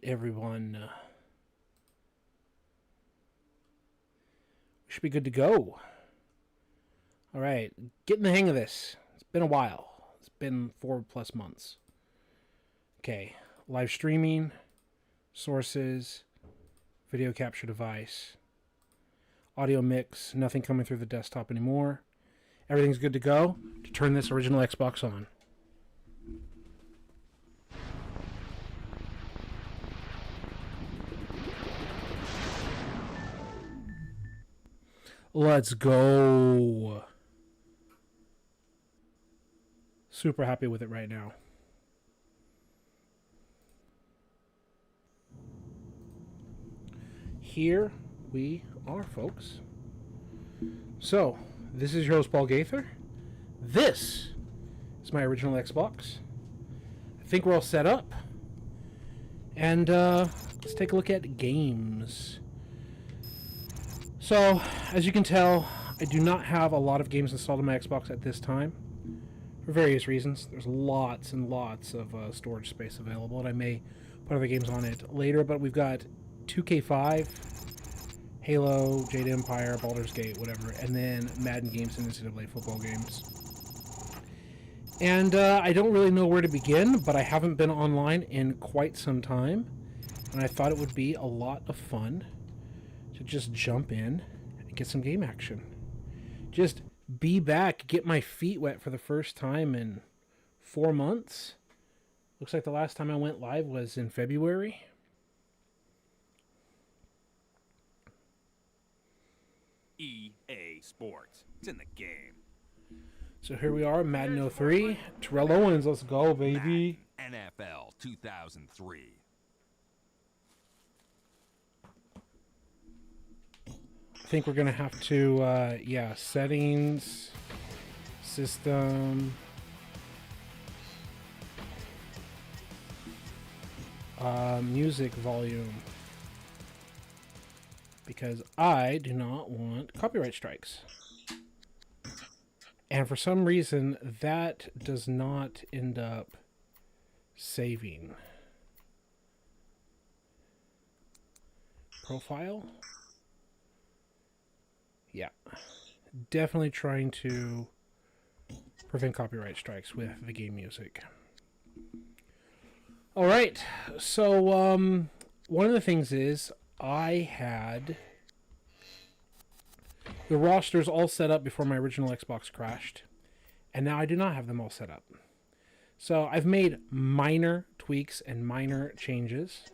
everyone. We should be good to go. All right, getting the hang of this. It's been a while. It's been 4+ months. Okay, live streaming, sources, video capture device, audio mix, nothing coming through the desktop anymore. Everything's good to go to turn this original Xbox on. Let's go. Super happy with it right now. Here we are, folks. So, this is your host, Paul Gaither. This is my original Xbox. I think we're all set up. And let's take a look at games. So, as you can tell, I do not have a lot of games installed on my Xbox at this time. For various reasons. There's lots and lots of storage space available, and I may put other games on it later, but we've got 2K5, Halo, Jade Empire, Baldur's Gate, whatever, and then Madden games and NCAA football games. And I don't really know where to begin, but I haven't been online in quite some time, and I thought it would be a lot of fun to just jump in and get some game action. Just be back, get my feet wet for the first time in 4 months. Looks like the last time I went live was in February. EA Sports. It's in the game. So here we are, Madden 03. Terrell Owens, let's go, baby. Madden NFL 2003. I think we're going to have to, settings, system, music volume. Because I do not want copyright strikes. And for some reason, that does not end up saving. Profile? Yeah. Definitely trying to prevent copyright strikes with the game music. Alright, so one of the things is I had the rosters all set up before my original Xbox crashed, and now I do not have them all set up. So I've made minor tweaks and minor changes.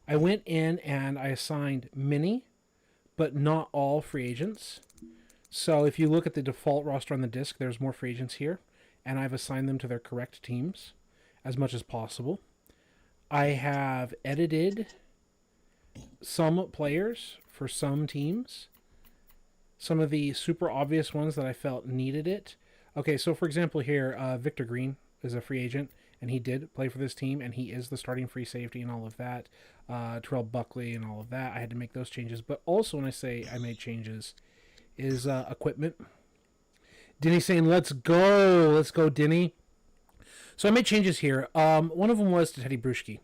I went in and I assigned many, but not all free agents. So if you look at the default roster on the disc, there's more free agents here, and I've assigned them to their correct teams as much as possible. I have edited some players for some teams. Some of the super obvious ones that I felt needed it. Okay, so for example here, Victor Green is a free agent, and he did play for this team, and he is the starting free safety and all of that. Terrell Buckley and all of that. I had to make those changes. But also when I say I made changes is equipment. Denny saying, let's go. Let's go, Denny. So I made changes here. One of them was to Teddy Bruschi.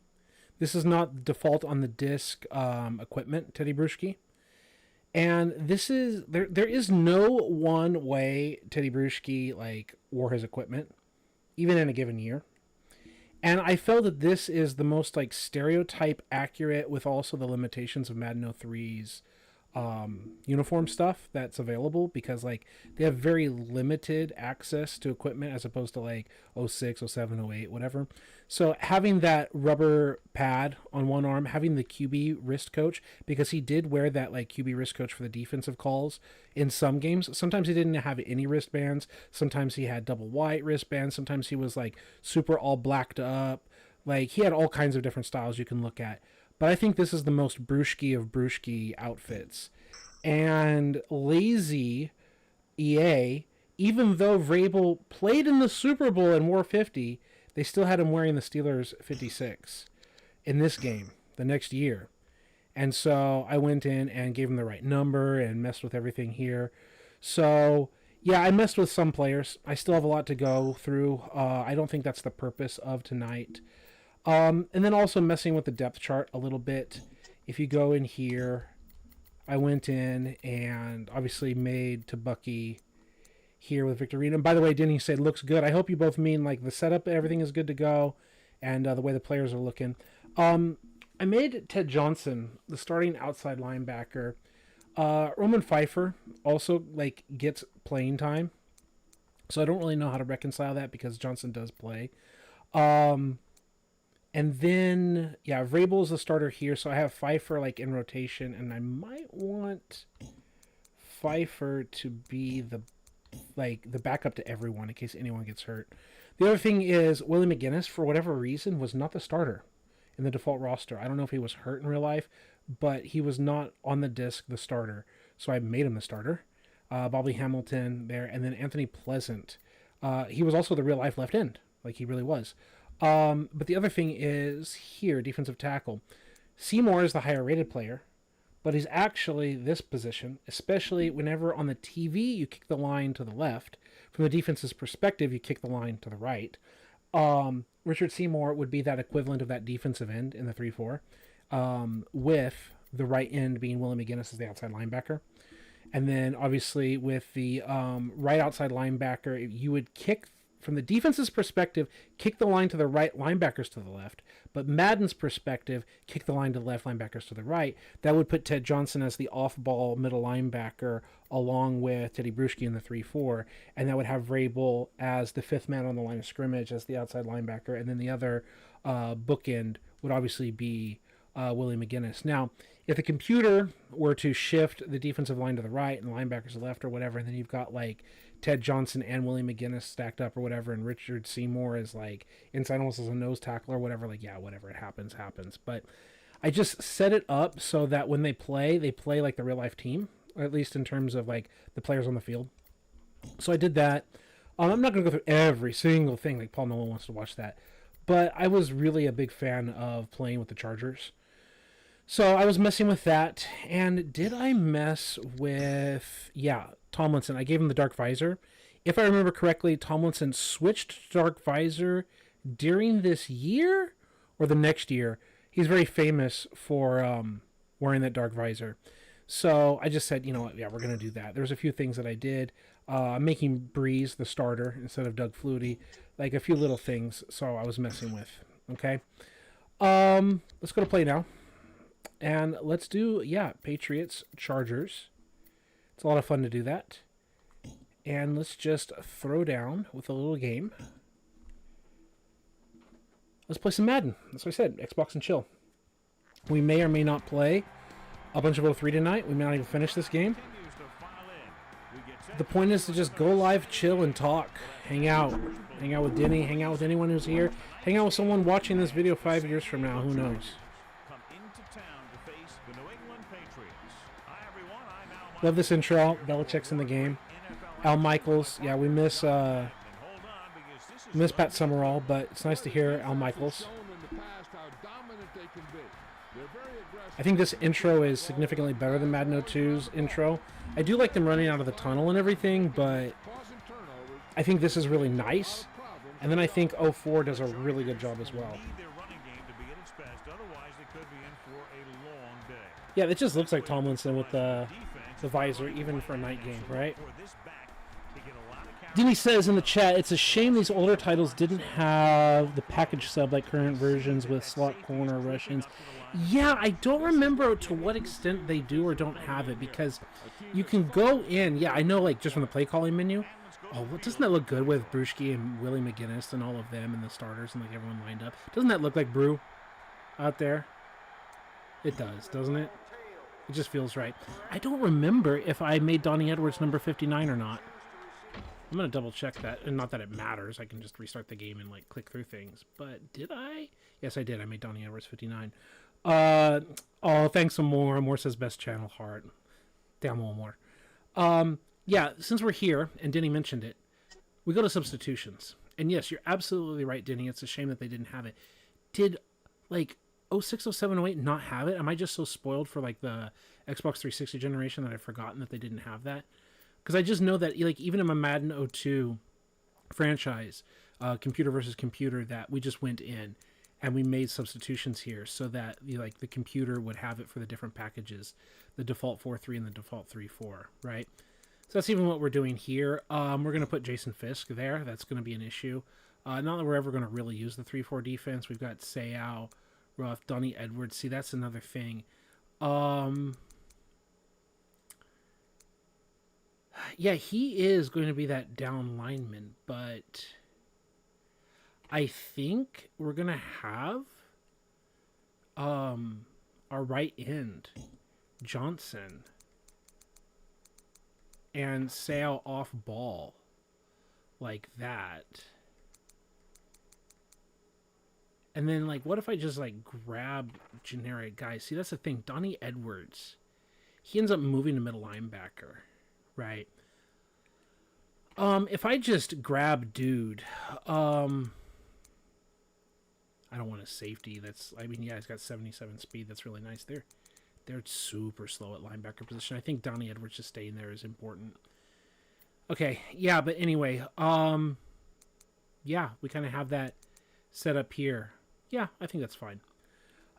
This is not default on the disc equipment, Teddy Bruschi. And this is, there is no one way Teddy Bruschi wore his equipment, even in a given year. And I felt that this is the most stereotype accurate with also the limitations of Madden 03's uniform stuff that's available, because they have very limited access to equipment as opposed to 06, 07, 08, whatever. So having that rubber pad on one arm, having the QB wrist coach, because he did wear that QB wrist coach for the defensive calls in some games. Sometimes he didn't have any wristbands. Sometimes he had double white wristbands. Sometimes he was super all blacked up. He had all kinds of different styles you can look at. But I think this is the most Bruschi of Bruschi outfits. And lazy EA, even though Vrabel played in the Super Bowl and wore 50, they still had him wearing the Steelers 56 in this game the next year. And so I went in and gave him the right number and messed with everything here. So, yeah, I messed with some players. I still have a lot to go through. I don't think that's the purpose of tonight. And then also messing with the depth chart a little bit. If you go in here, I went in and obviously made Bucky here with Victorino. And by the way, Denny said looks good. I hope you both mean like the setup, everything is good to go, and the way the players are looking. I made Ted Johnson the starting outside linebacker. Roman Pfeiffer also like gets playing time, so I don't really know how to reconcile that because Johnson does play. And then, yeah, Vrabel's the starter here, so I have Pfeiffer like in rotation, and I might want Pfeiffer to be the backup to everyone in case anyone gets hurt. The other thing is Willie McGinnis, for whatever reason, was not the starter in the default roster. I don't know if he was hurt in real life, but he was not on the disc the starter, so I made him the starter. Bobby Hamilton there, and then Anthony Pleasant. He was also the real life left end, like he really was. But the other thing is here, defensive tackle. Seymour is the higher rated player, but he's actually this position, especially whenever on the TV you kick the line to the left. From the defense's perspective, you kick the line to the right. Richard Seymour would be that equivalent of that defensive end in the 3-4, with the right end being Willie McGinnis as the outside linebacker. And then obviously with the right outside linebacker, you would kick from the defense's perspective, kick the line to the right, linebackers to the left. But Madden's perspective, kick the line to the left, linebackers to the right. That would put Ted Johnson as the off-ball middle linebacker along with Teddy Bruschi in the 3-4. And that would have Vrabel as the fifth man on the line of scrimmage as the outside linebacker. And then the other bookend would obviously be Willie McGinnis. Now, if the computer were to shift the defensive line to the right and linebackers to the left or whatever, and then you've got like Ted Johnson and Willie McGinnis stacked up or whatever, and Richard Seymour is like inside almost as a nose tackle or whatever, like, yeah, whatever, it happens. But I just set it up so that when they play like the real life team, or at least in terms of like the players on the field. So I did that. I'm not going to go through every single thing, like Paul Nolan wants to watch that, but I was really a big fan of playing with the Chargers. So I was messing with that, and did I mess with, Tomlinson. I gave him the dark visor. If I remember correctly, Tomlinson switched to dark visor during this year or the next year. He's very famous for wearing that dark visor. So I just said, you know what, we're going to do that. There's a few things that I did. I'm making Breeze the starter instead of Doug Flutie. Like a few little things, so I was messing with. Okay? Let's go to play now. And let's do, Patriots, Chargers. It's a lot of fun to do that. And let's just throw down with a little game. Let's play some Madden. That's what I said, Xbox and chill. We may or may not play a bunch of 03 tonight. We may not even finish this game. The point is to just go live, chill, and talk. Hang out. Hang out with Denny. Hang out with anyone who's here. Hang out with someone watching this video 5 years from now. Who knows? Love this intro. Belichick's in the game. Al Michaels. Yeah, we miss Pat Summerall, but it's nice to hear Al Michaels. I think this intro is significantly better than Madden 02's intro. I do like them running out of the tunnel and everything, but I think this is really nice. And then I think 04 does a really good job as well. Yeah, it just looks like Tomlinson with the visor, even for a night game, right? Denny says in the chat, it's a shame these older titles didn't have the package sub like current versions with slot corner Russians. Yeah, I don't remember to what extent they do or don't have it, because you can go in, I know, like just from the play calling menu. Oh, well, doesn't that look good with Bruschi and Willie McGinnis and all of them and the starters and like everyone lined up? Doesn't that look like Brew out there? It does, doesn't it? It just feels right. I don't remember if I made Donnie Edwards number 59 or not. I'm going to double check that. And not that it matters. I can just restart the game and like click through things. But did I? Yes, I did. I made Donnie Edwards 59. Oh, thanks some more. More says best channel heart. Damn, one more. Since we're here, and Denny mentioned it, we go to substitutions. And yes, you're absolutely right, Denny. It's a shame that they didn't have it. Did, like, 06, 07, 08 not have it? Am I just so spoiled for like the Xbox 360 generation that I've forgotten that they didn't have that? Because I just know that like even in my Madden 02 franchise, computer versus computer, that we just went in and we made substitutions here so that like the computer would have it for the different packages, the default 4-3 and the default 3-4, right? So that's even what we're doing here. We're going to put Jason Fisk there. That's going to be an issue. Not that we're ever going to really use the 3-4 defense. We've got Seau, Ruff, Donnie Edwards. See, that's another thing. Yeah, he is going to be that down lineman, but I think we're going to have our right end, Johnson, and Sail off ball like that. And then, like, what if I just, like, grab generic guys? See, that's the thing. Donnie Edwards, he ends up moving to middle linebacker, right? If I just grab dude, I don't want a safety. I mean, yeah, he's got 77 speed. That's really nice. They're super slow at linebacker position. I think Donnie Edwards just staying there is important. Okay, yeah, but anyway, yeah, we kind of have that set up here. Yeah, I think that's fine.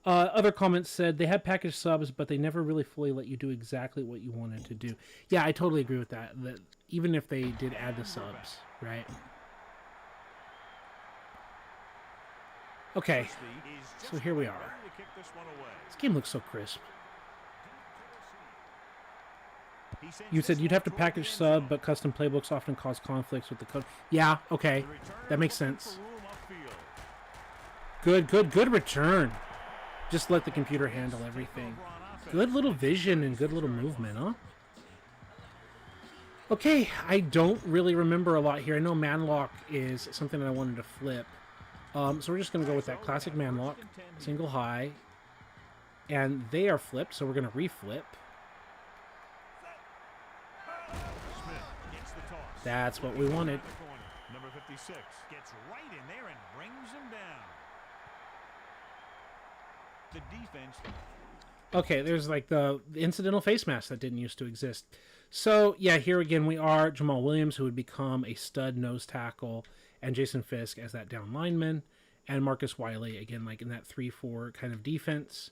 Other comments said they had package subs, but they never really fully let you do exactly what you wanted to do. Yeah, I totally agree with that. That even if they did add the subs, right? Okay, so here we are. This game looks so crisp. You said you'd have to package sub, but custom playbooks often cause conflicts with the code. Yeah, okay, that makes sense. Good return. Just let the computer handle everything. Good little vision and good little movement, huh? Okay, I don't really remember a lot here. I know manlock is something that I wanted to flip. So we're just going to go with that classic manlock, single high. And they are flipped, so we're going to reflip. That's what we wanted. Number 56 gets right in there and brings him down. The defense. Okay, there's like the incidental face mask that didn't used to exist. So, yeah, here again we are. Jamal Williams, who would become a stud nose tackle, and Jason Fisk as that down lineman, and Marcus Wiley, again, like in that 3-4 kind of defense.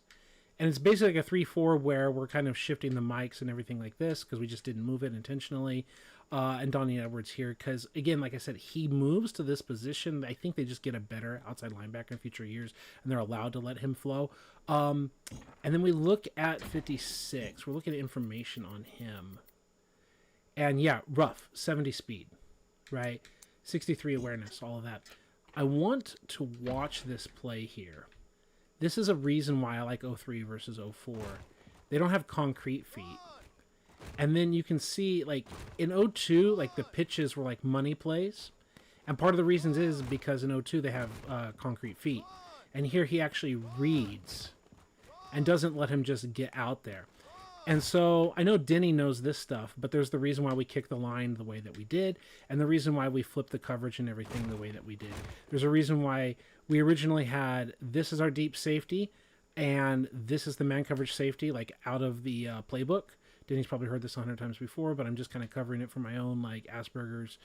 And it's basically like a 3-4 where we're kind of shifting the mics and everything like this because we just didn't move it intentionally. And Donnie Edwards here because, again, like I said, he moves to this position. I think they just get a better outside linebacker in future years, and they're allowed to let him flow. And then we look at 56. We're looking at information on him. And, yeah, rough, 70 speed, right? 63 awareness, all of that. I want to watch this play here. This is a reason why I like 03 versus 04. They don't have concrete feet. And then you can see, like, in 02, like, the pitches were, like, money plays. And part of the reasons is because in 02 they have concrete feet. And here he actually reads and doesn't let him just get out there. And so I know Denny knows this stuff, but there's the reason why we kicked the line the way that we did, and the reason why we flipped the coverage and everything the way that we did. There's a reason why we originally had this is our deep safety, and this is the man coverage safety, like out of the playbook. Denny's probably heard this 100 times before, but I'm just kind of covering it for my own like Asperger's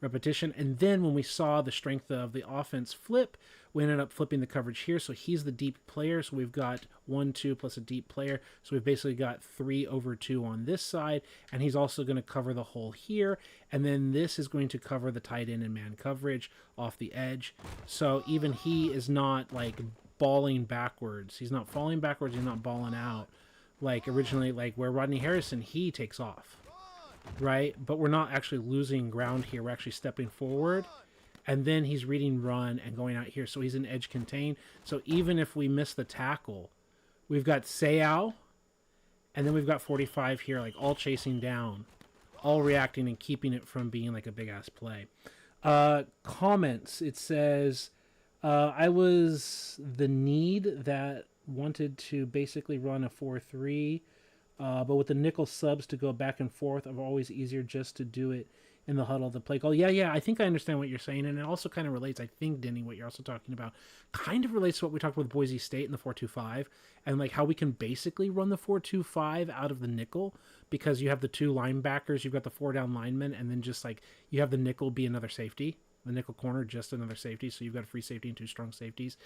repetition. And then when we saw the strength of the offense flip, we ended up flipping the coverage here. So he's the deep player. So we've got 1-2 plus a deep player. So we've basically got 3/2 on this side. And he's also going to cover the hole here. And then this is going to cover the tight end and man coverage off the edge. So even he is not like balling backwards. He's not falling backwards. He's not balling out. Like originally, like where Rodney Harrison, he takes off. Right? But we're not actually losing ground here. We're actually stepping forward. And then he's reading run and going out here. So he's an edge contain. So even if we miss the tackle, we've got Seau. And then we've got 45 here, like all chasing down. All reacting and keeping it from being like a big-ass play. Comments. It says, I was the need that wanted to basically run a 4-3. But with the nickel subs to go back and forth, I'm always easier just to do it in the huddle, the play call. Yeah, I think I understand what you're saying, and it also kind of relates, I think, Denny, what you're also talking about, kind of relates to what we talked about with Boise State in the 4-2-5, and like how we can basically run the 4-2-5 out of the nickel, because you have the two linebackers, you've got the 4 down linemen, and then just like you have the nickel be another safety, The nickel corner, just another safety. So you've got a free safety and 2 strong safeties.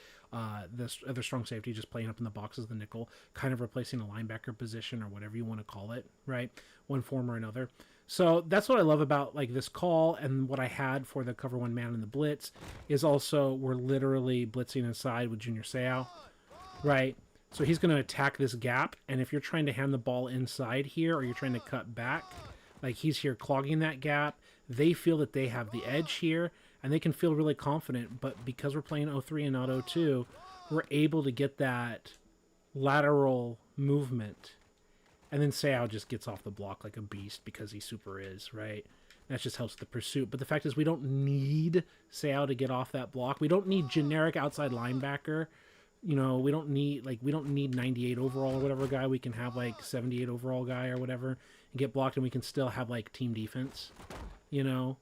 This other strong safety just playing up in the box as the nickel, kind of replacing a linebacker position or whatever you want to call it, right? One form or another. So that's what I love about like this call, and what I had for the cover 1 man in the blitz is also we're literally blitzing inside with Junior Seau, right? So he's going to attack this gap, and if you're trying to hand the ball inside here or you're trying to cut back, like he's here clogging that gap, they feel that they have the edge here, and they can feel really confident. But because we're playing 0-3 and not 0-2, we're able to get that lateral movement. And then Seau just gets off the block like a beast because he super is, right? That just helps the pursuit. But the fact is we don't need Seau to get off that block. We don't need generic outside linebacker. You know, we don't need 98 overall or whatever guy. We can have like 78 overall guy or whatever and get blocked, and we can still have like team defense, you know?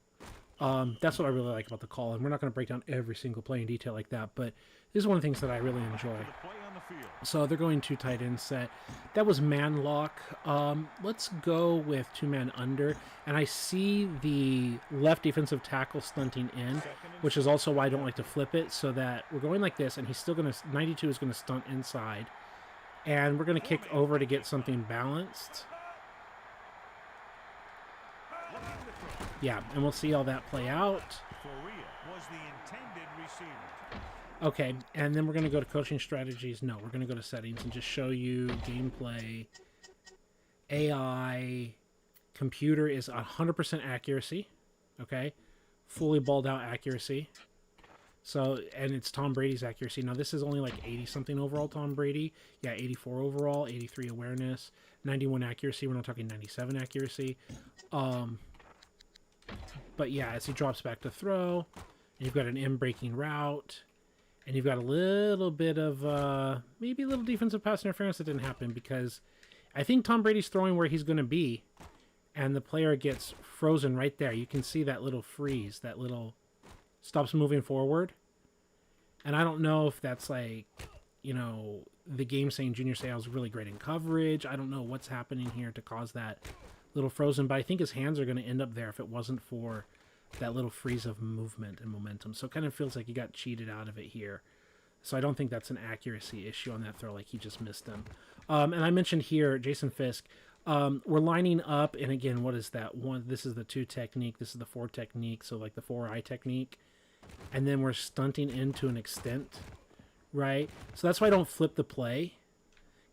That's what I really like about the call, and we're not going to break down every single play in detail like that, but this is one of the things that I really enjoy. So they're going 2 tight end set. That was man lock. Let's go with 2-man under, and I see the left defensive tackle stunting in, which is also why I don't like to flip it, so that we're going like this, and he's still going to, 92 is going to stunt inside, and we're going to kick over to get something balanced. Yeah, and we'll see all that play out. Okay, and then we're going to go to coaching strategies. No, we're going to go to settings and just show you gameplay. AI, computer is 100% accuracy, okay? Fully balled out accuracy. So, and it's Tom Brady's accuracy. Now, this is only like 80-something overall Tom Brady. Yeah, 84 overall, 83 awareness, 91 accuracy. We're not talking 97 accuracy. But yeah, as he drops back to throw, and you've got an in-breaking route, and you've got a little bit of, maybe a little defensive pass interference that didn't happen because I think Tom Brady's throwing where he's going to be, and the player gets frozen right there. You can see that little freeze, that little stops moving forward. And I don't know if that's like, you know, the game saying Junior Seau is really great in coverage. I don't know what's happening here to cause that little frozen, but I think his hands are going to end up there if it wasn't for that little freeze of movement and momentum. So it kind of feels like he got cheated out of it here. So I don't think that's an accuracy issue on that throw, like he just missed them. And I mentioned here, Jason Fisk, we're lining up, and again, what is that? One, this is the 2 technique, this is the 4 technique, so like the 4-eye technique. And then we're stunting in to an extent, right? So that's why I don't flip the play.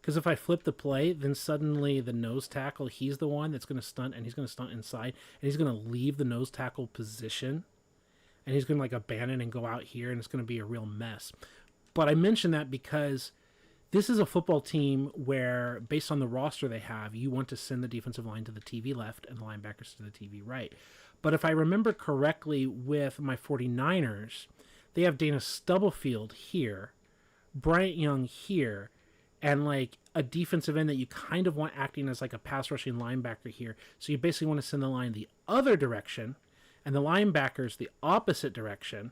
Because if I flip the play, then suddenly the nose tackle, he's the one that's going to stunt, and he's going to stunt inside, and he's going to leave the nose tackle position, and he's going to like abandon and go out here, and it's going to be a real mess. But I mention that because this is a football team where, based on the roster they have, you want to send the defensive line to the TV left and the linebackers to the TV right. But if I remember correctly with my 49ers, they have Dana Stubblefield here, Bryant Young here, and like a defensive end that you kind of want acting as like a pass rushing linebacker here. So you basically want to send the line the other direction and the linebackers the opposite direction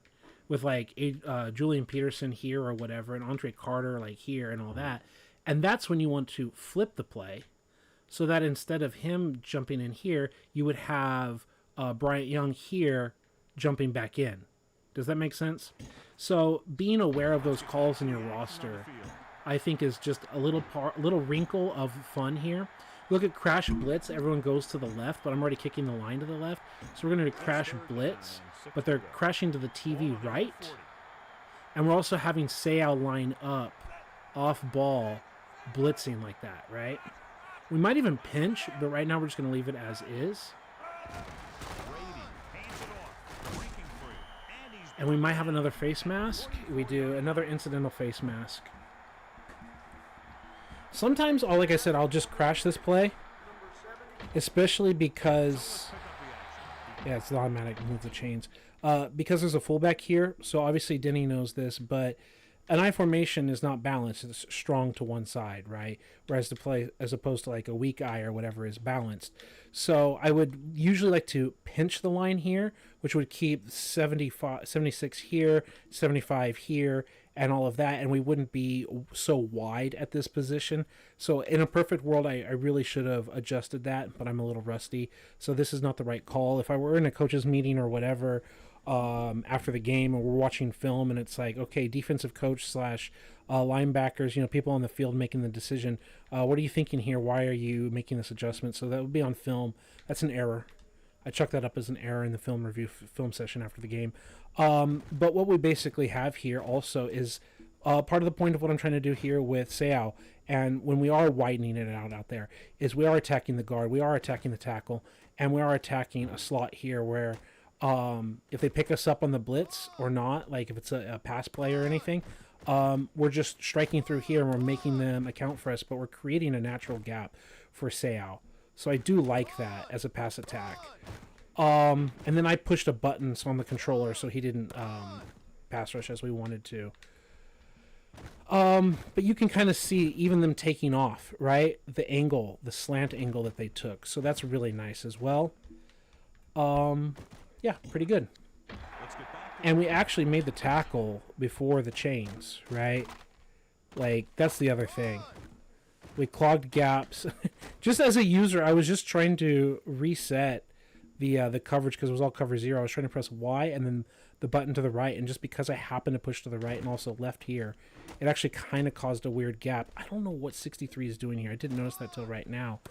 with like Julian Peterson here or whatever, and Andre Carter like here and all that. And that's when you want to flip the play so that instead of him jumping in here, you would have Bryant Young here jumping back in. Does that make sense? So being aware of those calls in your roster, I think, is just a little wrinkle of fun here. Look at crash blitz. Everyone goes to the left, but I'm already kicking the line to the left. So we're going to crash blitz, but they're crashing to the TV right. And we're also having Seau line up off ball, blitzing like that, right? We might even pinch, but right now we're just going to leave it as is. And we might have another face mask. We do another incidental face mask. Sometimes, like I said, I'll just crash this play, especially because, yeah, it's the automatic move the chains. Because there's a fullback here, so obviously Denny knows this, but an I formation is not balanced. It's strong to one side, right? Whereas the play, as opposed to like a weak eye or whatever, is balanced. So I would usually like to pinch the line here, which would keep 76 here, 75 here, and all of that, and we wouldn't be so wide at this position. So in a perfect world, I really should have adjusted that, but I'm a little rusty. So this is not the right call. If I were in a coach's meeting or whatever, after the game, and we're watching film, and it's like, okay, defensive coach slash linebackers, you know, people on the field making the decision. What are you thinking here? Why are you making this adjustment? So that would be on film. That's an error. I chucked that up as an error in the film review film session after the game. But what we basically have here also is part of the point of what I'm trying to do here with Seau, and when we are widening it out there, is we are attacking the guard, we are attacking the tackle, and we are attacking a slot here where if they pick us up on the blitz or not, like if it's a pass play or anything, we're just striking through here and we're making them account for us, but we're creating a natural gap for Seau. So I do like that as a pass attack. And then I pushed a button on the controller so he didn't pass rush as we wanted to. But you can kind of see even them taking off, right? The angle, the slant angle that they took. So that's really nice as well. Yeah, pretty good. And we actually made the tackle before the chains, right? Like, that's the other thing. We clogged gaps. Just as a user, I was just trying to reset the coverage because it was all cover 0. I was trying to press Y and then the button to the right, and just because I happened to push to the right and also left here, it actually kind of caused a weird gap. I don't know what 63 is doing here. I didn't notice that till right now.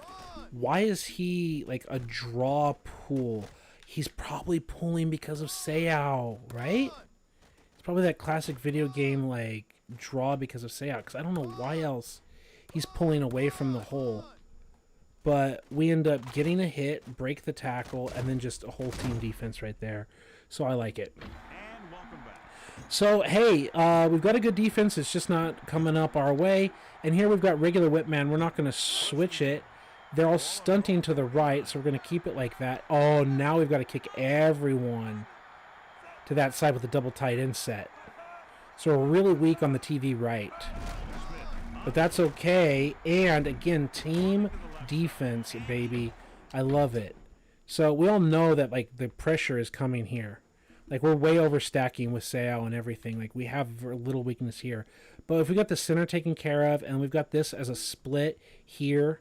Why is he like a draw pull? He's probably pulling because of Seau, right? It's probably that classic video game like draw because of Seau, because I don't know why else he's pulling away from the hole. But we end up getting a hit, break the tackle, and then just a whole team defense right there. So I like it. And welcome back. So, hey, we've got a good defense. It's just not coming up our way. And here we've got regular Whipman. We're not going to switch it. They're all stunting to the right, so we're going to keep it like that. Oh, now we've got to kick everyone to that side with a double tight end set. So we're really weak on the TV right. But that's okay. And, again, team defense, baby. I love it. So we all know that, like, the pressure is coming here. Like, we're way overstacking with Seau and everything. Like, we have a little weakness here. But if we got the center taken care of, and we've got this as a split here,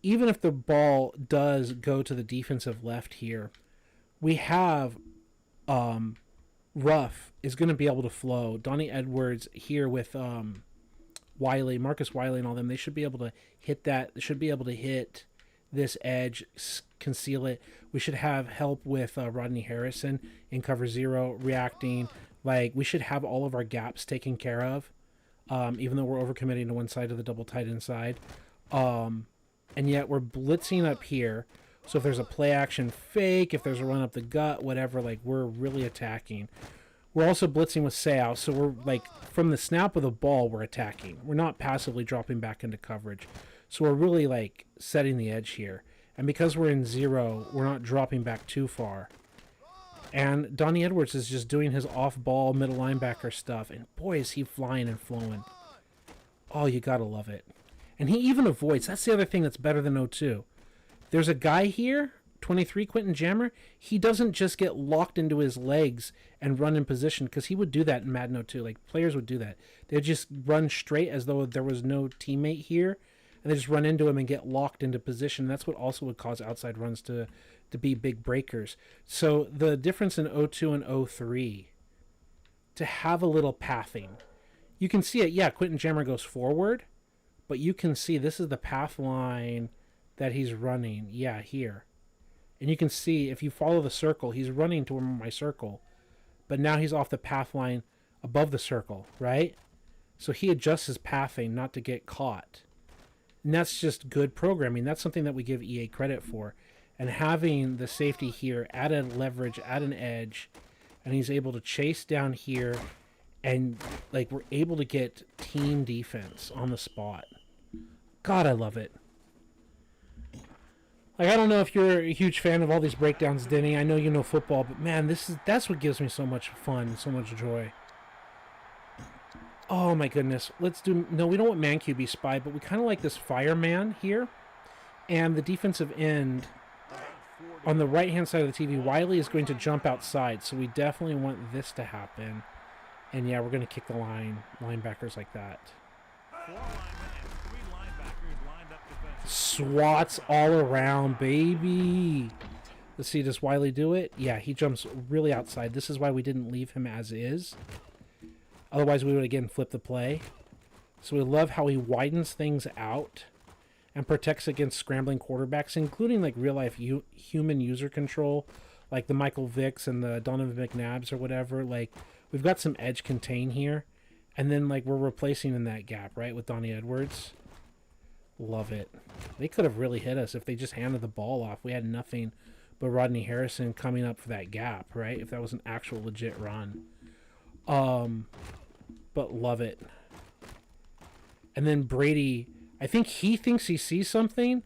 even if the ball does go to the defensive left here, we have Ruff is going to be able to flow. Donnie Edwards here with Wiley, Marcus Wiley and all them, they should be able to hit that. They should be able to hit this edge, conceal it. We should have help with Rodney Harrison in cover 0 reacting. Like, we should have all of our gaps taken care of, even though we're overcommitting to one side of the double tight end side. And yet we're blitzing up here. So if there's a play action fake, if there's a run up the gut, whatever, like, we're really attacking. We're also blitzing with Seau, so we're, like, from the snap of the ball, we're attacking. We're not passively dropping back into coverage. So we're really, like, setting the edge here. And because we're in 0, we're not dropping back too far. And Donnie Edwards is just doing his off-ball middle linebacker stuff. And boy, is he flying and flowing. Oh, you gotta love it. And he even avoids. That's the other thing that's better than 0-2. There's a guy here, 23, Quentin Jammer. He doesn't just get locked into his legs and run in position, because he would do that in Madden 0-2. Like, players would do that. They'd just run straight as though there was no teammate here, and they just run into him and get locked into position. That's what also would cause outside runs to be big breakers. So the difference in 0-2 and 0-3, to have a little pathing. You can see it, yeah, Quentin Jammer goes forward, but you can see this is the path line that he's running. Yeah, here. And you can see if you follow the circle, he's running toward my circle, but now he's off the path line above the circle, right? So he adjusts his pathing not to get caught. And that's just good programming. That's something that we give EA credit for. And having the safety here add a leverage, add an edge, and he's able to chase down here, and like we're able to get team defense on the spot. God, I love it. Like, I don't know if you're a huge fan of all these breakdowns, Denny. I know you know football, but man, that's what gives me so much fun and so much joy. Oh my goodness. No, we don't want man QB spy, but we kind of like this fireman here. And the defensive end on the right-hand side of the TV, Wiley is going to jump outside, so we definitely want this to happen. And yeah, we're going to kick the linebackers like that. 4 linemen and 3 linebackers lined up defensively. Swats all around, baby. Let's see, does Wiley do it? Yeah, he jumps really outside. This is why we didn't leave him as is. Otherwise, we would again flip the play. So we love how he widens things out and protects against scrambling quarterbacks, including like real life human user control, like the Michael Vicks and the Donovan McNabbs or whatever. Like, we've got some edge contain here. And then like we're replacing in that gap, right, with Donnie Edwards. Love it. They could have really hit us if they just handed the ball off. We had nothing but Rodney Harrison coming up for that gap, right? If that was an actual legit run. But love it. And then Brady, I think he thinks he sees something,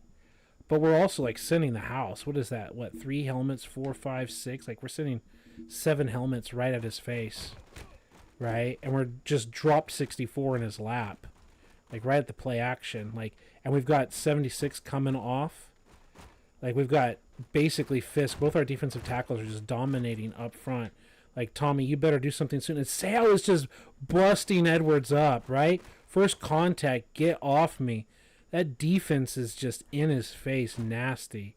but we're also like sending the house. What is that? What, 3 helmets, 4, 5, 6? Like, we're sending 7 helmets right at his face, right? And we're just dropped 64 in his lap, like right at the play action. Like, and we've got 76 coming off. Like, we've got basically Fisk. Both our defensive tackles are just dominating up front. Like, Tommy, you better do something soon. And Sale is just busting Edwards up, right? First contact, get off me. That defense is just in his face, nasty.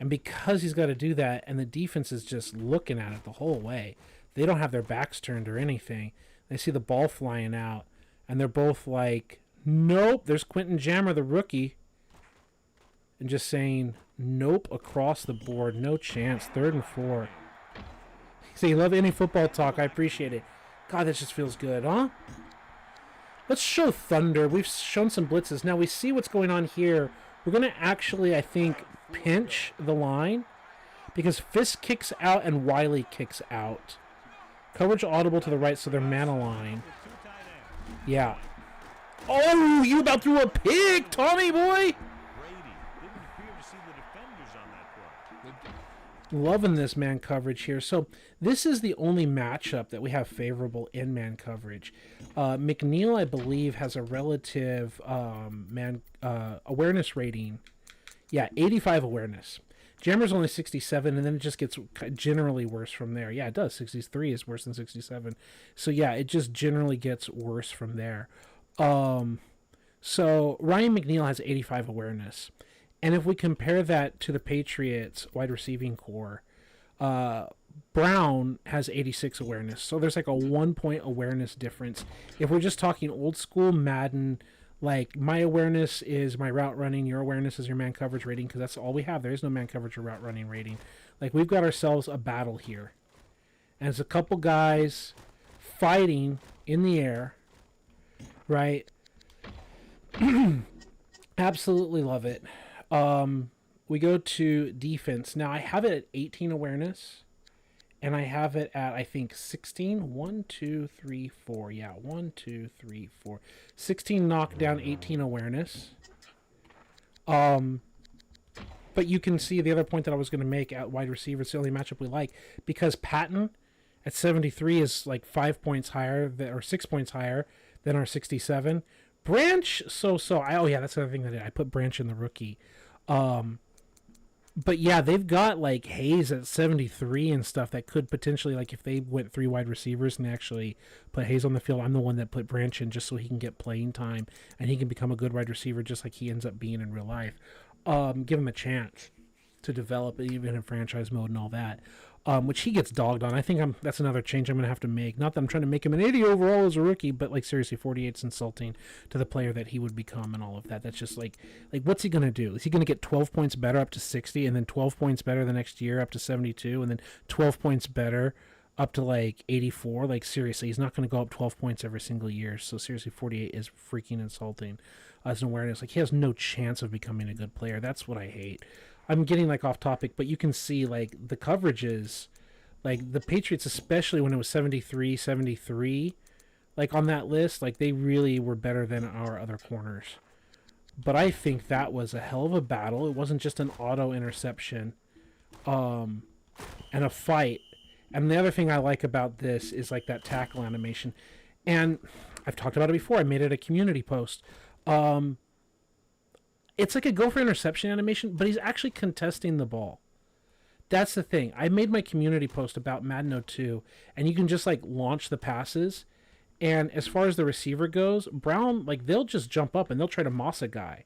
And because he's got to do that, and the defense is just looking at it the whole way, they don't have their backs turned or anything. They see the ball flying out, and they're both like, nope, there's Quentin Jammer, the rookie. And just saying, nope, across the board, no chance, 3rd and 4. So you love any football talk, I appreciate it. God, that just feels good, huh? Let's show Thunder. We've shown some blitzes. Now we see what's going on here. We're going to actually, I think, pinch the line because Fisk kicks out and Wiley kicks out. Coverage audible to the right, so they're man-aligned. Yeah. Oh, you about threw a pick, Tommy boy! Loving this man coverage here. So this is the only matchup that we have favorable in man coverage. McNeil, I believe, has a relative awareness rating. Yeah, 85 awareness. Jammer's only 67, and then it just gets generally worse from there. Yeah, it does. 63 is worse than 67. So yeah, it just generally gets worse from there. So Ryan McNeil has 85 awareness. And if we compare that to the Patriots wide receiving core, Brown has 86 awareness. So there's like a 1-point awareness difference. If we're just talking old school Madden, like my awareness is my route running, your awareness is your man coverage rating, because that's all we have. There is no man coverage or route running rating. Like, we've got ourselves a battle here. And it's a couple guys fighting in the air, right? Absolutely love it. We go to defense. Now, I have it at 18 awareness, and I have it at, I think, 16. 1, 2, 3, 4. Yeah, 1, 2, 3, 4. 16 knockdown, 18 awareness. But you can see the other point that I was going to make at wide receiver. It's the only matchup we like, because Patton at 73 is like 5 points higher, or 6 points higher than our 67. Branch, oh yeah, that's the other thing that I put Branch in the rookie. But yeah, they've got like Hayes at 73 and stuff that could potentially, like, if they went 3 wide receivers and they actually put Hayes on the field, I'm the one that put Branch in just so he can get playing time and he can become a good wide receiver just like he ends up being in real life. Give him a chance to develop even in franchise mode and all that. Which he gets dogged on. I think that's another change I'm going to have to make. Not that I'm trying to make him an 80 overall as a rookie, but like, seriously, 48's insulting to the player that he would become and all of that. That's just like what's he going to do? Is he going to get 12 points better up to 60 and then 12 points better the next year up to 72 and then 12 points better up to like 84? Like, seriously, he's not going to go up 12 points every single year. So seriously, 48 is freaking insulting as an awareness. Like, he has no chance of becoming a good player. That's what I hate. I'm getting like off topic, but you can see like the coverages, like the Patriots, especially when it was 73, like on that list, like they really were better than our other corners. But I think that was a hell of a battle. It wasn't just an auto interception, and a fight. And the other thing I like about this is like that tackle animation. And I've talked about it before. I made it a community post. It's like a go for interception animation, but he's actually contesting the ball. That's the thing. I made my community post about Madden 02, and you can just like launch the passes. And as far as the receiver goes, Brown, like, they'll just jump up and they'll try to moss a guy.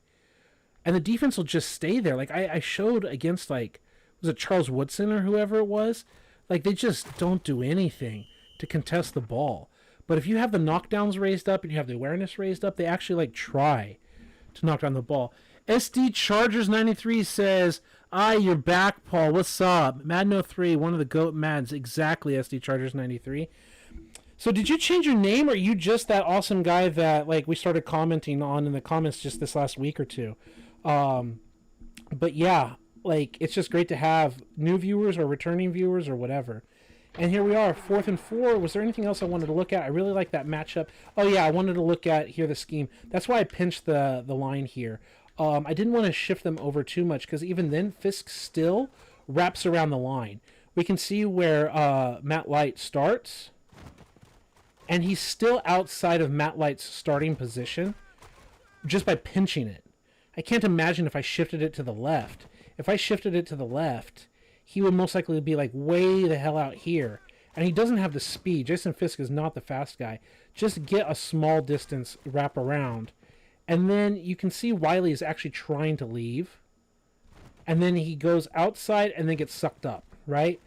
And the defense will just stay there. Like, I showed against like was it Charles Woodson or whoever it was? Like, they just don't do anything to contest the ball. But if you have the knockdowns raised up and you have the awareness raised up, they actually, like, try to knock down the ball. SD Chargers 93 says, you're back, Paul. What's up? Madden03, one of the GOAT Mads. Exactly, SD Chargers 93. So did you change your name, or are you just that awesome guy that, like, we started commenting on in the comments just this last week or two? But yeah, like, it's just great to have new viewers or returning viewers or whatever. And here we are, 4th and 4. Was there anything else I wanted to look at? I really like that matchup. Oh yeah, I wanted to look at here the scheme. That's why I pinched the line here. I didn't want to shift them over too much, because even then, Fisk still wraps around the line. We can see where Matt Light starts, and he's still outside of Matt Light's starting position just by pinching it. I can't imagine if I shifted it to the left. If I shifted it to the left, he would most likely be like way the hell out here. And he doesn't have the speed. Jason Fisk is not the fast guy. Just get a small distance, wrap around. And then you can see Wiley is actually trying to leave. And then he goes outside and then gets sucked up, right?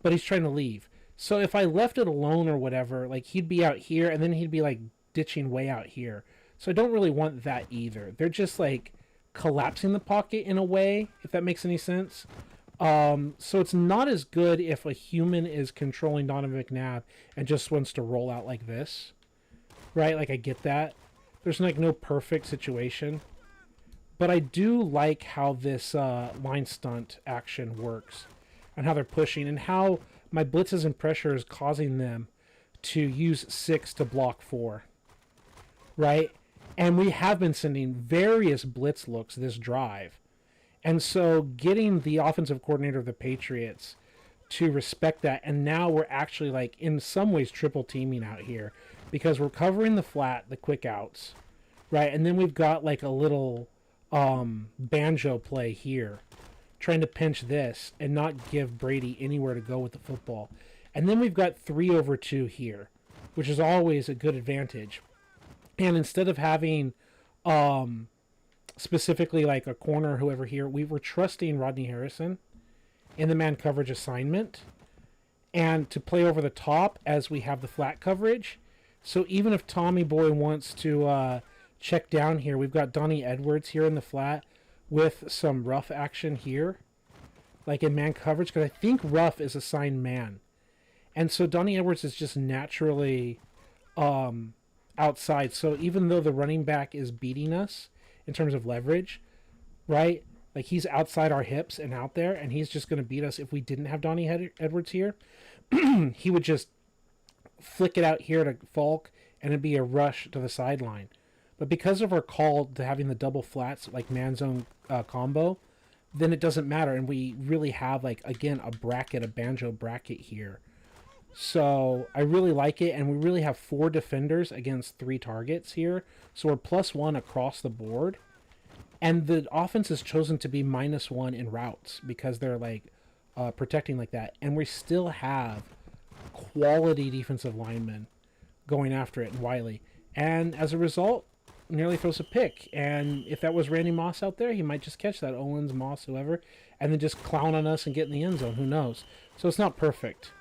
But he's trying to leave. So if I left it alone or whatever, like, he'd be out here and then he'd be like ditching way out here. So I don't really want that either. They're just like collapsing the pocket in a way, if that makes any sense. So it's not as good if a human is controlling Donovan McNabb and just wants to roll out like this, right? Like, I get that. There's like no perfect situation, but I do like how this line stunt action works and how they're pushing and how my blitzes and pressure is causing them to use 6 to block 4, right? And we have been sending various blitz looks this drive. And so getting the offensive coordinator of the Patriots to respect that, and now we're actually, like, in some ways triple teaming out here because we're covering the flat, the quick outs, right? And then we've got like a little banjo play here, trying to pinch this and not give Brady anywhere to go with the football. And then we've got 3/2 here, which is always a good advantage. And instead of having specifically like a corner or whoever here, we were trusting Rodney Harrison in the man coverage assignment and to play over the top as we have the flat coverage. So even if Tommy Boy wants to check down here, we've got Donnie Edwards here in the flat with some rough action here, like in man coverage, because I think rough is assigned man. And so Donnie Edwards is just naturally outside. So even though the running back is beating us in terms of leverage, right? Like, he's outside our hips and out there, and he's just going to beat us. If we didn't have Donnie Edwards here, he would just flick it out here to Falk, and it'd be a rush to the sideline. But because of our call to having the double flats, like man zone combo, then it doesn't matter. And we really have, like, again, a banjo bracket here. So I really like it, and we really have 4 defenders against 3 targets here. So we're +1 across the board. And the offense has chosen to be -1 in routes because they're, like, protecting like that. And we still have quality defensive linemen going after it in Wiley. And as a result, nearly throws a pick. And if that was Randy Moss out there, he might just catch that, Owens, Moss, whoever, and then just clown on us and get in the end zone. Who knows? So it's not perfect.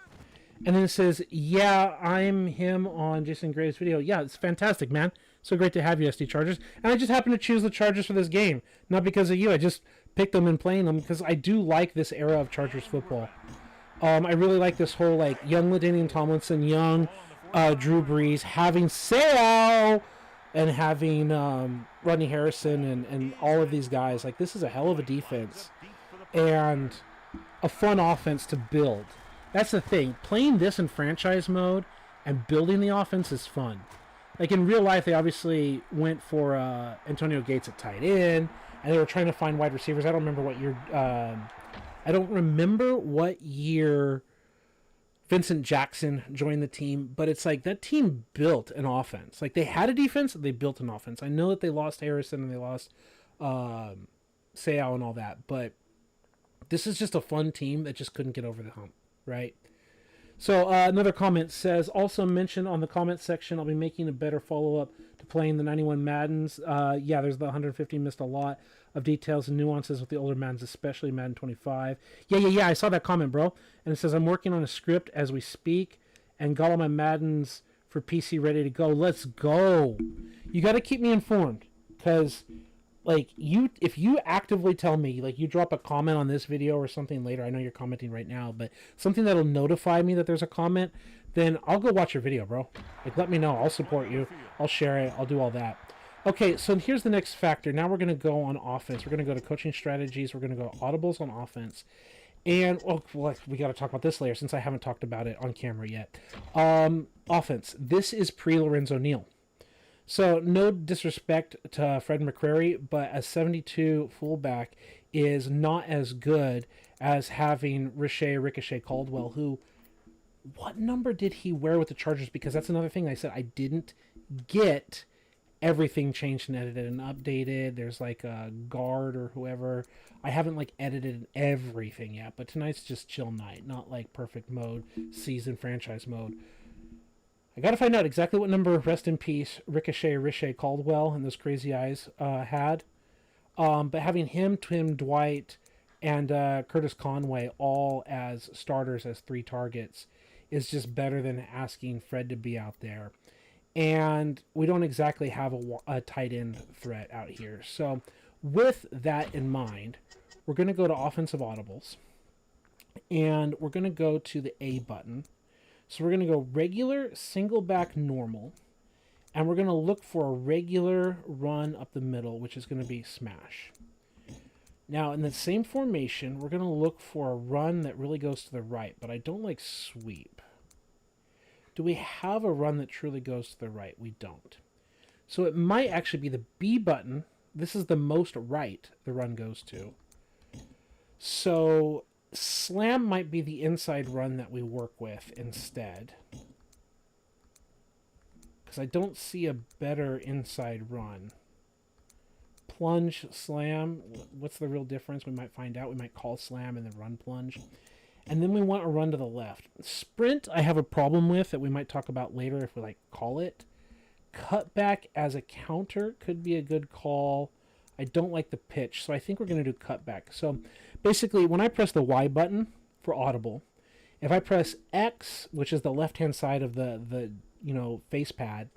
And then it says, yeah, I'm him on Jason Graves' video. Yeah, it's fantastic, man. So great to have you, SD Chargers. And I just happened to choose the Chargers for this game. Not because of you. I just picked them and playing them because I do like this era of Chargers football. I really like this whole, like, young LaDainian Tomlinson, young Drew Brees, having Seau and having Rodney Harrison and all of these guys. Like, this is a hell of a defense and a fun offense to build. That's the thing. Playing this in franchise mode and building the offense is fun. Like, in real life, they obviously went for Antonio Gates at tight end, and they were trying to find wide receivers. I don't remember what year Vincent Jackson joined the team, but it's like that team built an offense. Like, they had a defense, they built an offense. I know that they lost Harrison and they lost Seau and all that, but this is just a fun team that just couldn't get over the hump, right? So another comment says, also mentioned on the comment section, I'll be making a better follow-up to playing the 91 Maddens. Yeah, there's the 150 missed a lot of details and nuances with the older Maddens, especially Madden 25. Yeah, I saw that comment, bro. And it says, I'm working on a script as we speak and got all my Maddens for PC ready to go. Let's go. You got to keep me informed, because like if you actively tell me, like you drop a comment on this video or something later, I know you're commenting right now, but something that'll notify me that there's a comment, then I'll go watch your video, bro. Like, let me know. I'll support you. I'll share it. I'll do all that. Okay, so here's the next factor. Now we're going to go on offense. We're going to go to coaching strategies. We're going to go audibles on offense. And we got to talk about this later since I haven't talked about it on camera yet. Offense. This is pre-Lorenzo Neal. So no disrespect to Fred McCrary, but a 72 fullback is not as good as having Ricochet Caldwell, who, what number did he wear with the Chargers? Because that's another thing I said I didn't get everything changed and edited and updated. There's like a guard or whoever. I haven't like edited everything yet, but tonight's just chill night, not like perfect mode, season franchise mode. I got to find out exactly what number, rest in peace, Ricochet Caldwell and those crazy eyes had. But having him, Tim Dwight, and Curtis Conway all as starters as 3 targets is just better than asking Fred to be out there. And we don't exactly have a tight end threat out here. So with that in mind, we're going to go to offensive audibles. And we're going to go to the A button. So we're going to go regular, single back, normal. And we're going to look for a regular run up the middle, which is going to be smash. Now, in the same formation, we're going to look for a run that really goes to the right, but I don't like sweep. Do we have a run that truly goes to the right? We don't. So it might actually be the B button. This is the most right the run goes to. So slam might be the inside run that we work with instead, because I don't see a better inside run. Plunge, slam, what's the real difference? We might find out. We might call slam and then run plunge. And then we want a run to the left. Sprint, I have a problem with that we might talk about later if we like call it. Cutback as a counter could be a good call. I don't like the pitch, so I think we're going to do cutback. So basically, when I press the Y button for audible, if I press X, which is the left-hand side of the face pad,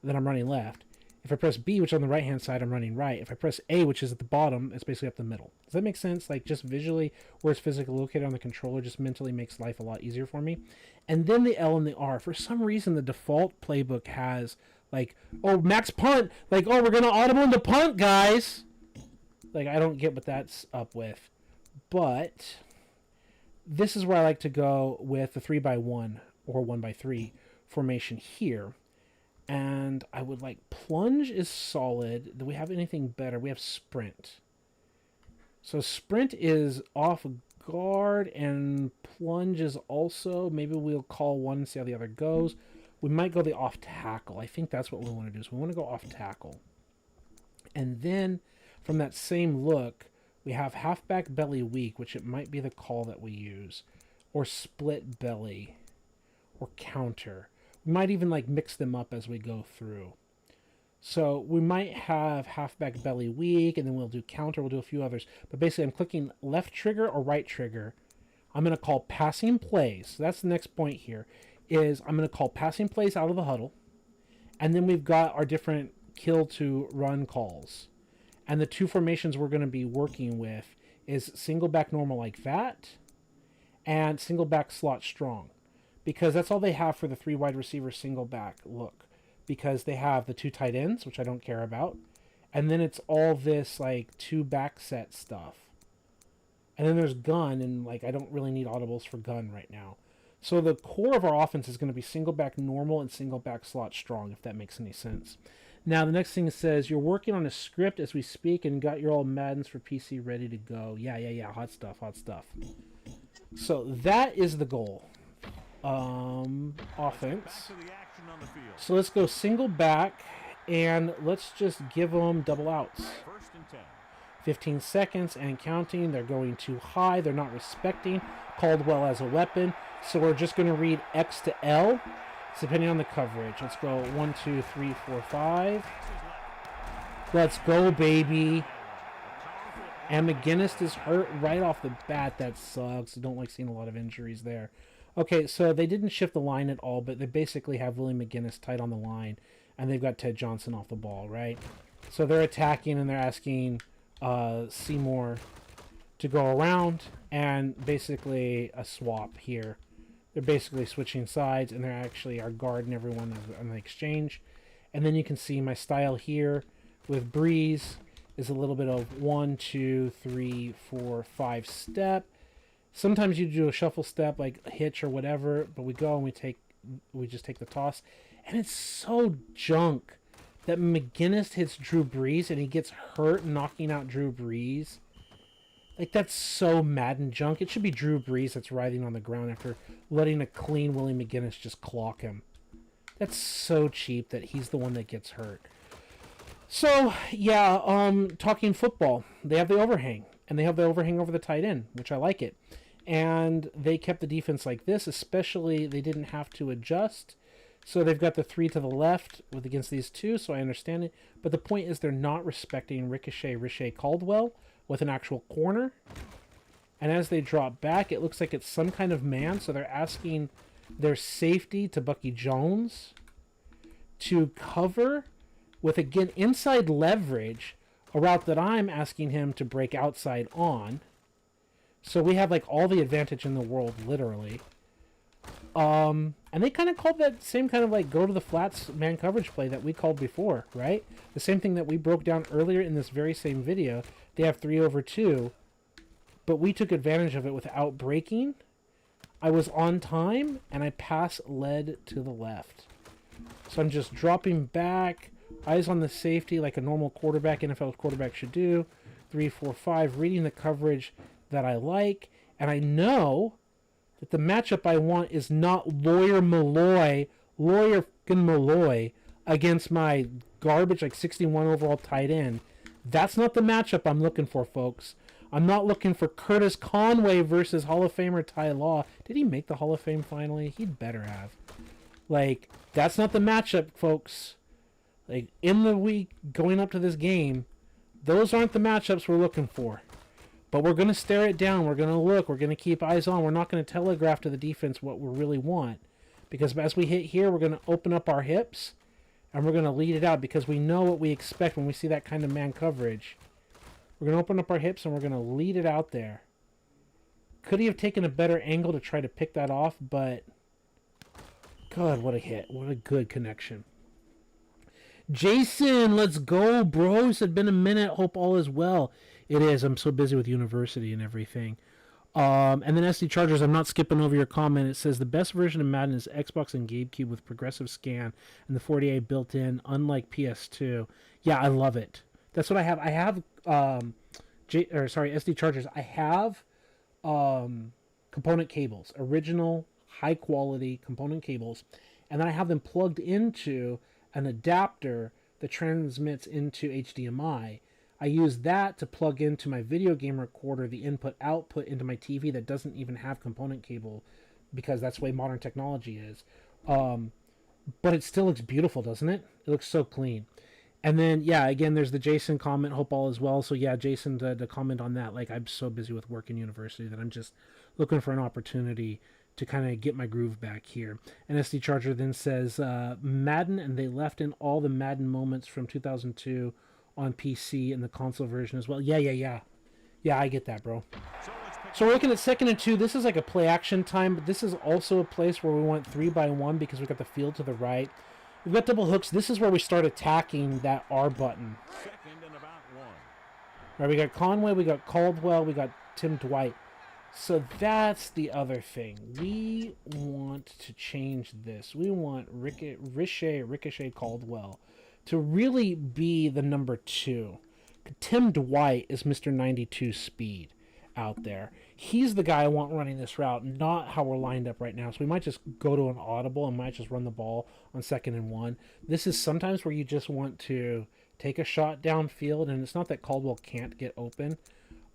then I'm running left. If I press B, which is on the right-hand side, I'm running right. If I press A, which is at the bottom, it's basically up the middle. Does that make sense? Like, just visually, where it's physically located on the controller just mentally makes life a lot easier for me. And then the L and the R. For some reason, the default playbook has, like, oh, max punt. Like, oh, we're going to audible into punt, guys. Like, I don't get what that's up with. But this is where I like to go with the 3x1 or 1x3 formation here. And I would like plunge is solid. Do we have anything better? We have sprint. So sprint is off guard and plunge is also. Maybe we'll call one and see how the other goes. We might go the off tackle. I think that's what we want to do. So we want to go off tackle. And then from that same look, we have halfback belly weak, which it might be the call that we use. Or split belly. Or counter. We might even like mix them up as we go through. So we might have halfback belly weak, and then we'll do counter. We'll do a few others. But basically, I'm clicking left trigger or right trigger. I'm going to call passing plays. So that's the next point here. Is I'm going to call passing plays out of the huddle. And then we've got our different kill to run calls. And the 2 formations we're going to be working with is single back normal like that. And single back slot strong. Because that's all they have for the 3 wide receiver single back look. Because they have the 2 tight ends, which I don't care about. And then it's all this like 2 back set stuff. And then there's gun, and like I don't really need audibles for gun right now. So the core of our offense is going to be single back normal and single back slot strong, if that makes any sense. Now the next thing says you're working on a script as we speak and got your all Maddens for PC ready to go. Yeah. Hot stuff. So that is the goal. Offense. So let's go single back and let's just give them double outs. 15 seconds and counting. They're going too high. They're not respecting Caldwell as a weapon. So we're just going to read X to L. It's depending on the coverage. Let's go 1, 2, 3, 4, 5. Let's go, baby. And McGinnis is hurt right off the bat. That sucks. I don't like seeing a lot of injuries there. Okay, so they didn't shift the line at all, but they basically have Willie McGinnis tight on the line, and they've got Ted Johnson off the ball, right? So they're attacking, and they're asking Seymour to go around, and basically a swap here. They're basically switching sides, and they're actually our guard and everyone on the exchange. And then you can see my style here with Breeze is a little bit of 1, 2, 3, 4, 5 step. Sometimes you do a shuffle step like a hitch or whatever, but we go and we just take the toss. And it's so junk that McGinnis hits Drew Brees and he gets hurt knocking out Drew Brees. Like, that's so Madden junk. It should be Drew Brees that's writhing on the ground after letting a clean Willie McGinnis just clock him. That's so cheap that he's the one that gets hurt. So, yeah, talking football, they have the overhang. And they have the overhang over the tight end, which I like it. And they kept the defense like this, especially they didn't have to adjust. So they've got the 3 to the left with against these 2, so I understand it. But the point is they're not respecting Ricochet Caldwell with an actual corner. And as they drop back, it looks like it's some kind of man. So they're asking their safety to Bucky Jones to cover with, again, inside leverage, a route that I'm asking him to break outside on. So we have like all the advantage in the world, literally. And they kind of called that same kind of like go to the flats man coverage play that we called before, right? The same thing that we broke down earlier in this very same video. They have 3 over 2, but we took advantage of it without breaking. I was on time, and I pass led to the left. So I'm just dropping back, eyes on the safety like a normal quarterback, NFL quarterback should do. 3, 4, 5, reading the coverage that I like, and I know that the matchup I want is not Lawyer Malloy against my garbage like 61 overall tight end. That's not the matchup I'm looking for, folks. I'm not looking for Curtis Conway versus Hall of Famer Ty Law. Did he make the Hall of Fame finally? He'd better have. Like, that's not the matchup, folks. Like, in the week going up to this game, those aren't the matchups we're looking for. But we're going to stare it down. We're going to look. We're going to keep eyes on. We're not going to telegraph to the defense what we really want. Because as we hit here, we're going to open up our hips. And we're going to lead it out because we know what we expect when we see that kind of man coverage. We're going to open up our hips and we're going to lead it out there. Could he have taken a better angle to try to pick that off? But, God, what a hit. What a good connection. Jason, let's go, bro. It's been a minute. Hope all is well. It is. I'm so busy with university and everything. And then SD Chargers, I'm not skipping over your comment. It says the best version of Madden is Xbox and GameCube with progressive scan and the 48 built in, unlike PS2. Yeah, I love it. That's what I have. I have SD Chargers. I have component cables, original high quality component cables, and then I have them plugged into an adapter that transmits into HDMI. I use that to plug into my video game recorder, the input-output into my TV that doesn't even have component cable because that's the way modern technology is. But it still looks beautiful, doesn't it? It looks so clean. And then, yeah, again, there's the Jason comment, hope all is well. So, yeah, Jason, to comment on that, like, I'm so busy with work in university that I'm just looking for an opportunity to kind of get my groove back here. And SD Charger then says, Madden, and they left in all the Madden moments from 2002 on PC and the console version as well. Yeah, I get that, bro. So we're looking at 2nd and 2. This is like a play action time, but this is also a place where we want 3-by-1 because we've got the field to the right. We've got double hooks. This is where we start attacking that R button. 2nd and about 1. Right, we got Conway, we got Caldwell, we got Tim Dwight. So that's the other thing. We want to change this. We want Ricochet Caldwell to really be the number 2. Tim Dwight is Mr. 92 speed out there. He's the guy I want running this route, not how we're lined up right now. So we might just go to an audible and might just run the ball on 2nd and 1. This is sometimes where you just want to take a shot downfield, and it's not that Caldwell can't get open,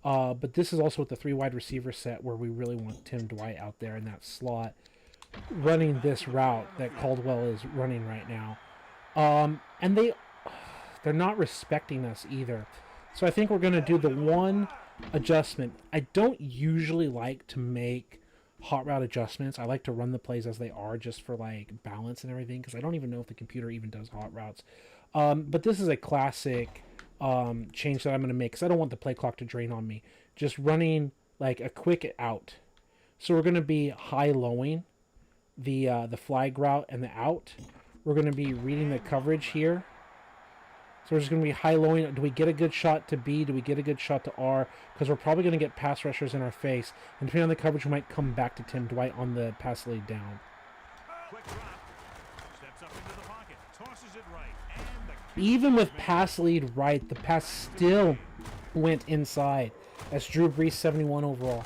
but this is also with the 3 wide receiver set where we really want Tim Dwight out there in that slot. running this route that Caldwell is running right now. And they're not respecting us either. So I think we're going to do the one adjustment. I don't usually like to make hot route adjustments. I like to run the plays as they are just for like balance and everything, because I don't even know if the computer even does hot routes. But this is a classic change that I'm going to make, because I don't want the play clock to drain on me. Just running like a quick out. So we're going to be high-lowing the flag route and the out. We're going to be reading the coverage here. So we're just going to be high-lowing. Do we get a good shot to B? Do we get a good shot to R? Because we're probably going to get pass rushers in our face. And depending on the coverage, we might come back to Tim Dwight on the pass lead down. Quick drop. Steps up into the pocket. Tosses it right. And the Even with pass lead right, the pass still went inside. That's Drew Brees, 71 overall.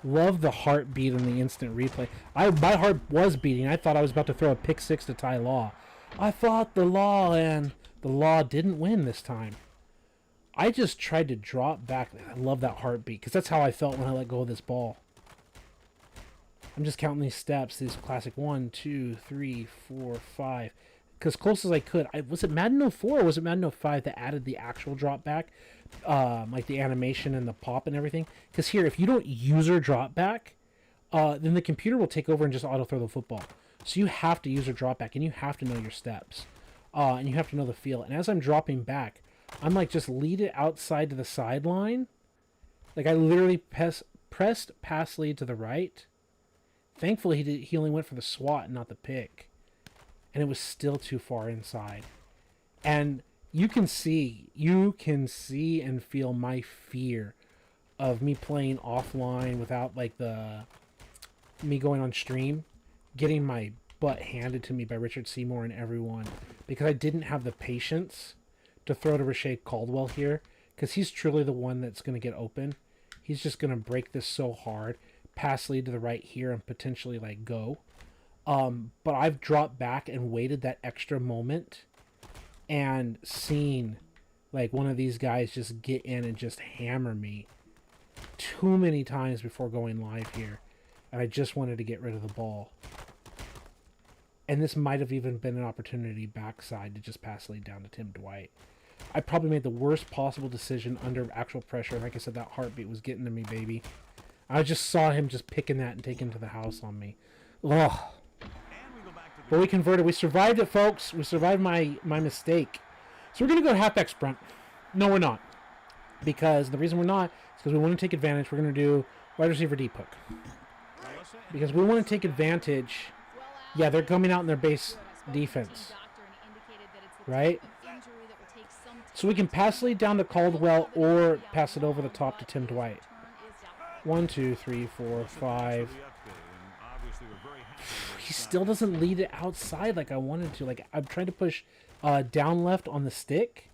Love the heartbeat in the instant replay. My heart was beating. I thought I was about to throw a pick six to Ty Law. I fought the law, and the law didn't win this time. I just tried to drop back. I love that heartbeat, because that's how I felt when I let go of this ball. I'm just counting these steps. These classic 1, 2, 3, 4, 5. Because close as I could. Was it Madden 04 or was it Madden 05 that added the actual drop back? Like the animation and the pop and everything? Because here, if you don't user drop back, then the computer will take over and just auto throw the football. So you have to user drop back, and you have to know your steps. And you have to know the feel. And as I'm dropping back, I'm like, just lead it outside to the sideline. Like I literally pressed pass lead to the right. Thankfully, he only went for the swat and not the pick. And it was still too far inside. And you can see and feel my fear of me playing offline without like me going on stream, getting my butt handed to me by Richard Seymour and everyone, because I didn't have the patience to throw to Rashae Caldwell here, because he's truly the one that's going to get open. He's just going to break this so hard, pass lead to the right here, and potentially like go. But I've dropped back and waited that extra moment and seen like one of these guys just get in and just hammer me too many times before going live here. And I just wanted to get rid of the ball. And this might have even been an opportunity backside to just pass lead down to Tim Dwight. I probably made the worst possible decision under actual pressure. Like I said, that heartbeat was getting to me, baby. I just saw him just picking that and taking it to the house on me. Ugh. But we converted. We survived it, folks. We survived my mistake. So we're going to go halfback sprint. No, we're not. Because the reason we're not is because we want to take advantage. We're going to do wide receiver deep hook. Because we want to take advantage. Yeah, they're coming out in their base defense. Right? So we can pass lead down to Caldwell or pass it over the top to Tim Dwight. 1, 2, 3, 4, 5. He still doesn't lead it outside like I wanted to. Like I'm trying to push down left on the stick,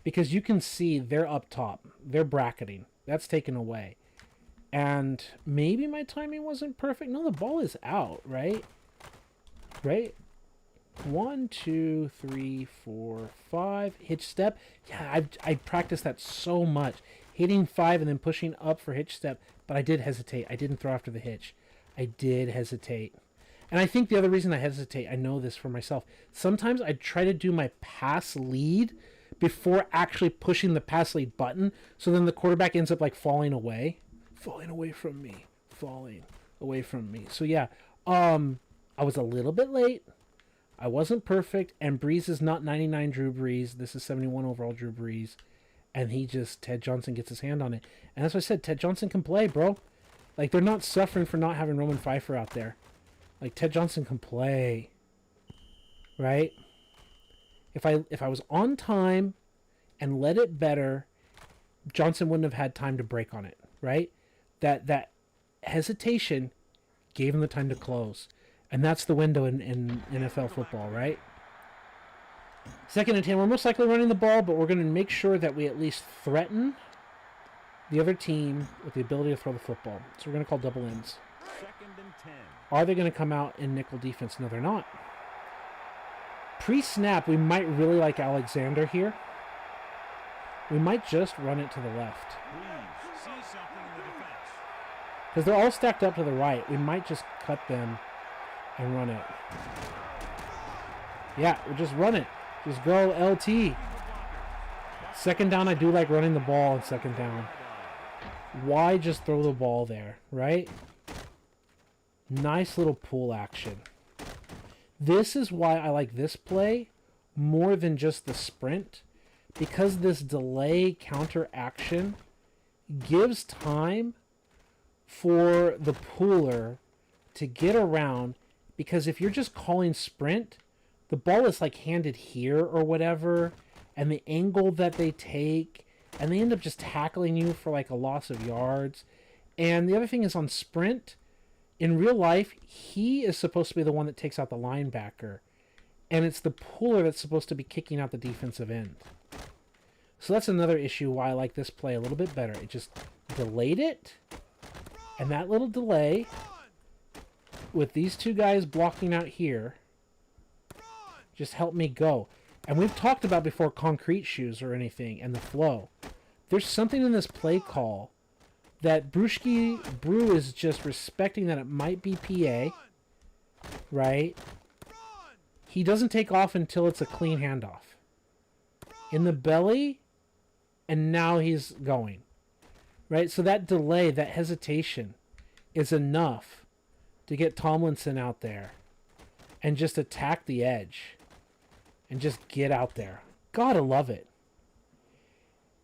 because you can see they're up top. They're bracketing. That's taken away. And maybe my timing wasn't perfect. No, the ball is out, right? Right? 1, 2, 3, 4, 5. Hitch step. Yeah, I practiced that so much. Hitting 5 and then pushing up for hitch step. But I did hesitate. I didn't throw after the hitch. I did hesitate. And I think the other reason I hesitate, I know this for myself. Sometimes I try to do my pass lead before actually pushing the pass lead button. So then the quarterback ends up like falling away. Falling away from me. Falling away from me. So yeah, I was a little bit late. I wasn't perfect. And Brees is not 99 Drew Brees. This is 71 overall Drew Brees. And Ted Johnson gets his hand on it. And as I said, Ted Johnson can play, bro. Like, they're not suffering for not having Roman Pfeiffer out there. Like, Ted Johnson can play. Right? If I was on time and led it better, Johnson wouldn't have had time to break on it. Right? That hesitation gave him the time to close. And that's the window in NFL football, right? 2nd and 10. We're most likely running the ball, but we're going to make sure that we at least threaten the other team with the ability to throw the football. So we're going to call double ends. 2nd and 10. Are they going to come out in nickel defense? No, they're not. Pre-snap, we might really like Alexander here. We might just run it to the left. Brees sees something in the defense. Because they're all stacked up to the right. We might just cut them and run it. Yeah, we'll just run it. Just go LT. Second down, I do like running the ball on second down. Why just throw the ball there, right? Nice little pull action. This is why I like this play more than just the sprint, because this delay counter action gives time for the puller to get around, because if you're just calling sprint, the ball is like handed here or whatever, and the angle that they take, and they end up just tackling you for like a loss of yards. And the other thing is on sprint, in real life, he is supposed to be the one that takes out the linebacker, and it's the puller that's supposed to be kicking out the defensive end. So that's another issue why I like this play a little bit better. It just delayed it, and that little delay with these two guys blocking out here just helped me go. And we've talked about before concrete shoes or anything and the flow. There's something in this play call that Brewski Brew is just respecting that it might be PA, right? He doesn't take off until it's a clean handoff. In the belly, and now he's going, right? So that delay, that hesitation is enough to get Tomlinson out there and just attack the edge and just get out there. Gotta love it.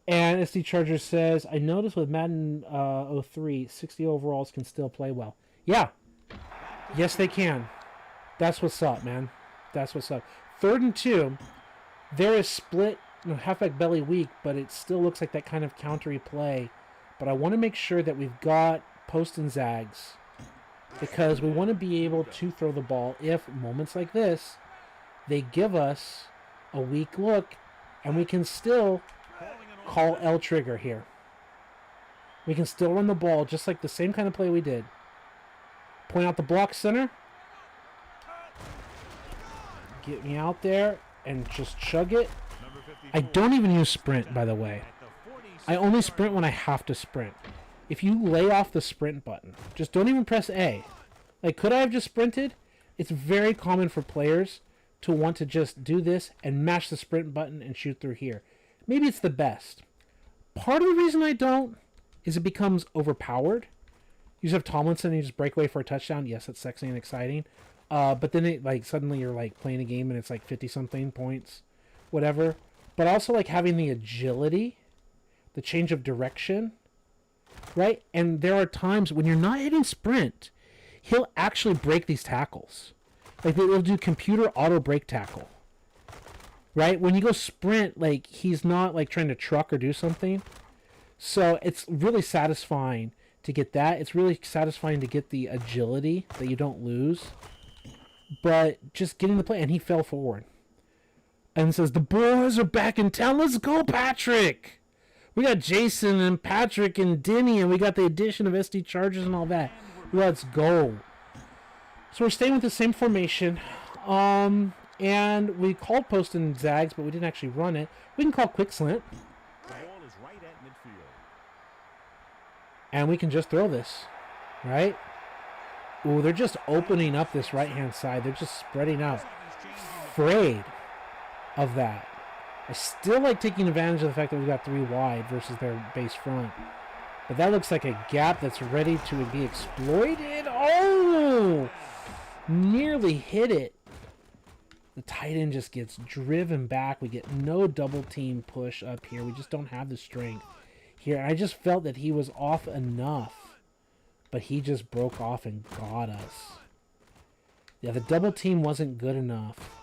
And SD Charger says, I noticed with Madden 03, 60 overalls can still play well. Yeah. Yes, they can. That's what's up, man. That's what's up. 3rd and 2. There is split, halfback belly weak, but it still looks like that kind of countery play. But I want to make sure that we've got post and zags, because we want to be able to throw the ball if moments like this, they give us a weak look, and we can still call L trigger here. We can still run the ball just like the same kind of play we did. Point out the block center. Get me out there and just chug it. I don't even use sprint, by the way. I only sprint when I have to sprint. If you lay off the sprint button, just don't even press A. Like, could I have just sprinted? It's very common for players to want to just do this and mash the sprint button and shoot through here. Maybe it's the best. Part of the reason I don't is it becomes overpowered. You just have Tomlinson and you just break away for a touchdown. Yes, it's sexy and exciting. But then it, like, suddenly you're like playing a game and it's like 50-something points, whatever. But also like having the agility, the change of direction, right? And there are times when you're not hitting sprint, he'll actually break these tackles. Like, they'll do computer auto break tackle. Right? When you go sprint, like, he's not, like, trying to truck or do something. So it's really satisfying to get that. It's really satisfying to get the agility that you don't lose. But just getting the play. And he fell forward. And says, the boys are back in town. Let's go, Patrick! We got Jason and Patrick and Denny, and we got the addition of SD Chargers and all that. Let's go. So we're staying with the same formation. And we called post and zags, but we didn't actually run it. We can call quick slant. The ball is right at midfield. And we can just throw this, right? Ooh, they're just opening up this right-hand side. They're just spreading out. Afraid of that. I still like taking advantage of the fact that we got 3 wide versus their base front. But that looks like a gap that's ready to be exploited. Oh! Nearly hit it. The tight end just gets driven back. We get no double team push up here. We just don't have the strength here. I just felt that he was off enough, but he just broke off and got us. Yeah, the double team wasn't good enough,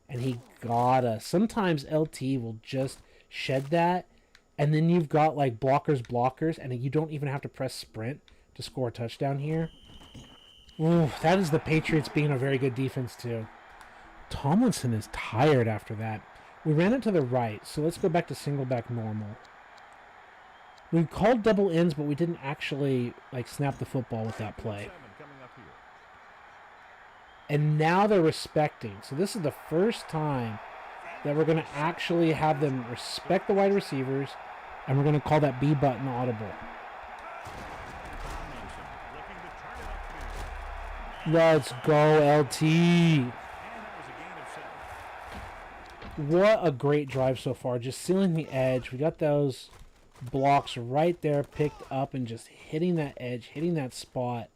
and he got us. Sometimes LT will just shed that, and then you've got like blockers, and you don't even have to press sprint to score a touchdown here. Ooh, that is the Patriots being a very good defense, too. Tomlinson is tired after that. We ran it to the right, so let's go back to single back normal. We called double ends, but we didn't actually like snap the football with that play. And now they're respecting. So this is the first time that we're going to actually have them respect the wide receivers, and we're going to call that B button audible. Let's go, LT. And that was a gain of 7. What a great drive so far. Just sealing the edge. We got those blocks right there picked up and just hitting that edge, hitting that spot.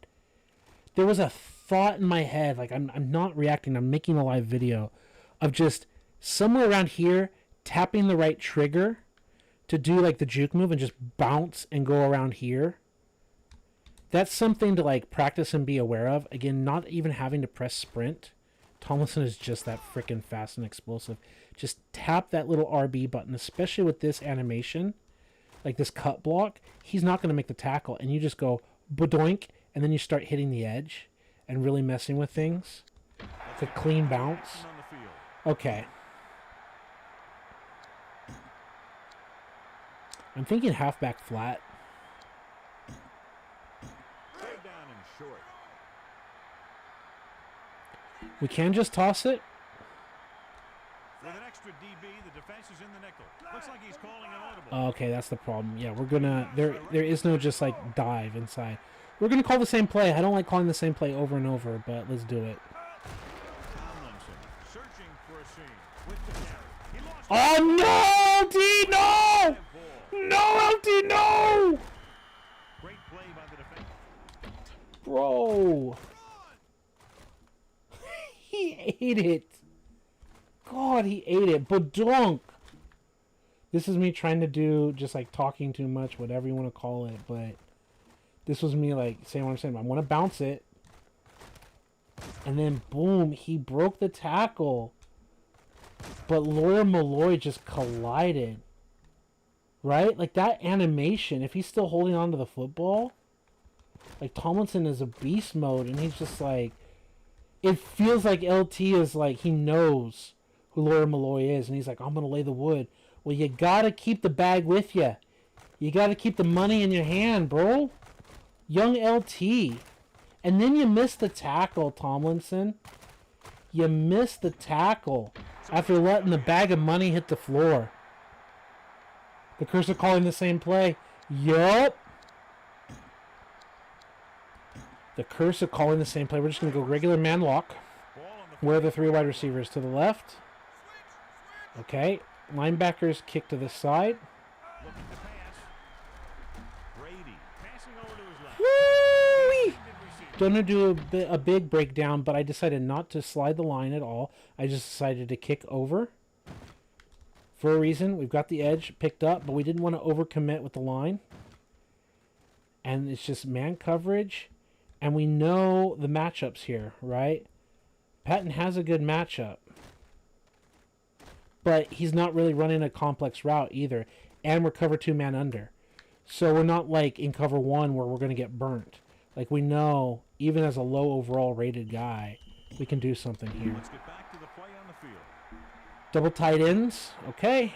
There was a thought in my head, like I'm not reacting, I'm making a live video, of just somewhere around here tapping the right trigger to do like the juke move and just bounce and go around here. That's something to like practice and be aware of. Again, not even having to press sprint. Tomlinson is just that freaking fast and explosive. Just tap that little RB button, especially with this animation, like this cut block. He's not going to make the tackle, and you just go badoink, and then you start hitting the edge and really messing with things. It's a clean bounce. On the field. Okay. I'm thinking halfback flat. Third down and short. We can just toss it. With an extra DB, the defense is in the nickel. Looks like he's calling an audible. Okay, that's the problem. Yeah, we're gonna there is no just like dive inside. We're gonna call the same play. I don't like calling the same play over and over, but let's do it. Tomlinson searching for a seam with the carry. He lost Oh no, LT, no! ball. No, LT, no! Great play by the defense. Bro. He ate it. God, he ate it. Badunk. This is me trying to do just like talking too much, whatever you want to call it, but this was me like saying what I'm saying. I want to bounce it. And then boom, he broke the tackle. But Lawyer Malloy just collided. Right? Like that animation, if he's still holding on to the football, like Tomlinson is a beast mode and he's just like, it feels like LT is like, he knows who Lawyer Malloy is and he's like, I'm going to lay the wood. Well, you got to keep the bag with you. You got to keep the money in your hand, bro. Young LT. And then you miss the tackle, Tomlinson. You missed the tackle after letting the bag of money hit the floor. The Cursor calling the same play. Yup. The Cursor calling the same play. We're just going to go regular man lock. Ball on the Where are the three wide receivers? To the left. Okay. Linebackers kick to the side. looking to pass. Brady passing over to his left. Woo! Intended receiver. Gonna do a big breakdown, but I decided not to slide the line at all. I just decided to kick over. For a reason, we've got the edge picked up, but we didn't want to overcommit with the line. And it's just man coverage. And we know the matchups here, right? Patton has a good matchup. But he's not really running a complex route either. And we're cover 2 man under. So we're not like in cover 1 where we're going to get burnt. Like we know, even as a low overall rated guy, we can do something here. Let's get back to the play on the field. Double tight ends. Okay.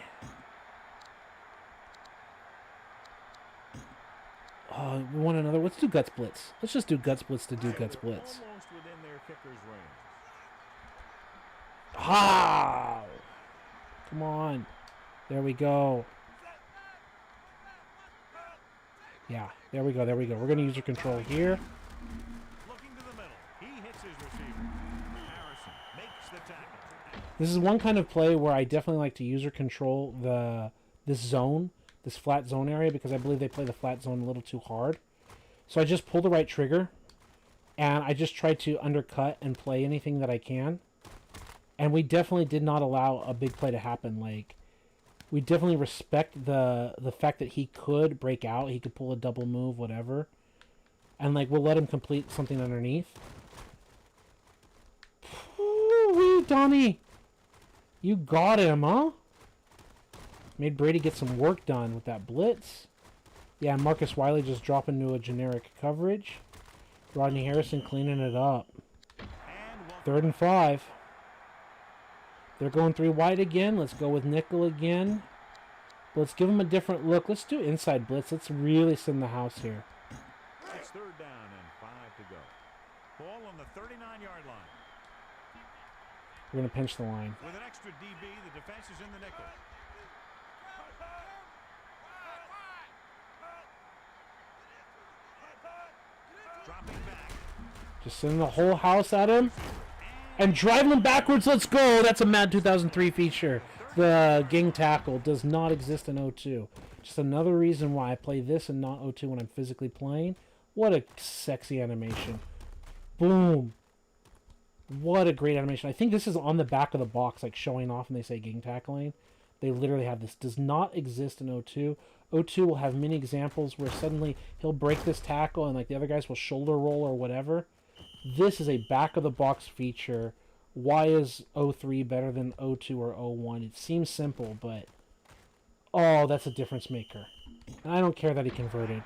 We want another. Let's do guts blitz. Let's just do guts blitz to do guts blitz. Almost within their kicker's range. How? Come on. There we go. Yeah, there we go. There we go. We're going to use your control here. Looking to the middle. He hits his receiver. Harrison makes the tackle. This is one kind of play where I definitely like to user control this zone, this flat zone area, because I believe they play the flat zone a little too hard. So I just pull the right trigger, and I just try to undercut and play anything that I can. And we definitely did not allow a big play to happen. Like, we definitely respect the fact that he could break out, he could pull a double move, whatever. And like, we'll let him complete something underneath. Woo-wee, Donnie! You got him, huh? Made Brady get some work done with that blitz. Yeah, Marcus Wiley just dropping into a generic coverage. Rodney Harrison cleaning it up. And 3rd and 5. They're going 3 wide again. Let's go with nickel again. Let's give them a different look. Let's do inside blitz. Let's really send the house here. it's 3rd down and 5 to go. Ball on the 39-yard line. We're going to pinch the line. With an extra DB, the defense is in the nickel. Dropping back. Just send the whole house at him. And driving him backwards. Let's go. That's a Mad 2003 feature. The gang tackle does not exist in 02. Just another reason why I play this and not 02 when I'm physically playing. What a sexy animation. Boom. What a great animation. I think this is on the back of the box, like showing off and they say gang tackling. They literally have this. Does not exist in 02. 02 will have many examples where suddenly he'll break this tackle and like the other guys will shoulder roll or whatever. This is a back of the box feature. Why is 03 better than 02 or 01? It seems simple, but oh, that's a difference maker. And I don't care that he converted.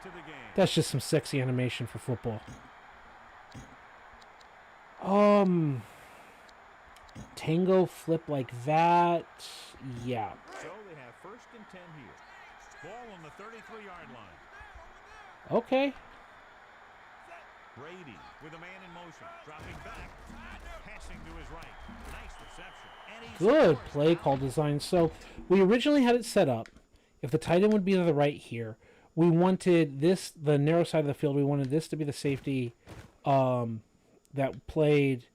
That's just some sexy animation for football. Tango flip like that. Yeah. So they have 1st and 10 here. Ball on the 33-yard line. Okay. Brady with a man in motion. Dropping back. Passing to his right. Nice reception. And he Good scores. play call design. So we originally had it set up. If the tight end would be to the right here, we wanted this, the narrow side of the field, we wanted this to be the safety that played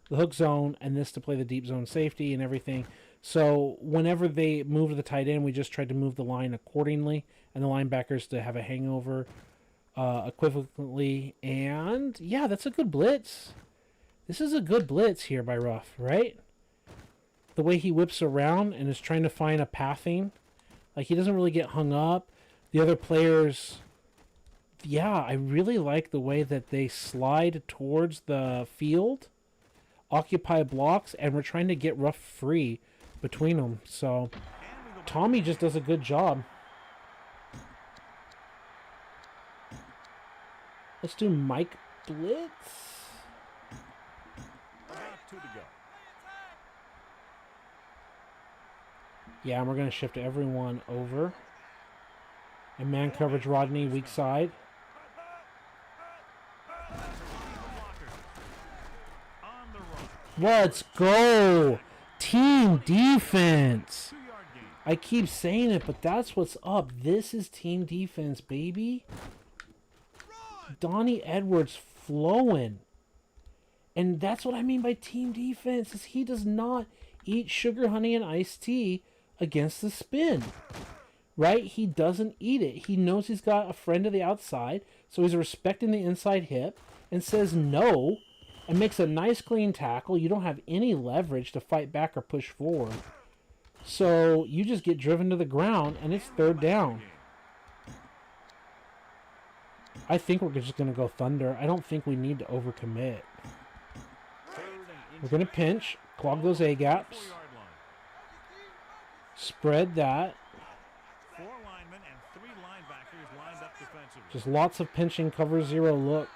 the hook zone and this to play the deep zone safety and everything. So whenever they moved the tight end, we just tried to move the line accordingly and the linebackers to have a hangover equivalently. And yeah, that's a good blitz. This is a good blitz here by Ruff, right? The way he whips around and is trying to find a pathing. Like, he doesn't really get hung up. The other players, yeah, I really like the way that they slide towards the field, occupy blocks, and we're trying to get Ruff free between them. So Tommy just does a good job. Let's do Mike Blitz. About 2 to go. Yeah, and we're going to shift everyone over. And man coverage, Rodney, weak side. On the run. Let's go! Team defense! 2-yard gain. I keep saying it, but that's what's up. This is team defense, baby. Donnie Edwards flowing. And that's what I mean by team defense, is he does not eat sugar, honey, and iced tea against the spin. Right? He doesn't eat it. He knows he's got a friend to the outside, so he's respecting the inside hip and says no and makes a nice clean tackle. You don't have any leverage to fight back or push forward. So you just get driven to the ground and it's 3rd down. I think we're just going to go Thunder. I don't think we need to overcommit. 3rd and We're going to pinch, clog those A-gaps, 4-yard line. spread that. 4 linemen and 3 linebackers lined up defensively. Just lots of pinching, cover 0 look.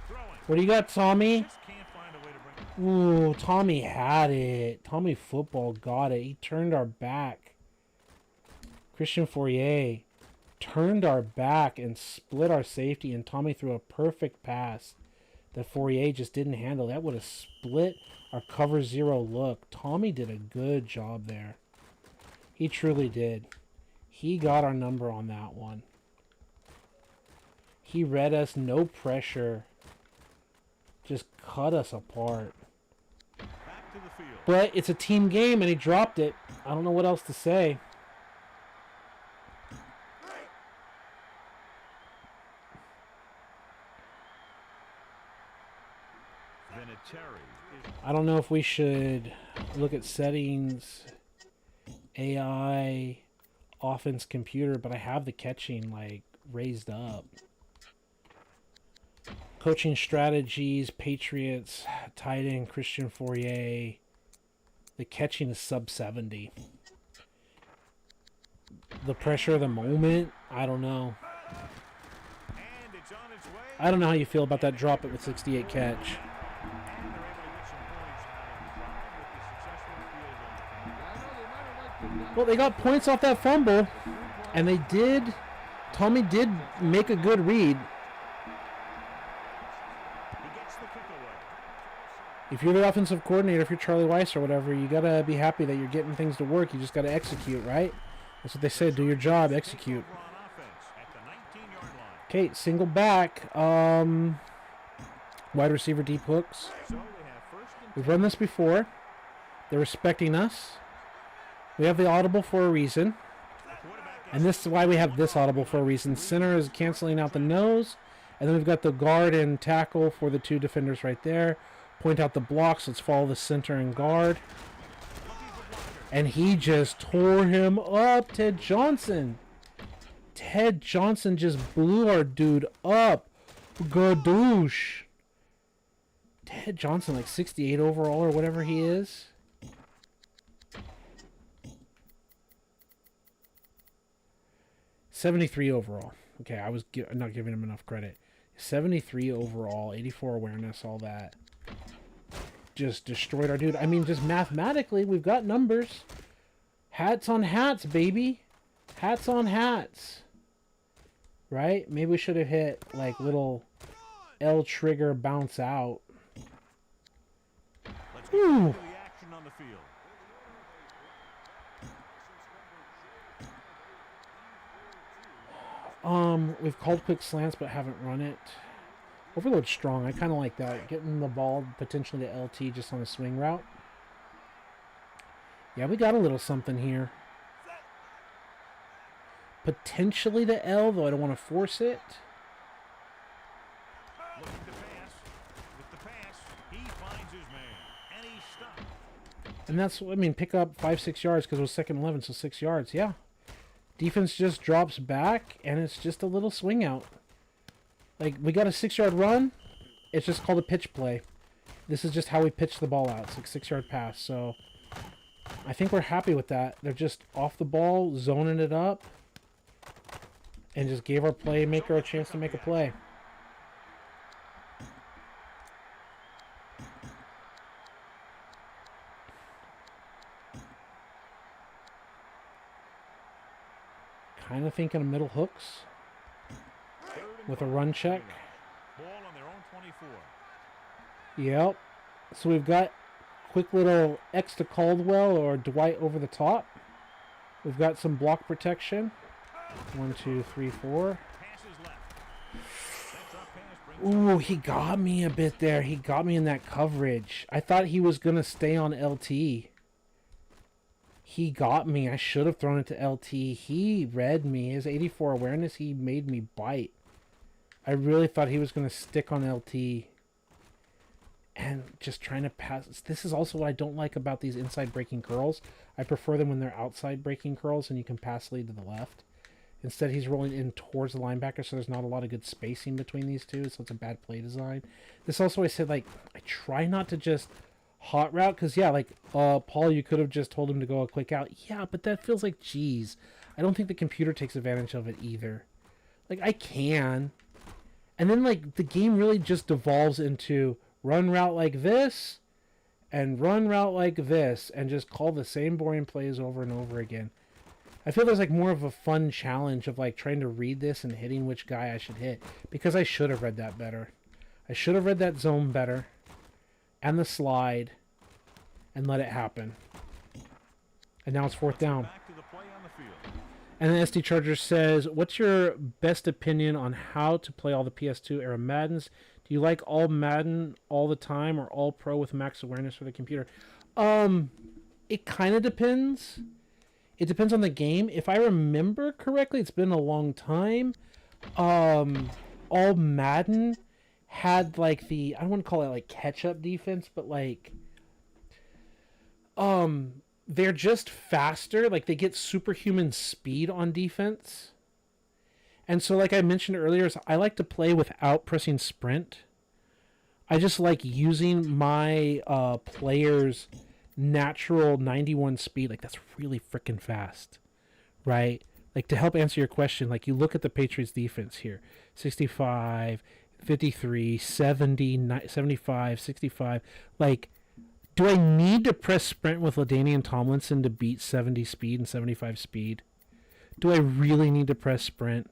Throwing. What do you got, Tommy? Just can't find a way to bring it. Ooh, Tommy had it. Tommy football got it. He turned our back. Christian Fourier turned our back and split our safety, and Tommy threw a perfect pass that Fourier just didn't handle. That would have split our cover 0 look. Tommy did a good job there. He truly did. He got our number on that one. He read us, no pressure. Just cut us apart. Back to the field. But it's a team game, and he dropped it. I don't know what else to say. Vinatieri is I don't know if we should look at settings, AI, offense, computer, but I have the catching like raised up. Coaching strategies, Patriots, tight end, Christian Fourier. The catching is sub 70. The pressure of the moment, I don't know. and it's on its way. I don't know how you feel about that drop it with 68 catch. And they're able to get some points out of the drive with the successful field goal. Well, they got points off that fumble, and they did. Tommy did make a good read. He gets the kick away. If you're the offensive coordinator, if you're Charlie Weiss or whatever, you got to be happy that you're getting things to work. You just got to execute, right? That's what they said. Do your job, execute. Over on offense at the 19-yard line. Okay, single back. Wide receiver deep hooks. So they have first and We've run this before. They're respecting us. We have the audible for a reason. And this is why we have this audible for a reason. Center is canceling out the nose. And then we've got the guard and tackle for the two defenders right there. Point out the blocks. Let's follow the center and guard. And he just tore him up, Ted Johnson. Ted Johnson just blew our dude up. Gadoosh. Ted Johnson, like 68 overall or whatever he is. $73 overall. Okay, I was not giving him enough credit. 73 overall, 84 awareness, all that. Just destroyed our dude. I mean, just mathematically, we've got numbers. Hats on hats, baby. Hats on hats. Right? Maybe we should have hit, like, little L trigger bounce out. let's get into the action on the field. We've called quick slants but haven't run it. Overload strong. I kind of like that. Getting the ball potentially to LT just on a swing route. Yeah, we got a little something here. Potentially to L, though I don't want to force it. Looking to pass. With the pass, he finds his man. And he's stopped. And that's, I mean, pick up 5-6 yards because it was second 11, so 6 yards. Yeah. Defense just drops back, and it's just a little swing out. Like, we got a 6-yard run. It's just called a pitch play. This is just how we pitch the ball out. It's like 6-yard pass. So, I think we're happy with that. They're just off the ball, zoning it up, and just gave our playmaker a chance to make a play. Kind of thinking of middle hooks with a run check. Ball on their own 24. Yep. So we've got quick little X to Caldwell or Dwight over the top. We've got some block protection. 1, 2, 3, 4. Passes left. That drop pass brings Ooh, he got me a bit there. He got me in that coverage. I thought he was going to stay on LT. He got me. I should have thrown it to LT. He read me. His 84 awareness, he made me bite. I really thought he was going to stick on LT. And just trying to pass. This is also what I don't like about these inside breaking curls. I prefer them when they're outside breaking curls and you can pass lead to the left. Instead, he's rolling in towards the linebacker, so there's not a lot of good spacing between these two, so it's a bad play design. This also, I said, like, I try not to just hot route, because, yeah, like, Paul, you could have just told him to go a quick out. Yeah, but that feels like, geez. I don't think the computer takes advantage of it either. Like, I can. And then, like, the game really just devolves into run route like this and run route like this and just call the same boring plays over and over again. I feel there's, like, more of a fun challenge of, like, trying to read this and hitting which guy I should hit, because I should have read that better. I should have read that zone better and the slide and let it happen. And now it's fourth down. back to the play on the field. And the SD Charger says, what's your best opinion on how to play all the PS2 era Maddens? Do you like all Madden all the time or all pro with max awareness for the computer? It kind of depends. It depends on the game. If I remember correctly, it's been a long time. All Madden had like the, I don't want to call it like catch-up defense, but like they're just faster. Like they get superhuman speed on defense. And so like I mentioned earlier, I like to play without pressing sprint. I just like using my players' natural 91 speed. Like that's really freaking fast, right? Like to help answer your question, like you look at the Patriots defense here, 65, 53, 70, 75, 65. Like, do I need to press sprint with LaDainian Tomlinson to beat 70 speed and 75 speed? Do I really need to press sprint?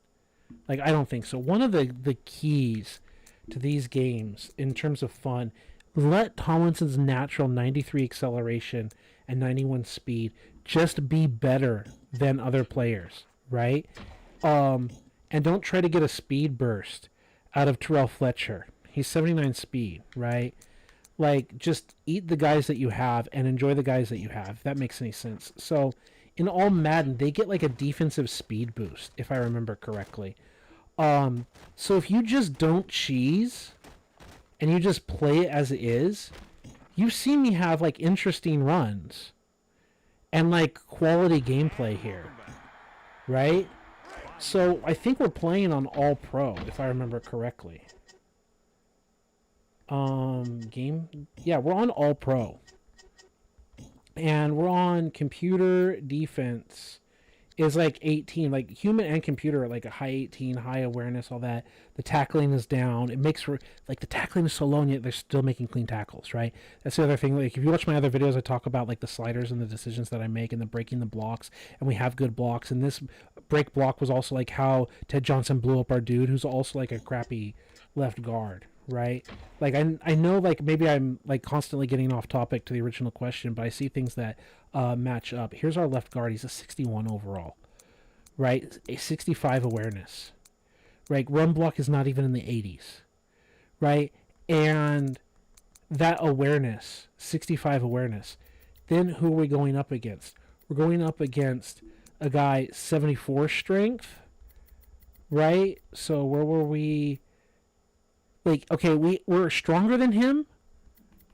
Like, I don't think so. One of the keys to these games in terms of fun, let Tomlinson's natural 93 acceleration and 91 speed just be better than other players, right? And and don't try to get a speed burst out of Terrell Fletcher. He's 79 speed, right? Like, just eat the guys that you have and enjoy the guys that you have, if that makes any sense. So, in all Madden, they get like a defensive speed boost, if I remember correctly. So if you just don't cheese and you just play it as it is, you've seen me have like interesting runs and like quality gameplay here, right? So I think we're playing on All Pro, if I remember correctly. Yeah, we're on All Pro. And we're on computer defense is like 18. Like human and computer are like a high 18, high awareness, all that. The tackling is down. It makes for like the tackling is so low and yet they're still making clean tackles, right? That's the other thing. Like if you watch my other videos, I talk about like the sliders and the decisions that I make and the breaking the blocks, and we have good blocks. And this break block was also like how Ted Johnson blew up our dude, who's also like a crappy left guard. Right, like I know, like maybe I'm like constantly getting off topic to the original question, but I see things that match up. Here's our left guard. He's a 61 overall, right? A 65 awareness, right? Run block is not even in the 80s, right? And that awareness, 65 awareness. Then who are we going up against? We're going up against a guy 74 strength, right? So where were we? Like, okay, we're stronger than him,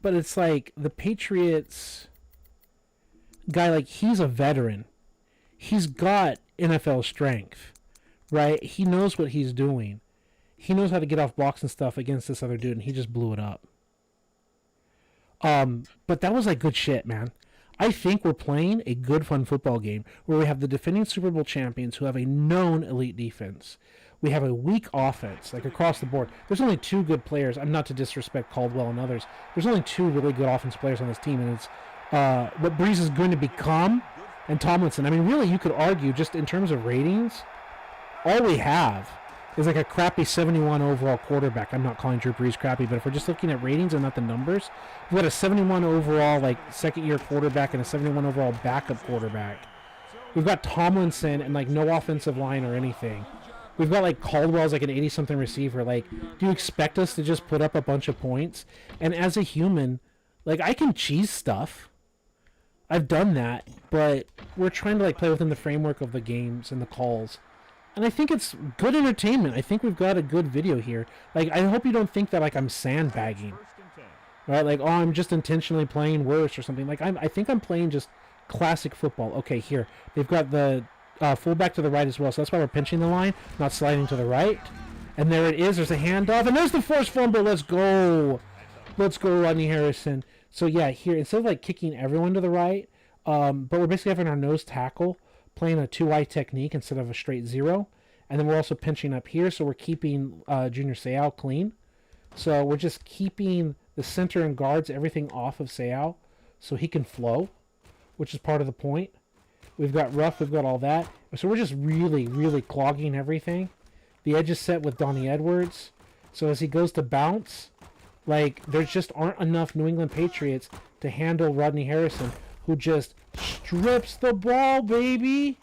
but it's like the Patriots guy, like, he's a veteran. He's got NFL strength, right? He knows what he's doing. He knows how to get off blocks and stuff against this other dude, and he just blew it up. But that was like good shit, man. I think we're playing a good, fun football game where we have the defending Super Bowl champions who have a known elite defense. We have a weak offense, like across the board. There's only two good players. I'm not to disrespect Caldwell and others. There's only two really good offensive players on this team, and it's what Breeze is going to become and Tomlinson. I mean, really, you could argue just in terms of ratings, all we have is like a crappy 71 overall quarterback. I'm not calling Drew Brees crappy, but if we're just looking at ratings and not the numbers, we've got a 71 overall like second-year quarterback and a 71 overall backup quarterback. We've got Tomlinson and like no offensive line or anything. We've got like Caldwell's like an 80-something receiver. Like, do you expect us to just put up a bunch of points? And as a human, like, I can cheese stuff. I've done that, but we're trying to like play within the framework of the games and the calls. And I think it's good entertainment. I think we've got a good video here. Like, I hope you don't think that like I'm sandbagging, right? Like, oh, I'm just intentionally playing worse or something. Like, I think I'm playing just classic football. Okay, here they've got the fullback to the right as well, so that's why we're pinching the line, not sliding to the right. And there it is. There's a handoff, and there's the forced fumble. Let's go, Rodney Harrison. So yeah, here instead of like kicking everyone to the right, but we're basically having our nose tackle playing a 2-eye technique instead of a straight zero, and then we're also pinching up here, so we're keeping Junior Seau clean. So we're just keeping the center and guards, everything off of Seau, so he can flow, which is part of the point. We've got rough, we've got all that. So we're just really, really clogging everything. The edge is set with Donnie Edwards. So as he goes to bounce, like, there just aren't enough New England Patriots to handle Rodney Harrison, who just strips the ball, baby.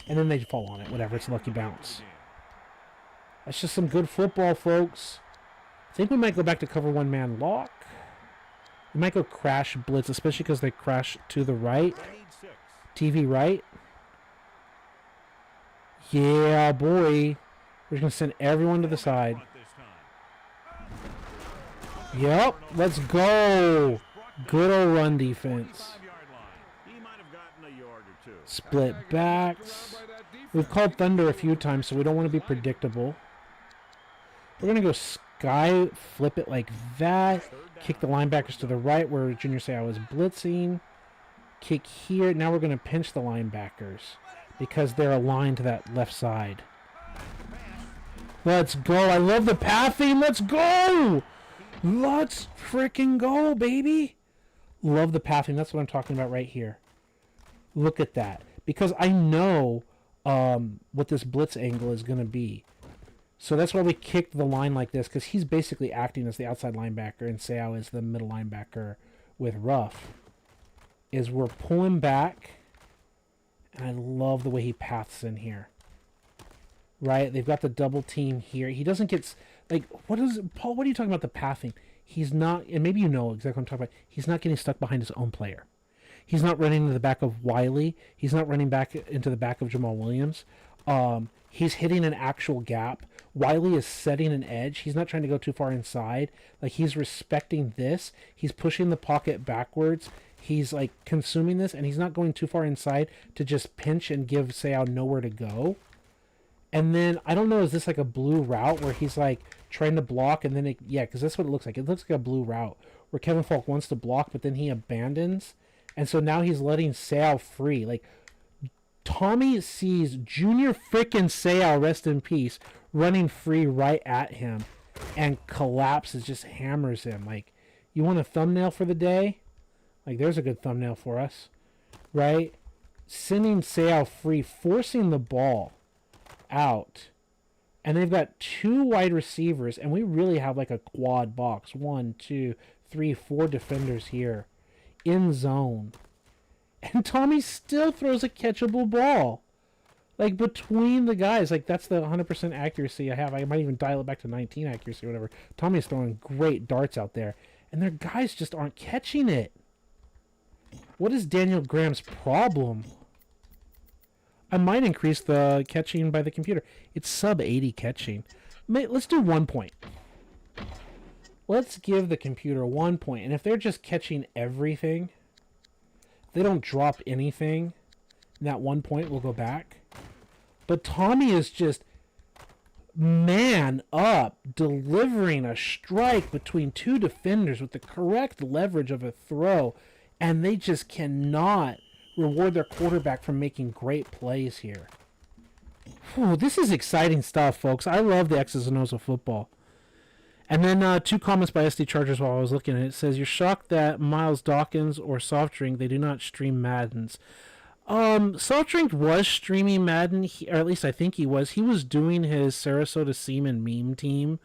And then they fall on it, whatever, it's a lucky bounce. That's just some good football, folks. I think we might go back to cover one-man lock. We might go crash blitz, especially because they crash to the right. TV right. Yeah, boy. We're just going to send everyone to the side. Yep, let's go. Good old run defense. Split backs. We've called Thunder a few times, so we don't want to be predictable. We're going to go sky, flip it like that. Kick the linebackers to the right where Junior Seau is blitzing. Kick here. Now we're going to pinch the linebackers because they're aligned to that left side. Let's go. I love the pathing. Let's go. Let's freaking go, baby. Love the pathing. That's what I'm talking about right here. Look at that. Because I know what this blitz angle is going to be. So that's why we kicked the line like this, because he's basically acting as the outside linebacker and Seau is the middle linebacker with rough. Is we're pulling back, and I love the way he paths in here. right? They've got the double team here. He doesn't get like what is Paul? What are you talking about the pathing? He's not, and maybe you know exactly what I'm talking about. He's not getting stuck behind his own player. He's not running into the back of Wiley. He's not running back into the back of Jamal Williams. He's hitting an actual gap. Wiley is setting an edge. He's not trying to go too far inside. Like, he's respecting this. He's pushing the pocket backwards. He's like consuming this, and he's not going too far inside to just pinch and give Seau nowhere to go. And then, I don't know, is this like a blue route where he's like trying to block and then because that's what it looks like. It looks like a blue route where Kevin Falk wants to block, but then he abandons. And so now he's letting Seau free. Like, Tommy sees Junior frickin' Seau, rest in peace, running free right at him and collapses, just hammers him. Like, you want a thumbnail for the day? Like, there's a good thumbnail for us, right? Sending Seau free, forcing the ball out. And they've got 2 wide receivers, and we really have like a quad box. 1, 2, 3, 4 defenders here in zone. And Tommy still throws a catchable ball. Like, between the guys. Like, that's the 100% accuracy I have. I might even dial it back to 19 accuracy or whatever. Tommy's throwing great darts out there. And their guys just aren't catching it. What is Daniel Graham's problem? I might increase the catching by the computer. It's sub 80 catching. Let's do 1 point. Let's give the computer 1 point. And if they're just catching everything, they don't drop anything, that 1 point will go back. But Tommy is just man up, delivering a strike between 2 defenders with the correct leverage of a throw, and they just cannot reward their quarterback for making great plays here. Whew, this is exciting stuff, folks. I love the X's and O's of football. And then 2 comments by SD Chargers while I was looking at it. It says, you're shocked that Miles Dawkins or Soft Drink, they do not stream Maddens. Soft Drink was streaming Madden, or at least I think he was. He was doing his Sarasota Seaman meme team,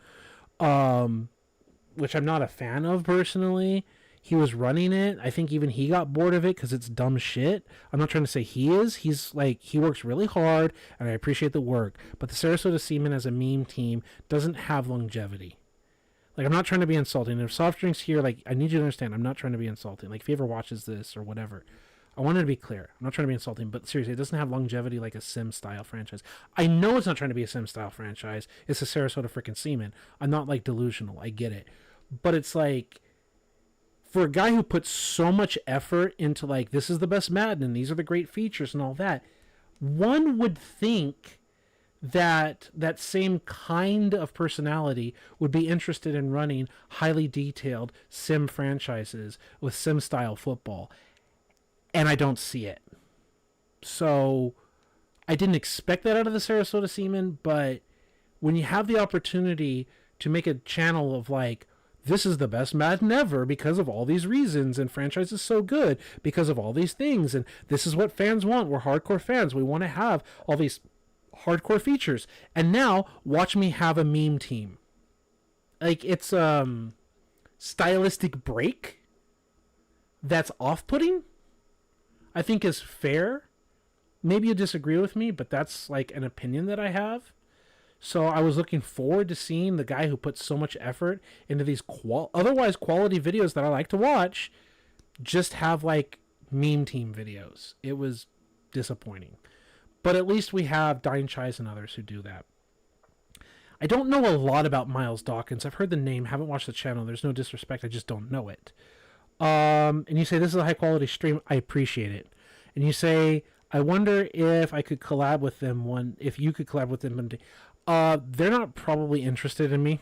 which I'm not a fan of personally. He was running it. I think even he got bored of it because it's dumb shit. I'm not trying to say he is. He's like, he works really hard, and I appreciate the work. But the Sarasota Seaman as a meme team doesn't have longevity. Like, I'm not trying to be insulting. If Soft Drink's here, like, I need you to understand, I'm not trying to be insulting. Like, if he ever watches this or whatever, I wanted to be clear. I'm not trying to be insulting, but seriously, it doesn't have longevity like a Sim-style franchise. I know it's not trying to be a Sim-style franchise. It's a Sarasota freaking Seaman. I'm not, like, delusional. I get it. But it's like, for a guy who puts so much effort into, like, this is the best Madden, and these are the great features and all that, one would think that that same kind of personality would be interested in running highly detailed sim franchises with sim style football, and I don't see it. So I didn't expect that out of the Sarasota Seaman, but when you have the opportunity to make a channel of like, this is the best Madden ever because of all these reasons, and franchise is so good because of all these things, and this is what fans want. We're hardcore fans. We want to have all these hardcore features. And now watch me have a meme team. Like, it's stylistic break that's off-putting, I think is fair. Maybe you disagree with me, but that's like an opinion that I have. So I was looking forward to seeing the guy who puts so much effort into these otherwise quality videos that I like to watch just have like meme team videos. It was disappointing. But at least we have Dine Chais and others who do that. I don't know a lot about Miles Dawkins. I've heard the name, haven't watched the channel. There's no disrespect, I just don't know it. And you say this is a high quality stream. I appreciate it. And you say, I wonder if I could collab with them if you could collab with them. They're not probably interested in me.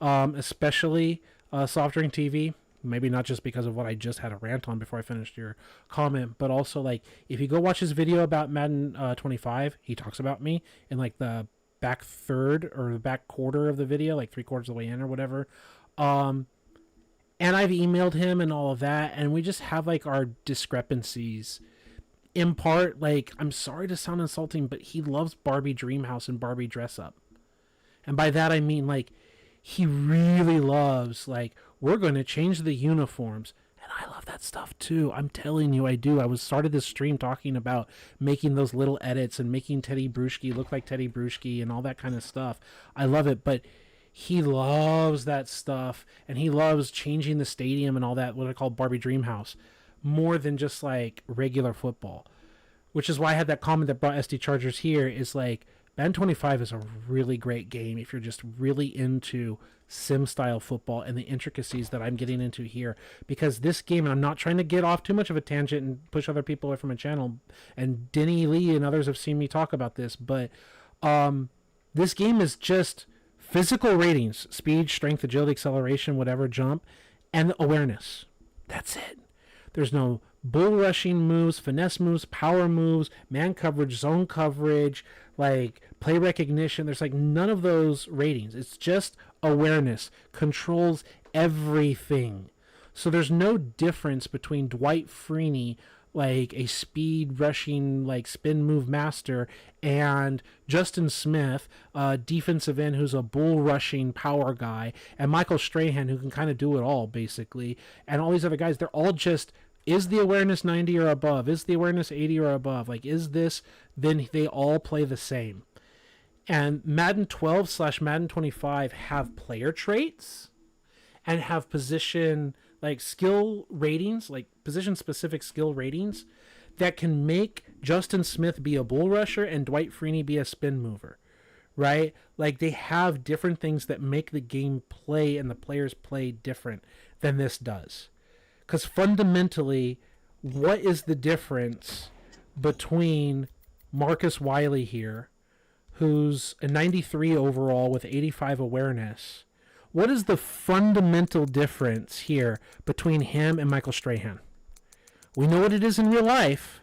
Especially Soft Drink TV. Maybe not just because of what I just had a rant on before I finished your comment, but also like if you go watch his video about Madden 25, he talks about me in like the back third or the back quarter of the video, like 3/4 of the way in or whatever. And I've emailed him and all of that, and we just have like our discrepancies. In part, like, I'm sorry to sound insulting, but he loves Barbie Dreamhouse and Barbie Dress Up. And by that I mean like he really loves like, we're going to change the uniforms. And I love that stuff too. I'm telling you, I do. I was started this stream talking about making those little edits and making Teddy Bruschi look like Teddy Bruschi and all that kind of stuff. I love it, but he loves that stuff, and he loves changing the stadium and all that, what I call Barbie Dreamhouse, more than just like regular football. Which is why I had that comment that brought SD Chargers here, is like, Madden 25 is a really great game if you're just really into sim-style football and the intricacies that I'm getting into here. Because this game, and I'm not trying to get off too much of a tangent and push other people away from my channel, and Denny Lee and others have seen me talk about this, but this game is just physical ratings, speed, strength, agility, acceleration, whatever, jump, and awareness. That's it. There's no bull rushing moves, finesse moves, power moves, man coverage, zone coverage, like play recognition. There's like none of those ratings. It's just awareness, controls everything. So there's no difference between Dwight Freeney, like a speed rushing, like spin move master, and Justin Smith, defensive end who's a bull rushing power guy, and Michael Strahan, who can kind of do it all basically, and all these other guys. They're all just, is the awareness 90 or above? Is the awareness 80 or above? Like, is this, then they all play the same. And Madden 12 / Madden 25 have player traits and have position, like skill ratings, like position specific skill ratings that can make Justin Smith be a bull rusher and Dwight Freeney be a spin mover, right? Like, they have different things that make the game play and the players play different than this does. Because fundamentally, what is the difference between Marcus Wiley here, who's a 93 overall with 85 awareness? What is the fundamental difference here between him and Michael Strahan? We know what it is in real life,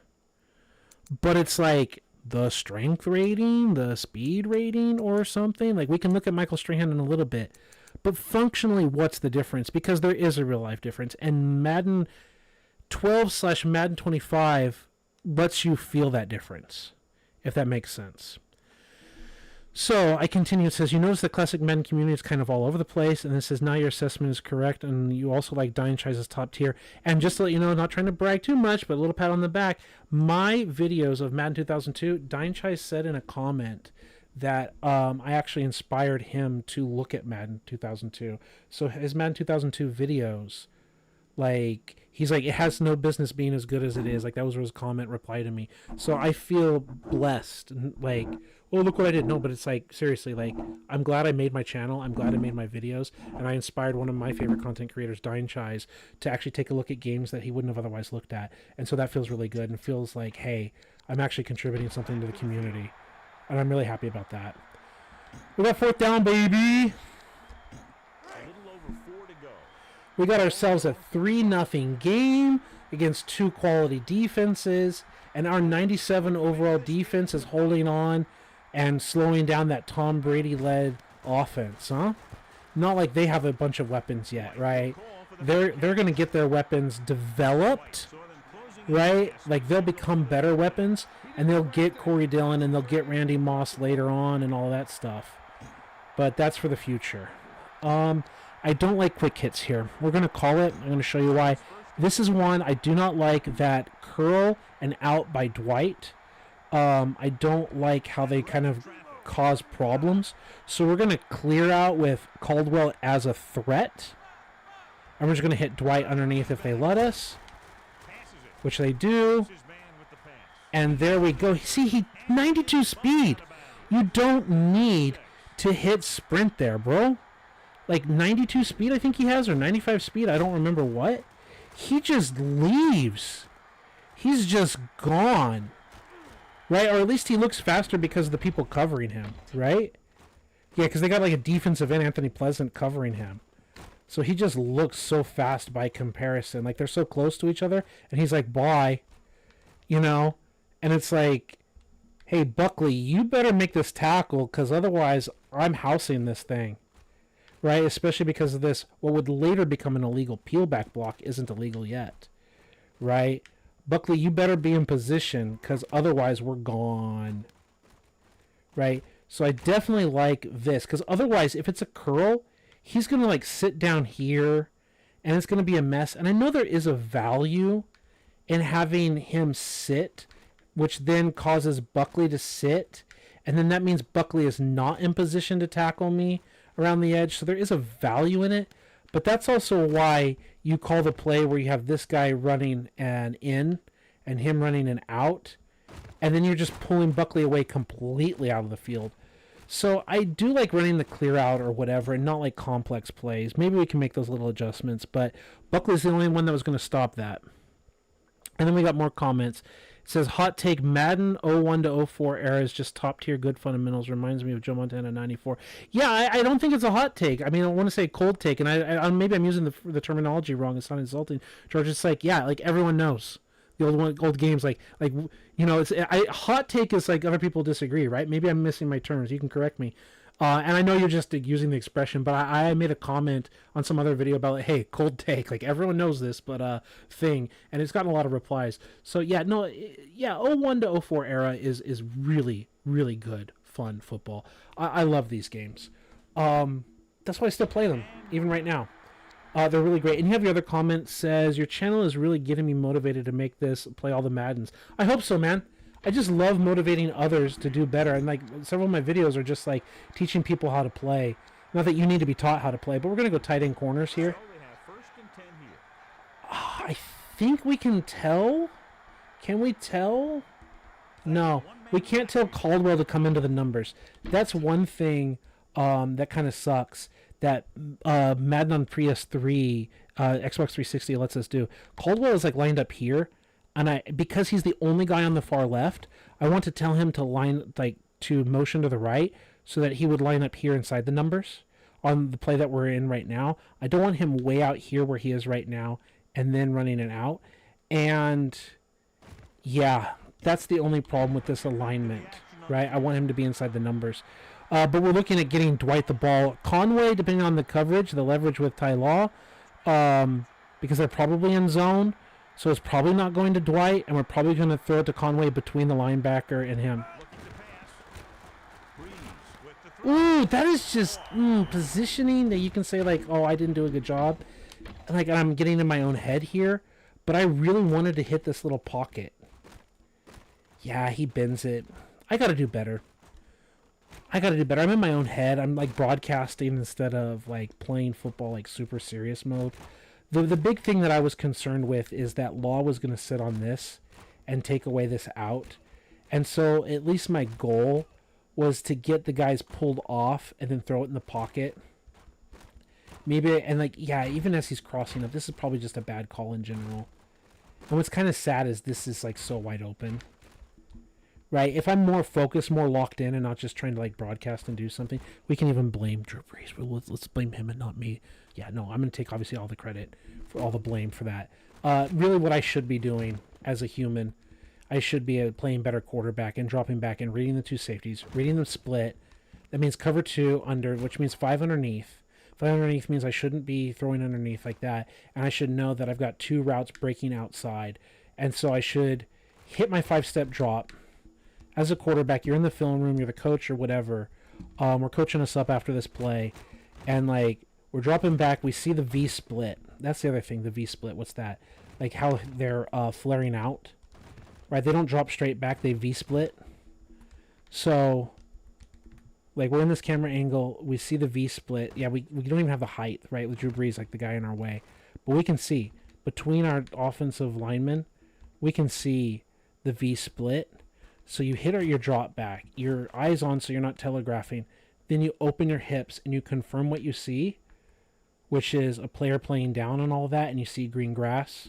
but it's like the strength rating, the speed rating, or something. Like, we can look at Michael Strahan in a little bit. But functionally, what's the difference? Because there is a real-life difference. And Madden 12 / Madden 25 lets you feel that difference, if that makes sense. So I continue. It says, you notice the classic Madden community is kind of all over the place. And it says, now your assessment is correct. And you also like Dynashize's top tier. And just to let you know, not trying to brag too much, but a little pat on the back, my videos of Madden 2002, Dynashize said in a comment that I actually inspired him to look at Madden 2002. So his Madden 2002 videos, like, he's like, it has no business being as good as it is. Like, that was his comment reply to me. So I feel blessed. Like, oh, look what I did. No, but it's like, seriously, like, I'm glad I made my channel. I'm glad I made my videos. And I inspired one of my favorite content creators, Dynashize, to actually take a look at games that he wouldn't have otherwise looked at. And so that feels really good and feels like, hey, I'm actually contributing something to the community. And I'm really happy about that. We got 4th down, baby. A little over 4 to go. We got ourselves a 3-0 game against 2 quality defenses. And our 97 overall defense is holding on and slowing down that Tom Brady-led offense, huh? Not like they have a bunch of weapons yet, right? They're going to get their weapons developed, right? Like, they'll become better weapons, and they'll get Corey Dillon, and they'll get Randy Moss later on and all that stuff. But that's for the future. I don't like quick hits here. We're going to call it. I'm going to show you why. This is one I do not like, that curl and out by Dwight. I don't like how they kind of cause problems. So we're going to clear out with Caldwell as a threat. And we're just going to hit Dwight underneath if they let us, which they do. And there we go. See, 92 speed. You don't need to hit sprint there, bro. Like 92 speed I think he has, or 95 speed. I don't remember what. He just leaves. He's just gone. Right? Or at least he looks faster because of the people covering him. Right? Yeah, because they got like a defensive end, Anthony Pleasant, covering him. So he just looks so fast by comparison. Like, they're so close to each other. And he's like, bye. You know? And it's like, hey, Buckley, you better make this tackle, because otherwise I'm housing this thing. Right? Especially because of this, what would later become an illegal peel-back block isn't illegal yet. Right? Buckley, you better be in position, because otherwise we're gone. Right? So I definitely like this, because otherwise, if it's a curl, he's going to, like, sit down here and it's going to be a mess. And I know there is a value in having him sit, which then causes Buckley to sit, and then that means Buckley is not in position to tackle me around the edge. So there is a value in it, but that's also why you call the play where you have this guy running an in and him running an out, and then you're just pulling Buckley away completely out of the field. So I do like running the clear out or whatever, and not like complex plays. Maybe we can make those little adjustments, but Buckley's the only one that was going to stop that. And then we got more comments. It says, hot take, Madden 01 to 04 era is just top tier good fundamentals. Reminds me of Joe Montana 94. Yeah, I don't think it's a hot take. I mean, I want to say cold take, and I maybe I'm using the terminology wrong. It's not insulting. George, it's like, yeah, like everyone knows. The old games, like you know, hot take is like other people disagree, right? Maybe I'm missing my terms. You can correct me. And I know you're just using the expression, but I made a comment on some other video about, like, hey, cold take. Like, everyone knows this, but thing. And it's gotten a lot of replies. So, yeah, no, yeah, 01 to 04 era is really, really good, fun football. I love these games. That's why I still play them, even right now. They're really great. And you have your other comment says, your channel is really getting me motivated to make this, play all the Maddens. I hope so, man. I just love motivating others to do better. And like several of my videos are just like teaching people how to play. Not that you need to be taught how to play, but we're going to go tight end corners here. I think we can tell. Can we tell? No, we can't tell Caldwell to come into the numbers. That's one thing that kind of sucks. That Madden on PS3, Xbox 360 lets us do. Caldwell is like lined up here, and because he's the only guy on the far left, I want to tell him to motion to the right so that he would line up here inside the numbers on the play that we're in right now. I don't want him way out here where he is right now and then running it out. And yeah, that's the only problem with this alignment, right? I want him to be inside the numbers. But we're looking at getting Dwight the ball. Conway, depending on the coverage, the leverage with Ty Law, because they're probably in zone. So it's probably not going to Dwight, and we're probably going to throw it to Conway between the linebacker and him. Ooh, that is just positioning that you can say, like, oh, I didn't do a good job. Like, I'm getting in my own head here, but I really wanted to hit this little pocket. Yeah, he bends it. I got to do better. I'm in my own head. I'm like broadcasting instead of like playing football like super serious mode. The big thing that I was concerned with is that Law was going to sit on this and take away this out. And so at least my goal was to get the guys pulled off and then throw it in the pocket. Maybe, and like, yeah, even as he's crossing up, this is probably just a bad call in general. And what's kind of sad is this is like so wide open. Right, if I'm more focused, more locked in, and not just trying to like broadcast and do something, we can even blame Drew Brees. Let's blame him and not me. Yeah, no, I'm going to take obviously all the credit for all the blame for that. Really, what I should be doing as a human, I should be playing better quarterback and dropping back and reading the two safeties, reading them split. That means cover 2 under, which means 5 underneath. 5 underneath means I shouldn't be throwing underneath like that, and I should know that I've got 2 routes breaking outside, and so I should hit my 5-step drop. As a quarterback, you're in the film room, you're the coach or whatever. We're coaching us up after this play. And, like, we're dropping back. We see the V split. That's the other thing, the V split. What's that? Like, how they're flaring out. Right? They don't drop straight back. They V split. So, like, we're in this camera angle. We see the V split. Yeah, we don't even have the height, right, with Drew Brees, like the guy in our way. But we can see. Between our offensive linemen, we can see the V split. So you hit your drop back, your eyes on so you're not telegraphing. Then you open your hips and you confirm what you see, which is a player playing down and all that, and you see green grass.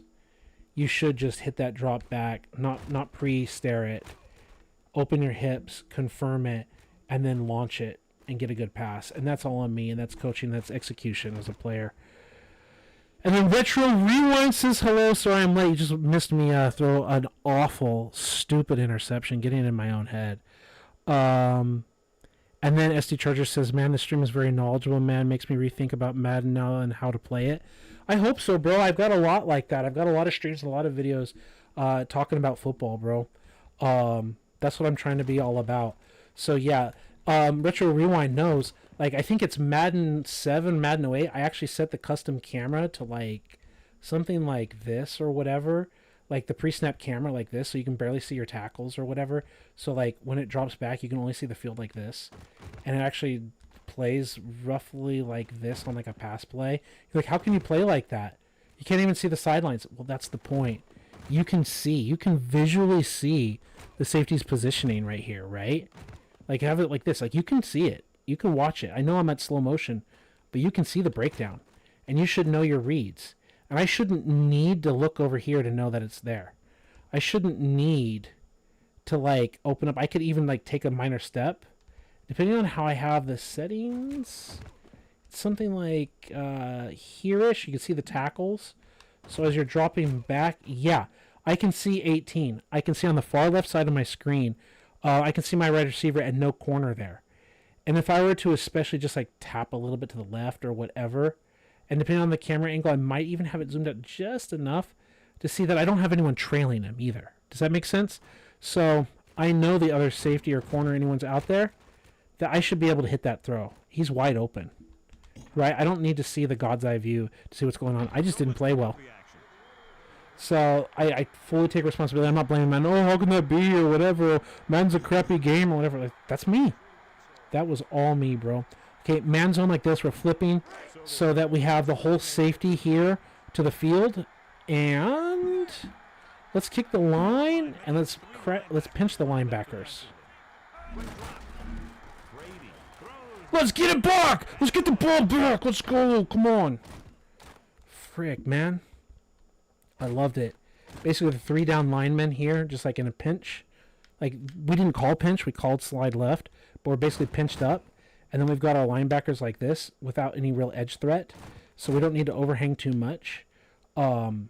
You should just hit that drop back, not pre-stare it. Open your hips, confirm it, and then launch it and get a good pass. And that's all on me, and that's coaching, that's execution as a player. And then Retro Rewind says, hello, sorry I'm late. You just missed me throw an awful, stupid interception, getting in my own head. And then SD Charger says, man, this stream is very knowledgeable, man. Makes me rethink about Madden now and how to play it. I hope so, bro. I've got a lot like that. I've got a lot of streams and a lot of videos talking about football, bro. That's what I'm trying to be all about. So, yeah, Retro Rewind knows Like, I think it's Madden 7, Madden 08. I actually set the custom camera to, like, something like this or whatever. Like, the pre-snap camera like this, so you can barely see your tackles or whatever. So, like, when it drops back, you can only see the field like this. And it actually plays roughly like this on, like, a pass play. You're like, how can you play like that? You can't even see the sidelines. Well, that's the point. You can visually see the safety's positioning right here, right? Like, have it like this. Like, you can see it. You can watch it. I know I'm at slow motion, but you can see the breakdown. And you should know your reads. And I shouldn't need to look over here to know that it's there. I shouldn't need to, like, open up. I could even, like, take a minor step. Depending on how I have the settings, it's something like here-ish. You can see the tackles. So as you're dropping back, yeah, I can see 18. I can see on the far left side of my screen, I can see my right receiver and no corner there. And if I were to especially just, like, tap a little bit to the left or whatever, and depending on the camera angle, I might even have it zoomed out just enough to see that I don't have anyone trailing him either. Does that make sense? So I know the other safety or corner anyone's out there, that I should be able to hit that throw. He's wide open, right? I don't need to see the God's eye view to see what's going on. I just didn't play well. So I fully take responsibility. I'm not blaming man. Oh, how can that be or whatever? Man's a crappy game or whatever. Like, that's me. That was all me, bro. Okay, man zone like this. We're flipping so that we have the whole safety here to the field. And let's kick the line and let's pinch the linebackers. Let's get it back! Let's get the ball back! Let's go! Come on! Frick, man. I loved it. Basically, the 3 down linemen here, just like in a pinch. Like, we didn't call pinch, we called slide left, but we're basically pinched up. And then we've got our linebackers like this without any real edge threat. So we don't need to overhang too much. And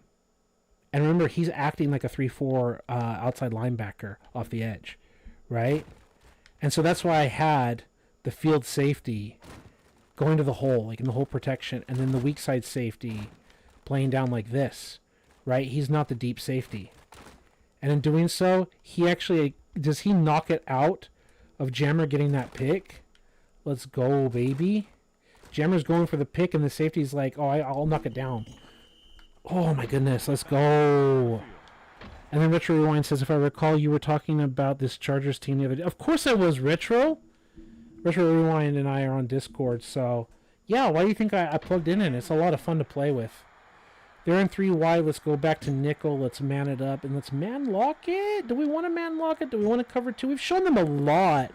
remember, he's acting like a 3-4 outside linebacker off the edge, right? And so that's why I had the field safety going to the hole, like in the hole protection, and then the weak side safety playing down like this, right? He's not the deep safety. And in doing so, he actually, does he knock it out of Jammer getting that pick? Let's go, baby. Jammer's going for the pick, and the safety's like, oh, I'll knock it down. Oh, my goodness. Let's go. And then Retro Rewind says, if I recall, you were talking about this Chargers team the other day. Of course I was, Retro. Retro Rewind and I are on Discord, so yeah, why do you think I plugged in it? It's a lot of fun to play with. They're in 3 wide. Let's go back to nickel. Let's man it up, and let's man lock it. Do we want to man lock it? Do we want to cover 2? We've shown them a lot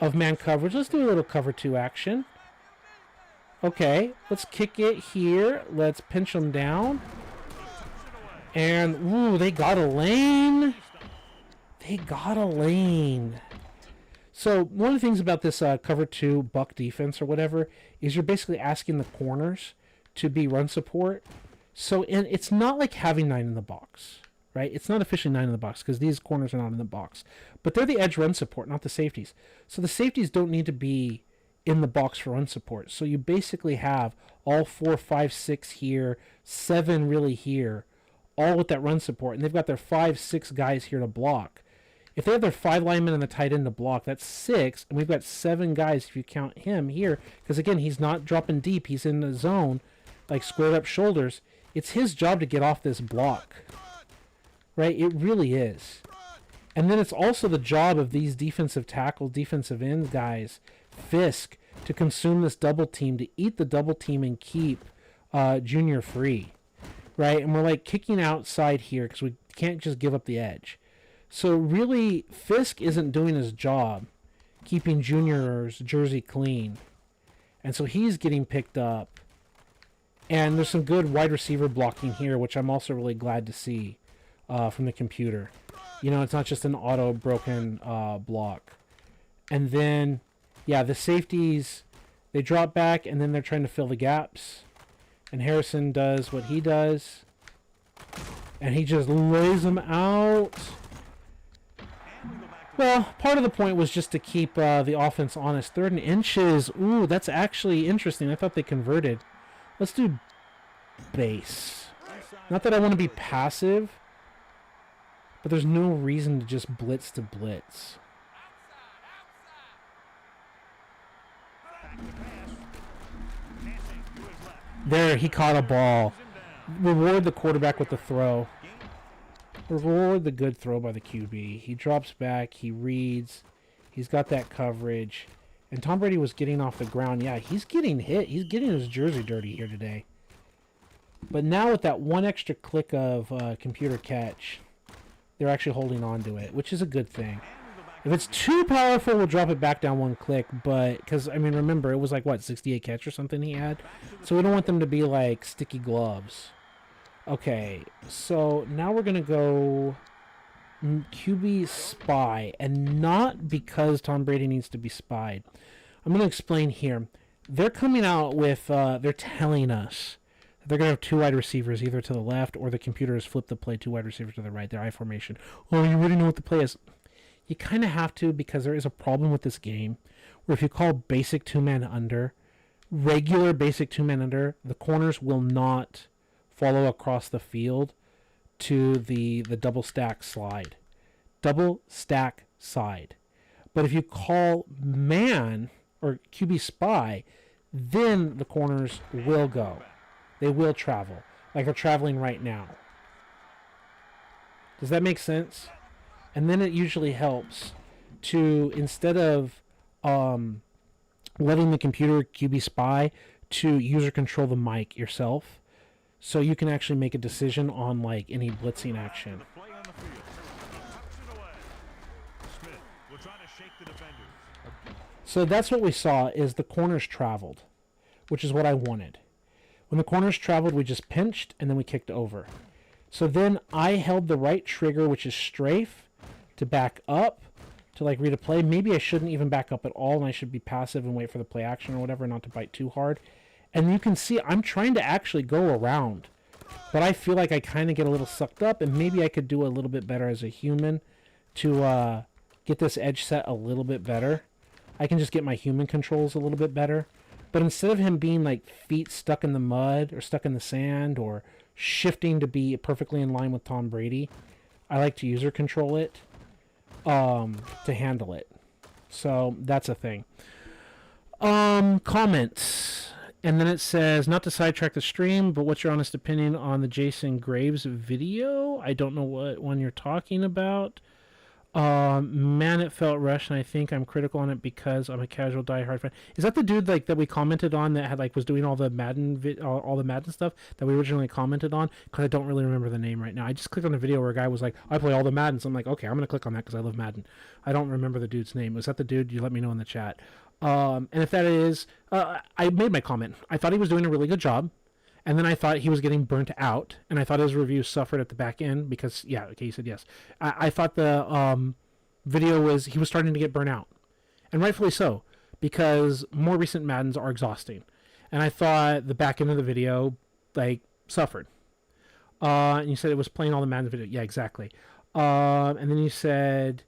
of man coverage. Let's do a little cover 2 action. Okay, let's kick it here. Let's pinch them down. And, ooh, they got a lane. They got a lane. So one of the things about this cover 2 buck defense or whatever is you're basically asking the corners to be run support. So it's not like having 9 in the box, right? It's not officially 9 in the box because these corners are not in the box. But they're the edge run support, not the safeties. So the safeties don't need to be in the box for run support. So you basically have all 4, 5, 6 here, 7 really here, all with that run support. And they've got their 5, 6 guys here to block. If they have their 5 linemen and the tight end to block, that's 6, and we've got 7 guys if you count him here, because again, he's not dropping deep, he's in the zone, like squared up shoulders. It's his job to get off this block, right? It really is. And then it's also the job of these defensive tackle, defensive end guys, Fisk, to consume this double team, to eat the double team and keep Junior free, right? And we're like kicking outside here because we can't just give up the edge. So really, Fisk isn't doing his job keeping Junior's jersey clean. And so he's getting picked up. And there's some good wide receiver blocking here, which I'm also really glad to see from the computer. You know, it's not just an auto broken block. And then, yeah, the safeties, they drop back, and then they're trying to fill the gaps. And Harrison does what he does. And he just lays them out. Well, part of the point was just to keep the offense honest. 3rd and inches. Ooh, that's actually interesting. I thought they converted. Let's do base. Not that I want to be passive, but there's no reason to just blitz to blitz. Back to pass. There, he caught a ball. Reward the quarterback with the throw. Reward the good throw by the QB. He drops back. He reads. He's got that coverage. And Tom Brady was getting off the ground. Yeah, he's getting hit. He's getting his jersey dirty here today. But now with that one extra click of computer catch, they're actually holding on to it, which is a good thing. If it's too powerful, we'll drop it back down one click. But, because, I mean, remember, it was like, what, 68 catch or something he had? So we don't want them to be like sticky gloves. Okay, so now we're going to go QB spy. And not because Tom Brady needs to be spied. I'm going to explain here. They're coming out with, they're telling us they're going to have 2 wide receivers either to the left or the computer has flipped the play 2 wide receivers to the right. Their I formation. Oh, you already know what the play is. You kind of have to, because there is a problem with this game where if you call basic 2-man under, regular basic 2-man under, the corners will not follow across the field to the double stack slide. Double stack side. But if you call man or QB spy, then the corners will go. They will travel, like they're traveling right now. Does that make sense? And then it usually helps to, instead of letting the computer QB spy, to user control the mic yourself, so you can actually make a decision on like any blitzing action. The play on the field. Tucks it away. Smith will try to shake the defenders. So that's what we saw, is the corners traveled, which is what I wanted. When the corners traveled, we just pinched, and then we kicked over. So then I held the right trigger, which is strafe, to back up, to like read a play. Maybe I shouldn't even back up at all, and I should be passive and wait for the play action or whatever, not to bite too hard. And you can see I'm trying to actually go around, but I feel like I kind of get a little sucked up, and maybe I could do a little bit better as a human to get this edge set a little bit better. I can just get my human controls a little bit better. But instead of him being like feet stuck in the mud or stuck in the sand or shifting to be perfectly in line with Tom Brady, I like to user control it to handle it. So that's a thing. Comments. And then it says, not to sidetrack the stream, but what's your honest opinion on the Jason Graves video? I don't know what one you're talking about. Man, it felt rushed, and I think I'm critical on it because I'm a casual diehard fan. Is that the dude like that we commented on that had like was doing all the Madden all the Madden stuff that we originally commented on? Because I don't really remember the name right now. I just clicked on the video where a guy was like, I play all the Madden, so I'm like, okay, I'm gonna click on that because I love Madden. I don't remember the dude's name. Was that the dude? You let me know in the chat. And if that is, I made my comment. I thought he was doing a really good job. And then I thought he was getting burnt out, and I thought his review suffered at the back end because, yeah, okay, he said yes. I thought the video was, he was starting to get burnt out, and rightfully so, because more recent Maddens are exhausting. And I thought the back end of the video, like, suffered. And you said it was playing all the Madden video. Yeah, exactly. And then you said,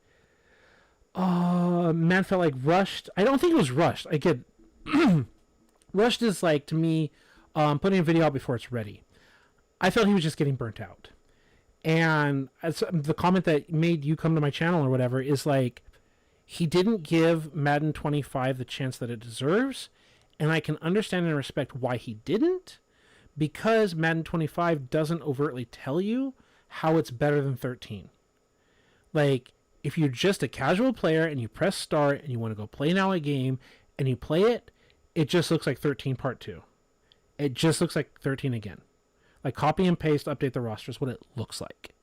man felt like rushed. I don't think it was rushed. I get, rushed is like, to me, putting a video out before it's ready. I felt he was just getting burnt out. And the comment that made you come to my channel or whatever is like, he didn't give Madden 25 the chance that it deserves. And I can understand and respect why he didn't, because Madden 25 doesn't overtly tell you how it's better than 13. Like, if you're just a casual player and you press start and you want to go play now a game and you play it, it just looks like 13 part 2. It just looks like 13 again. Like copy and paste, update the roster is what it looks like.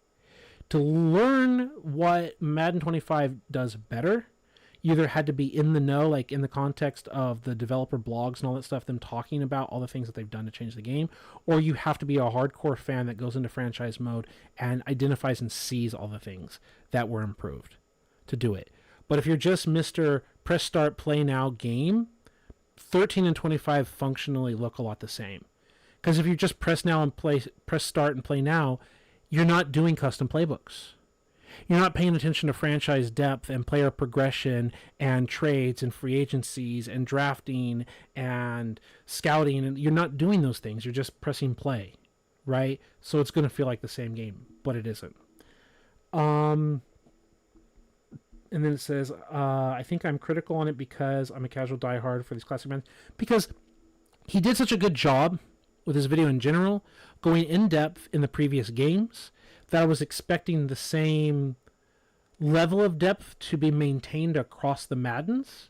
To learn what Madden 25 does better, you either had to be in the know, like in the context of the developer blogs and all that stuff, them talking about all the things that they've done to change the game, or you have to be a hardcore fan that goes into franchise mode and identifies and sees all the things that were improved to do it. But if you're just Mr. Press Start Play Now game, 13 and 25 functionally look a lot the same. Because if you just press start and play now, you're not doing custom playbooks. You're not paying attention to franchise depth and player progression and trades and free agencies and drafting and scouting, and you're not doing those things. You're just pressing play, right? So it's going to feel like the same game, but it isn't. And then it says, I think I'm critical on it because I'm a casual diehard for these classic bands. Because he did such a good job with this video in general, going in depth in the previous games, that I was expecting the same level of depth to be maintained across the Maddens,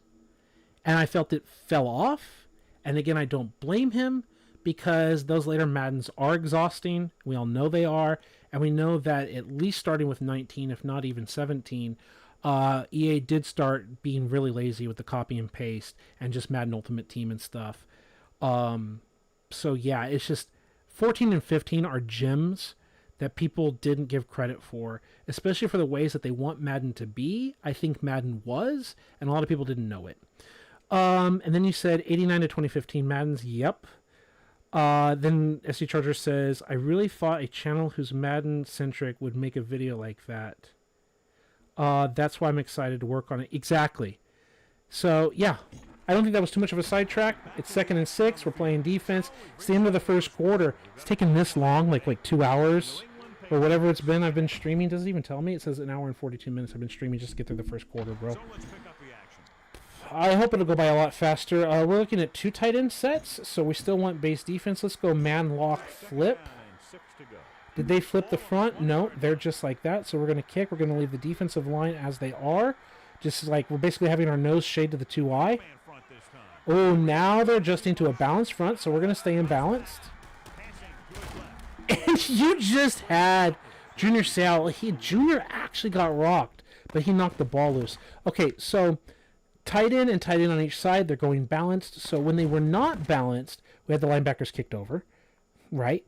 and I felt it fell off. And again, I don't blame him, because those later Maddens are exhausting. We all know they are, and we know that at least starting with 19, if not even 17, EA did start being really lazy with the copy and paste and just Madden Ultimate Team and stuff. So yeah, it's just 14 and 15 are gems that people didn't give credit for, especially for the ways that they want Madden to be. I think Madden was, and a lot of people didn't know it. And then you said 89 to 2015 Maddens. Yep. Then SC Charger says, I really thought a channel who's Madden centric would make a video like that. That's why I'm excited to work on it. Exactly. So yeah, I don't think that was too much of a sidetrack. It's 2nd and 6. We're playing defense. It's the end of the first quarter. It's taken this long, like 2 hours or whatever it's been. I've been streaming. Doesn't even tell me. It says an hour and 42 minutes. I've been streaming just to get through the first quarter, bro. So let's pick up the action. I hope it'll go by a lot faster. We're looking at 2 tight end sets, so we still want base defense. Let's go man lock flip. And 6 to go. Did they flip the front? No, they're just like that. So we're going to kick. We're going to leave the defensive line as they are. Just like we're basically having our nose shade to the 2i. Man front this time. Oh, now they're adjusting to a balanced front, so we're going to stay imbalanced. Passing good left. And you just had Junior Seau. Junior actually got rocked, but he knocked the ball loose. Okay, so tight end and tight end on each side, they're going balanced. So when they were not balanced, we had the linebackers kicked over, right?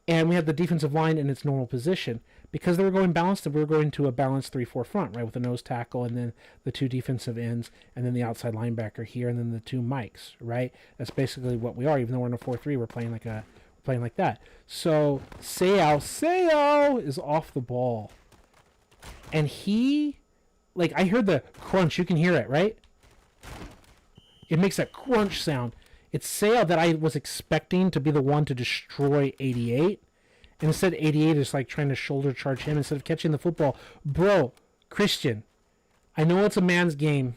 And we had the defensive line in its normal position. Because they were going balanced, we were going to a balanced 3-4 front, right? With the nose tackle and then the 2 defensive ends and then the outside linebacker here and then the 2 mics, right? That's basically what we are. Even though we're in a 4-3, we're playing like that. So Seau is off the ball. And I heard the crunch. You can hear it, right? It makes that crunch sound. It's Seau that I was expecting to be the one to destroy 88. And instead, 88 is like trying to shoulder charge him instead of catching the football. Bro, Christian, I know it's a man's game.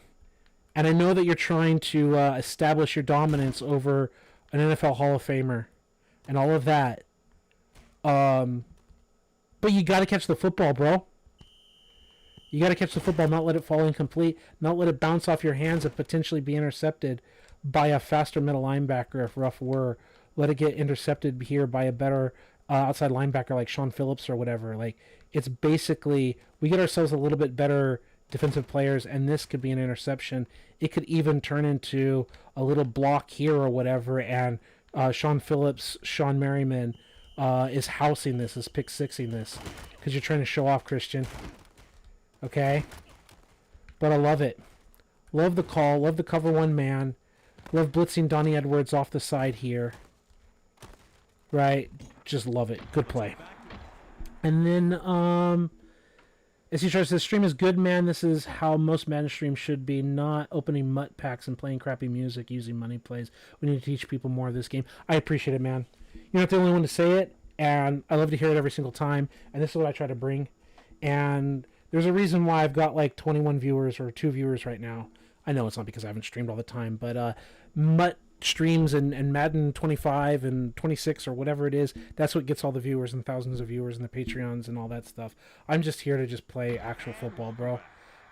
And I know that you're trying to establish your dominance over an NFL Hall of Famer and all of that. But you got to catch the football, bro. You got to catch the football, not let it fall incomplete, not let it bounce off your hands and potentially be intercepted by a faster middle linebacker if rough were. Let it get intercepted here by a better outside linebacker like Sean Phillips or whatever. Like, it's basically, we get ourselves a little bit better defensive players, and this could be an interception. It could even turn into a little block here or whatever, and Sean Phillips, Sean Merriman is housing this, is pick-sixing this, because you're trying to show off, Christian. Okay? But I love it. Love the call. Love the cover one man. Love blitzing Donnie Edwards off the side here. Right? Just love it. Good play. And then, as he tries to stream is good, man. This is how most Madden streams should be. Not opening mutt packs and playing crappy music using money plays. We need to teach people more of this game. I appreciate it, man. You're not the only one to say it. And I love to hear it every single time. And this is what I try to bring. And there's a reason why I've got like 21 viewers or 2 viewers right now. I know it's not because I haven't streamed all the time, but mutt streams and Madden 25 and 26 or whatever it is, that's what gets all the viewers and thousands of viewers and the Patreons and all that stuff. I'm just here to just play actual football, bro.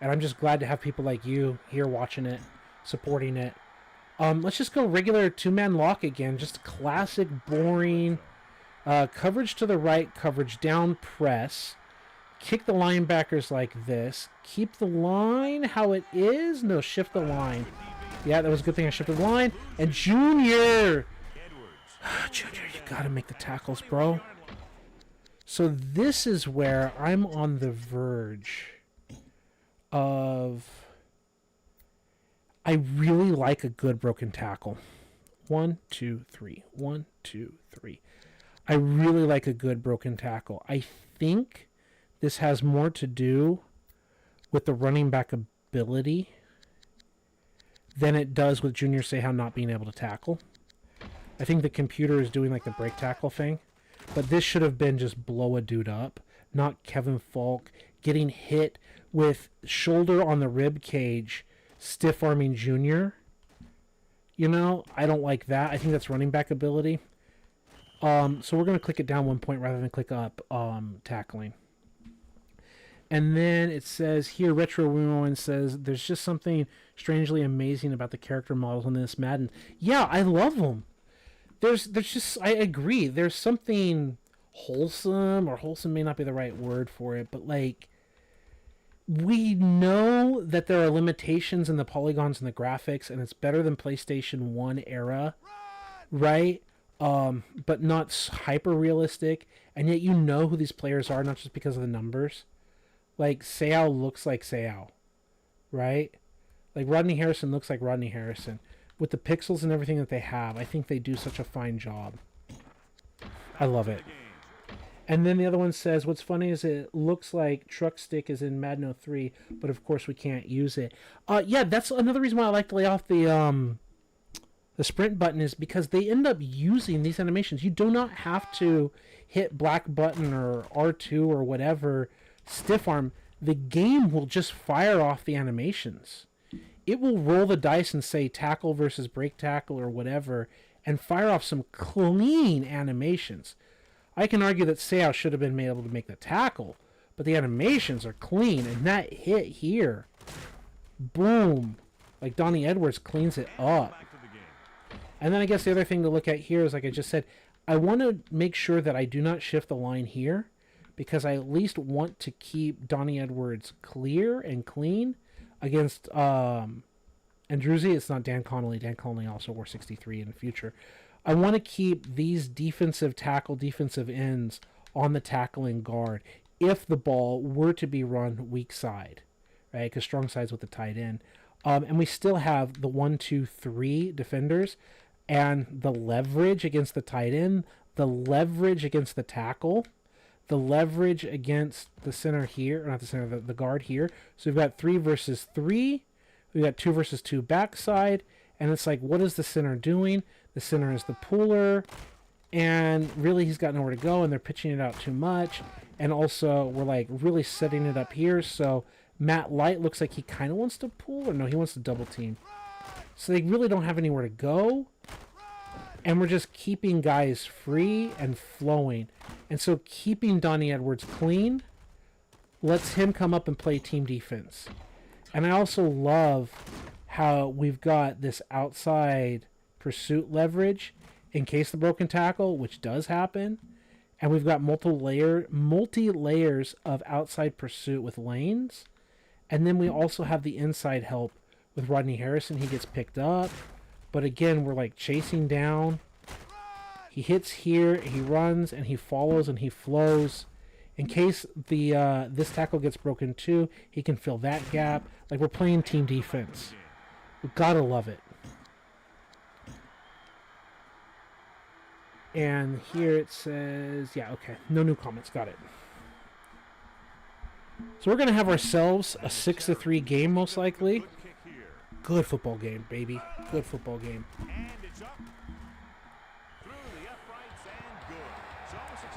And I'm just glad to have people like you here watching it, supporting it. Let's just go regular 2-man lock again. Just classic, boring coverage to the right, coverage down, press. Kick the linebackers like this. Keep the line how it is. No, shift the line. Yeah, that was a good thing I shifted the line. And Junior! Junior, you gotta make the tackles, bro. So this is where I'm on the verge of... I really like a good broken tackle. 1, 2, 3. 1, 2, 3. I really like a good broken tackle. I think this has more to do with the running back ability than it does with Junior Seau not being able to tackle. I think the computer is doing like the break tackle thing. But this should have been just blow a dude up, not Kevin Falk getting hit with shoulder on the rib cage, stiff-arming Junior. You know, I don't like that. I think that's running back ability. So we're going to click it down 1 point rather than click up tackling. And then it says here, Retro Ruin says, there's just something strangely amazing about the character models in this Madden. Yeah, I love them. There's just, I agree. There's something wholesome, or wholesome may not be the right word for it, but like, we know that there are limitations in the polygons and the graphics, and it's better than PlayStation 1 era, right? But not hyper realistic, and yet you know who these players are, not just because of the numbers. Like, Seau looks like Seau, right? Like, Rodney Harrison looks like Rodney Harrison. With the pixels and everything that they have, I think they do such a fine job. I love it. And then the other one says, what's funny is it looks like Truck Stick is in Madden 03, but of course we can't use it. Yeah, that's another reason why I like to lay off the sprint button, is because they end up using these animations. You do not have to hit black button or R2 or whatever, stiff arm. The game will just fire off the animations. It will roll the dice and say tackle versus break tackle or whatever, and fire off some clean animations. I can argue that Seau should have been able to make the tackle, but the animations are clean, and that hit here, boom, like Donnie Edwards cleans it up. And then I guess the other thing to look at here is, like I just said, I want to make sure that I do not shift the line here, because I at least want to keep Donnie Edwards clear and clean against Andruzzi. It's not Dan Connolly. Dan Connolly also wore 63 in the future. I want to keep these defensive tackle, defensive ends on the tackling guard if the ball were to be run weak side, right? Because strong side's with the tight end. And we still have the 1, 2, 3 defenders, and the leverage against the tight end, the leverage against the tackle, the leverage against the center here, or not the center, the guard here. So we've got 3 versus 3. We've got 2 versus 2 backside. And it's like, what is the center doing? The center is the puller. And really, he's got nowhere to go, and they're pitching it out too much. And also, we're like really setting it up here. So Matt Light looks like he kind of wants to pull, or no, he wants to double team. So they really don't have anywhere to go. And we're just keeping guys free and flowing. And so keeping Donnie Edwards clean lets him come up and play team defense. And I also love how we've got this outside pursuit leverage in case the broken tackle, which does happen. And we've got multi layers of outside pursuit with lanes. And then we also have the inside help with Rodney Harrison. He gets picked up. But again, we're like chasing down. He hits here, he runs, and he follows, and he flows. In case the this tackle gets broken too, he can fill that gap. Like, we're playing team defense. We gotta love it. And here it says, yeah, okay, no new comments, got it. So we're gonna have ourselves a 6-3 game, most likely. Good football game, baby. Good football game.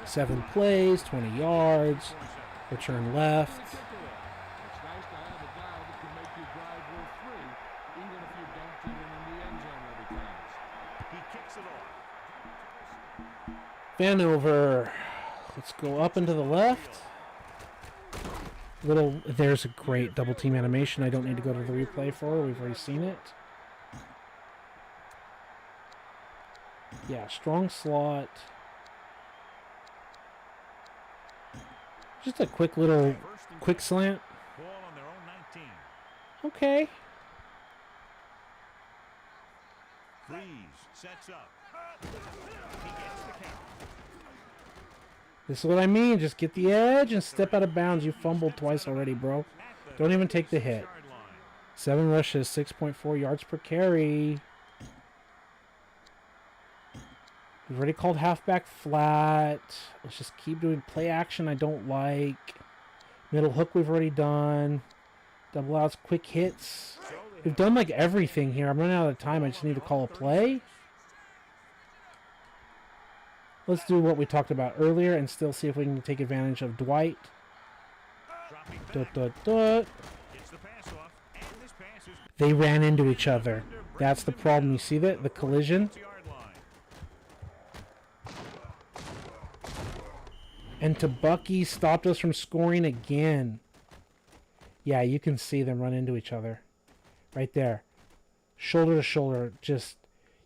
7 plays, 20 yards, return left. It's nice to have a guy that can make your drive worth 3, even if you don't get it in the end zone every time. He kicks it off. Vanover. Let's go up and to the left. There's a great double team animation I don't need to go to the replay for. We've already seen it. Yeah, strong slot. Just a quick slant. Ball on their own 19. Okay. Freeze. Sets up. He gets the count. This is what I mean. Just get the edge and step out of bounds. You fumbled twice already, bro. Don't even take the hit. 7 rushes, 6.4 yards per carry. We've already called halfback flat. Let's just keep doing play action I don't like. Middle hook we've already done. Double outs, quick hits. We've done like everything here. I'm running out of time. I just need to call a play. Let's do what we talked about earlier and still see if we can take advantage of Dwight. They ran into each other. That's the problem. You see that? The collision. And Tabaki stopped us from scoring again. Yeah, you can see them run into each other. Right there. Shoulder to shoulder. Just,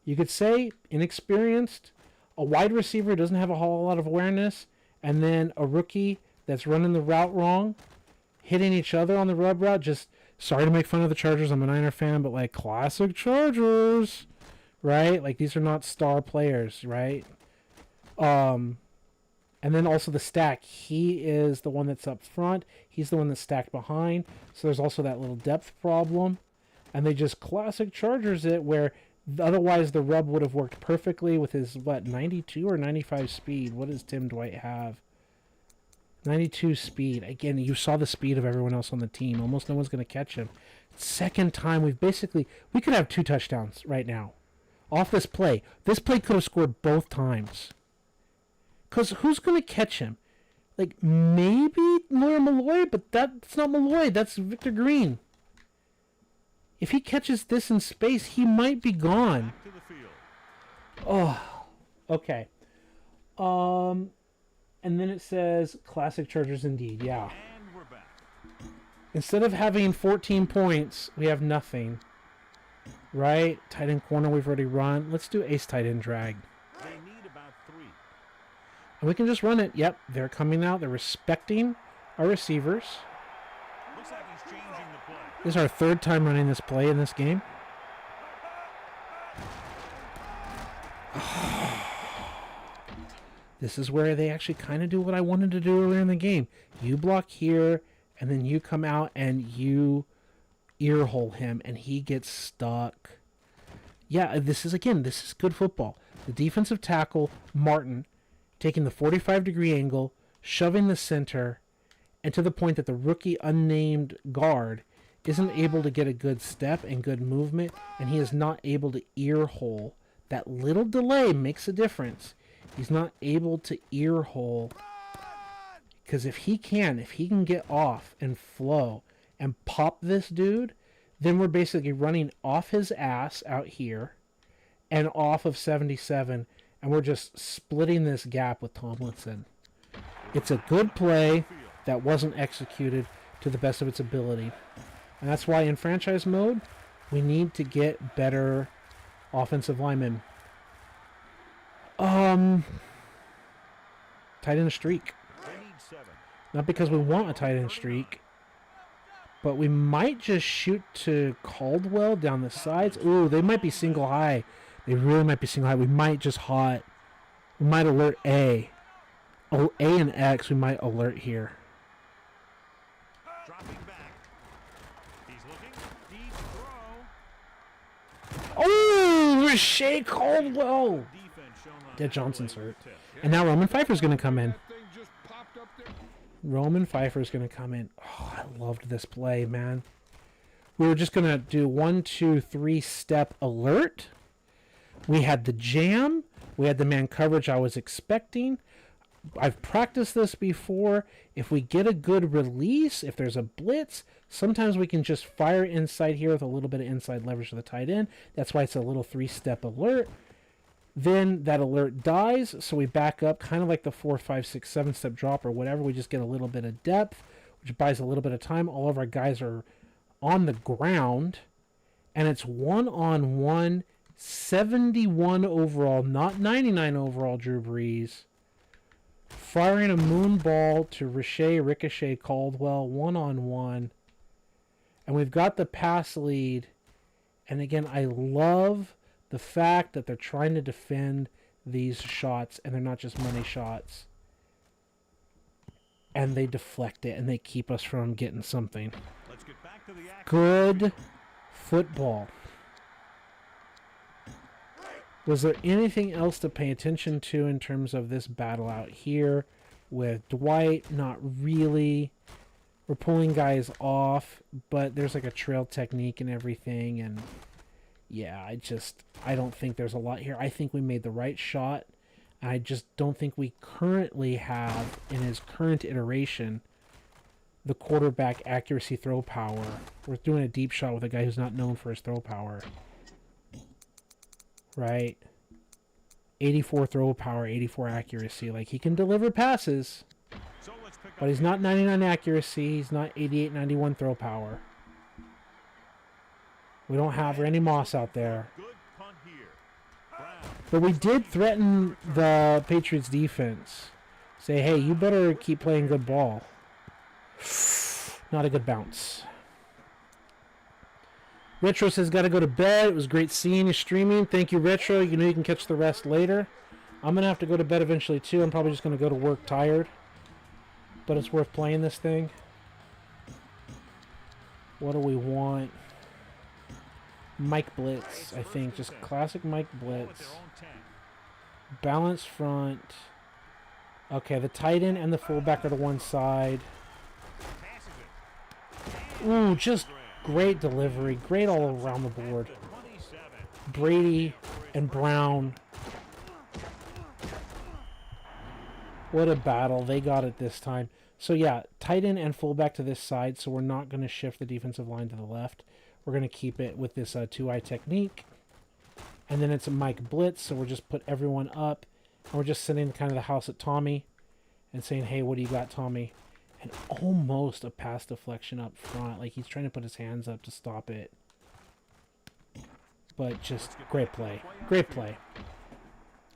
you could say, inexperienced. A wide receiver doesn't have a whole lot of awareness. And then a rookie that's running the route wrong. Hitting each other on the rub route. Just, sorry to make fun of the Chargers. I'm a Niner fan, but like, classic Chargers. Right? Like, these are not star players, right? And then also the stack. He is the one that's up front. He's the one that's stacked behind. So there's also that little depth problem. And they just classic Chargers it where otherwise the rub would have worked perfectly with his, 92 or 95 speed? What does Tim Dwight have? 92 speed. Again, you saw the speed of everyone else on the team. Almost no one's going to catch him. Second time we could have 2 touchdowns right now. Off this play. This play could have scored both times. Because who's going to catch him? Like, maybe Lawyer Malloy, but that's not Malloy. That's Victor Green. If he catches this in space, he might be gone. Back to the field. Oh, okay. And then it says, classic Chargers indeed. Yeah. And we're back. Instead of having 14 points, we have nothing. Right? Tight end corner we've already run. Let's do ace tight end drag. They need about 3. And we can just run it. Yep, they're coming out. They're respecting our receivers. Looks like he's changing the play. This is our 3rd time running this play in this game. This is where they actually kind of do what I wanted to do earlier in the game. You block here, and then you come out and you earhole him, and he gets stuck. Yeah, this is good football. The defensive tackle, Martin, taking the 45-degree angle, shoving the center, and to the point that the rookie unnamed guard isn't able to get a good step and good movement, and he is not able to ear hole. That little delay makes a difference. He's not able to ear hole. Because if he can get off and flow and pop this dude, then we're basically running off his ass out here and off of 77, and we're just splitting this gap with Tomlinson. It's a good play that wasn't executed to the best of its ability. And that's why in franchise mode, we need to get better offensive linemen. Tight end streak. They need 7. Not because we want a tight end streak, but we might just shoot to Caldwell down the sides. Ooh, they might be single high. They really might be single high. We might just hot. We might alert A. Oh, A and X we might alert here. Dropping back. He's looking. Deep throw. Oh, Rashay Caldwell. Defense shown on Yeah, that Johnson's play hurt. with 10. And now Roman Pfeiffer's going to come in. That thing just popped up there. Roman Pfeiffer's going to come in. Oh, I loved this play, man. We were just going to do 1, 2, 3 step alert. We had the jam. We had the man coverage I was expecting. I've practiced this before. If we get a good release, if there's a blitz, sometimes we can just fire inside here with a little bit of inside leverage to the tight end. That's why it's a little 3-step alert. Then that alert dies, so we back up kind of like the 4, 5, 6, 7-step drop or whatever. We just get a little bit of depth, which buys a little bit of time. All of our guys are on the ground, and it's 1-on-1, 71 overall, not 99 overall, Drew Brees. Firing a moon ball to Ricochet Caldwell, 1-on-1. And we've got the pass lead. And again, I love the fact that they're trying to defend these shots and they're not just money shots. And they deflect it and they keep us from getting something. Let's get back to the action. Good football. Was there anything else to pay attention to in terms of this battle out here with Dwight? Not really. We're pulling guys off, but there's like a trail technique and everything. And yeah, I don't think there's a lot here. I think we made the right shot. I just don't think we currently have, in his current iteration, the quarterback accuracy throw power. We're doing a deep shot with a guy who's not known for his throw power. Right? 84 throw power, 84 accuracy. Like, he can deliver passes. But he's not 99 accuracy. He's not 88, 91 throw power. We don't have Randy Moss out there. Good punt here. Brown. But we did threaten the Patriots defense. Say, hey, you better keep playing good ball. Not a good bounce. Retro says, got to go to bed. It was great seeing you streaming. Thank you, Retro. You know you can catch the rest later. I'm going to have to go to bed eventually, too. I'm probably just going to go to work tired. But it's worth playing this thing. What do we want? Mike Blitz, I think. Just classic Mike Blitz. Balanced front. Okay, the tight end and the fullback are to one side. Ooh, just great delivery. Great all around the board. Brady and Brown. What a battle. They got it this time. So, yeah, tight end and fullback to this side, so we're not going to shift the defensive line to the left. We're going to keep it with this two-eye technique. And then it's a Mike Blitz, so we'll just put everyone up. And we're just sending kind of the house at Tommy and saying, hey, what do you got, Tommy? And almost a pass deflection up front. Like, he's trying to put his hands up to stop it. But just great play. Great play.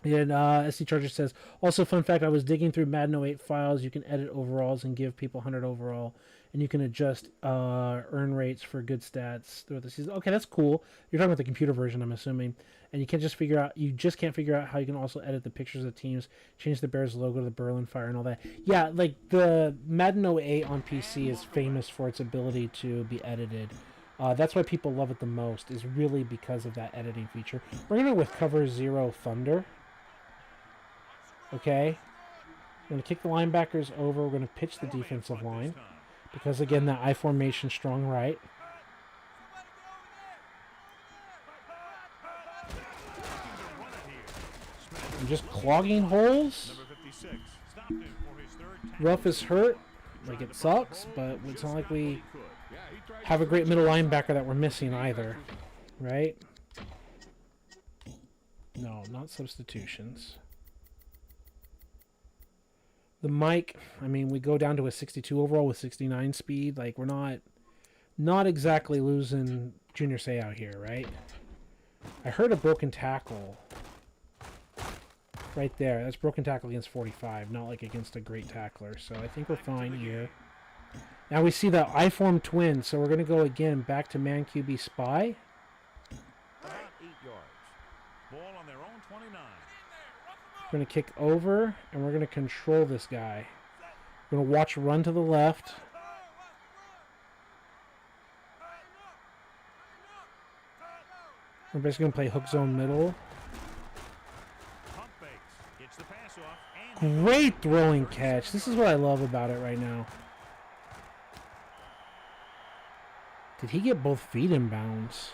And SC Charger says, also, fun fact, I was digging through Madden 08 files. You can edit overalls and give people 100 overall. And you can adjust earn rates for good stats throughout the season. Okay, that's cool. You're talking about the computer version, I'm assuming. And you can't just figure out, you just can't figure out how you can also edit the pictures of the teams, change the Bears logo to the Berlin Fire and all that. Yeah, like the Madden 08 on PC is famous for its ability to be edited. That's why people love it the most, is really because of that editing feature. We're going to go with cover 0 Thunder. Okay. We're going to kick the linebackers over. We're going to pitch the defensive line. Because, again, that I formation, strong right. I'm just clogging holes. Ruff is hurt. Like, it sucks, but it's not like we have a great middle linebacker that we're missing either. Right? No, not substitutions. The mic, I mean, we go down to a 62 overall with 69 speed. Like, we're not exactly losing Junior Seau here, right? I heard a broken tackle right there. That's broken tackle against 45, not like against a great tackler. So I think we're fine here. Now we see the I-form twin, so we're going to go again back to man QB spy. About 8 yards. Ball on their own 29. We're going to kick over, and we're going to control this guy. We're going to watch run to the left. We're basically going to play hook zone middle. Pump fakes. Gets the pass off and Great throwing catch. This is what I love about it right now. Did he get both feet in bounds?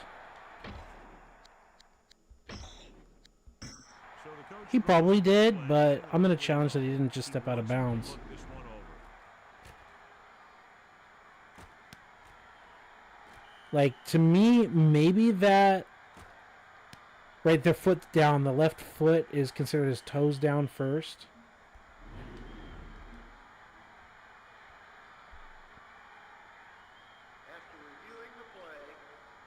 He probably did, but I'm going to challenge that he didn't just step out of bounds. Like, to me, maybe that... Right, their foot down. The left foot is considered his toes down first. After reviewing the play,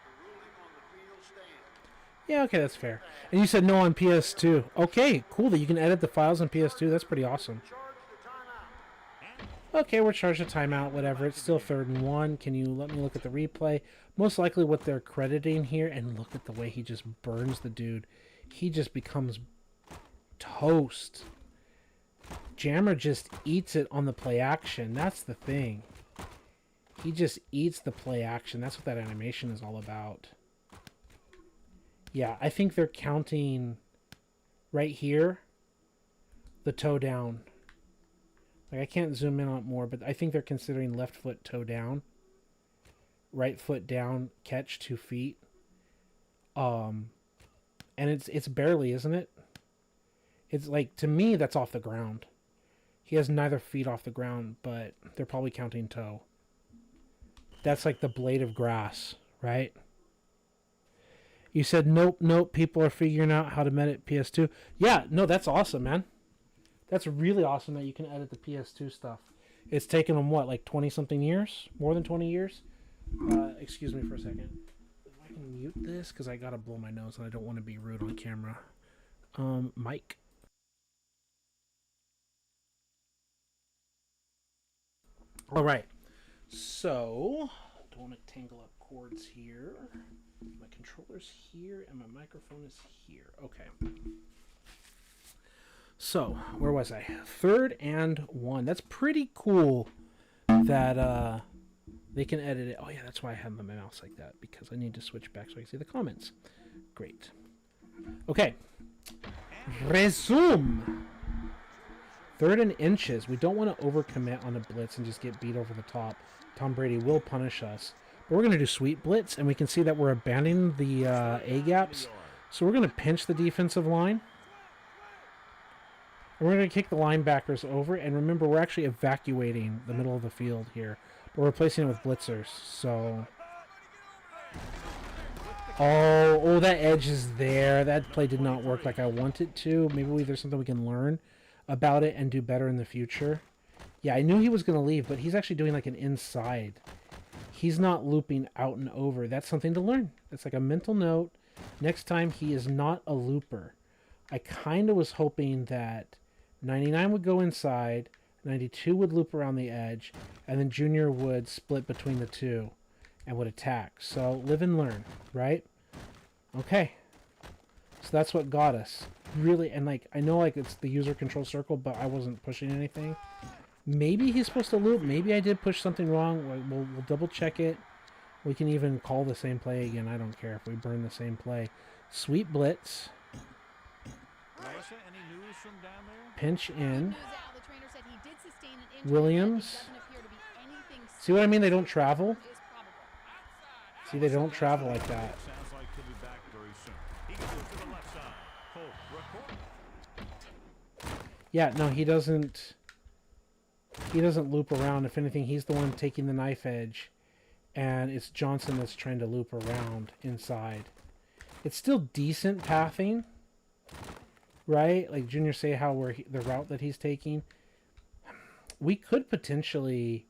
the ruling on the field stands. Yeah, okay, that's fair. And you said no on PS2. Okay, cool that you can edit the files on PS2. That's pretty awesome. Charge the timeout. Okay, we're charged a timeout, whatever. It's still 3rd and 1. Can you let me look at the replay? Most likely what they're crediting here, and look at the way he just burns the dude. He just becomes toast. Jammer just eats it on the play action. That's the thing. He just eats the play action. That's what that animation is all about. Yeah, I think they're counting right here the toe down. Like, I can't zoom in on it more, but I think they're considering left foot toe down, right foot down, catch 2 feet. And it's barely, isn't it? It's like, to me, that's off the ground. He has neither feet off the ground, but they're probably counting toe. That's like the blade of grass, right? You said, nope, people are figuring out how to edit PS2. Yeah, no, that's awesome, man. That's really awesome that you can edit the PS2 stuff. It's taken them, what, like 20-something years? More than 20 years? Excuse me for a second. If I can mute this, because I got to blow my nose, and I don't want to be rude on camera. Mike. All right. So, don't want to tangle up cords here. My controller's here, and my microphone is here. Okay. So, where was I? 3rd and 1. That's pretty cool that they can edit it. Oh, yeah, that's why I have my mouse like that, because I need to switch back so I can see the comments. Great. Okay. Resume. 3rd and inches. We don't want to overcommit on a blitz and just get beat over the top. Tom Brady will punish us. But we're going to do sweep blitz, and we can see that we're abandoning the A-gaps. So we're going to pinch the defensive line. And we're going to kick the linebackers over. And remember, we're actually evacuating the middle of the field here. But we're replacing it with blitzers. So... Oh, that edge is there. That play did not work like I want it to. Maybe there's something we can learn about it and do better in the future. Yeah, I knew he was going to leave, but he's actually doing like an inside. He's not looping out and over. That's something to learn. It's like a mental note. Next time, he is not a looper. I kind of was hoping that 99 would go inside, 92 would loop around the edge, and then Junior would split between the two and would attack. So live and learn, right? Okay. So that's what got us. Really, and like, I know like it's the user control circle, but I wasn't pushing anything. Maybe he's supposed to loop. Maybe I did push something wrong. We'll double check it. We can even call the same play again. I don't care if we burn the same play. Sweep blitz. Melissa, any news from down there? Pinch in. News out. The trainer said he did sustain an injury. Williams. Doesn't appear to be anything See what I mean? They don't serious. travel. Is probable. See, they don't travel like that. Sounds like he'll be back very soon. He can move to the left side. Cole, record. Yeah, no, he doesn't. He doesn't loop around. If anything, he's the one taking the knife edge, and it's Johnson that's trying to loop around inside. It's still decent pathing, right? Like Junior say how the route that he's taking. We could potentially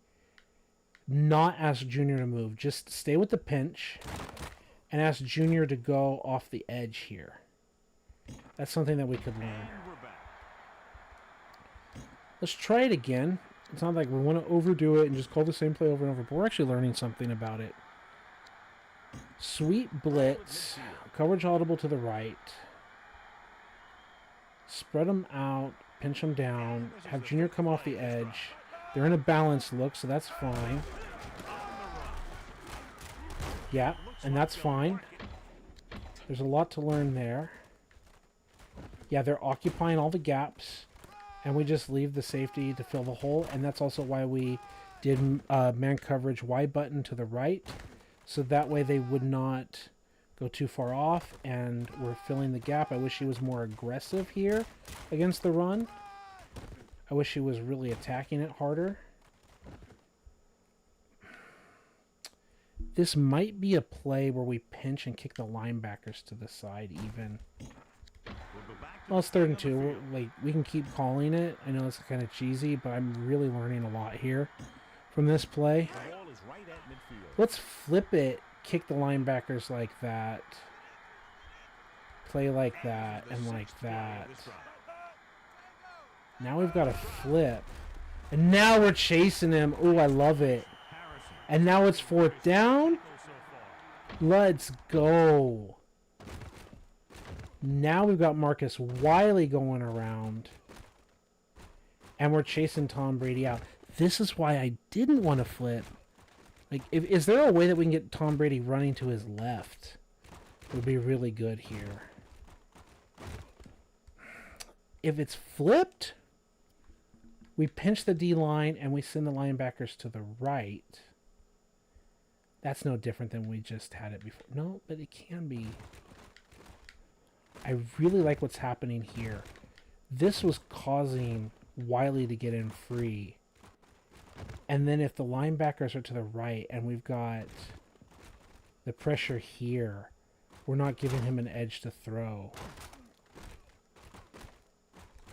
not ask Junior to move. Just stay with the pinch and ask Junior to go off the edge here. That's something that we could learn. And we're back. Let's try it again. It's not like we want to overdo it and just call the same play over and over, but we're actually learning something about it. Sweep blitz. Coverage audible to the right. Spread them out. Pinch them down. Have Junior come off the edge. They're in a balanced look, so that's fine. Yeah, and that's fine. There's a lot to learn there. Yeah, they're occupying all the gaps. And we just leave the safety to fill the hole. And that's also why we did man coverage Y button to the right. So that way they would not go too far off. And we're filling the gap. I wish he was more aggressive here against the run. I wish he was really attacking it harder. This might be a play where we pinch and kick the linebackers to the side even. Well, it's 3rd and 2. Like, we can keep calling it. I know it's kind of cheesy, but I'm really learning a lot here from this play. The ball is right at midfield. Let's flip it, kick the linebackers like that, play like that, and like that. Now we've got a flip. And now we're chasing him. Oh, I love it. And now it's 4th down. Let's go. Now we've got Marcus Wiley going around. And we're chasing Tom Brady out. This is why I didn't want to flip. Like, is there a way that we can get Tom Brady running to his left? It would be really good here. If it's flipped, we pinch the D-line and we send the linebackers to the right. That's no different than we just had it before. No, but it can be. I really like what's happening here. This was causing Wiley to get in free. And then if the linebackers are to the right and we've got the pressure here, we're not giving him an edge to throw.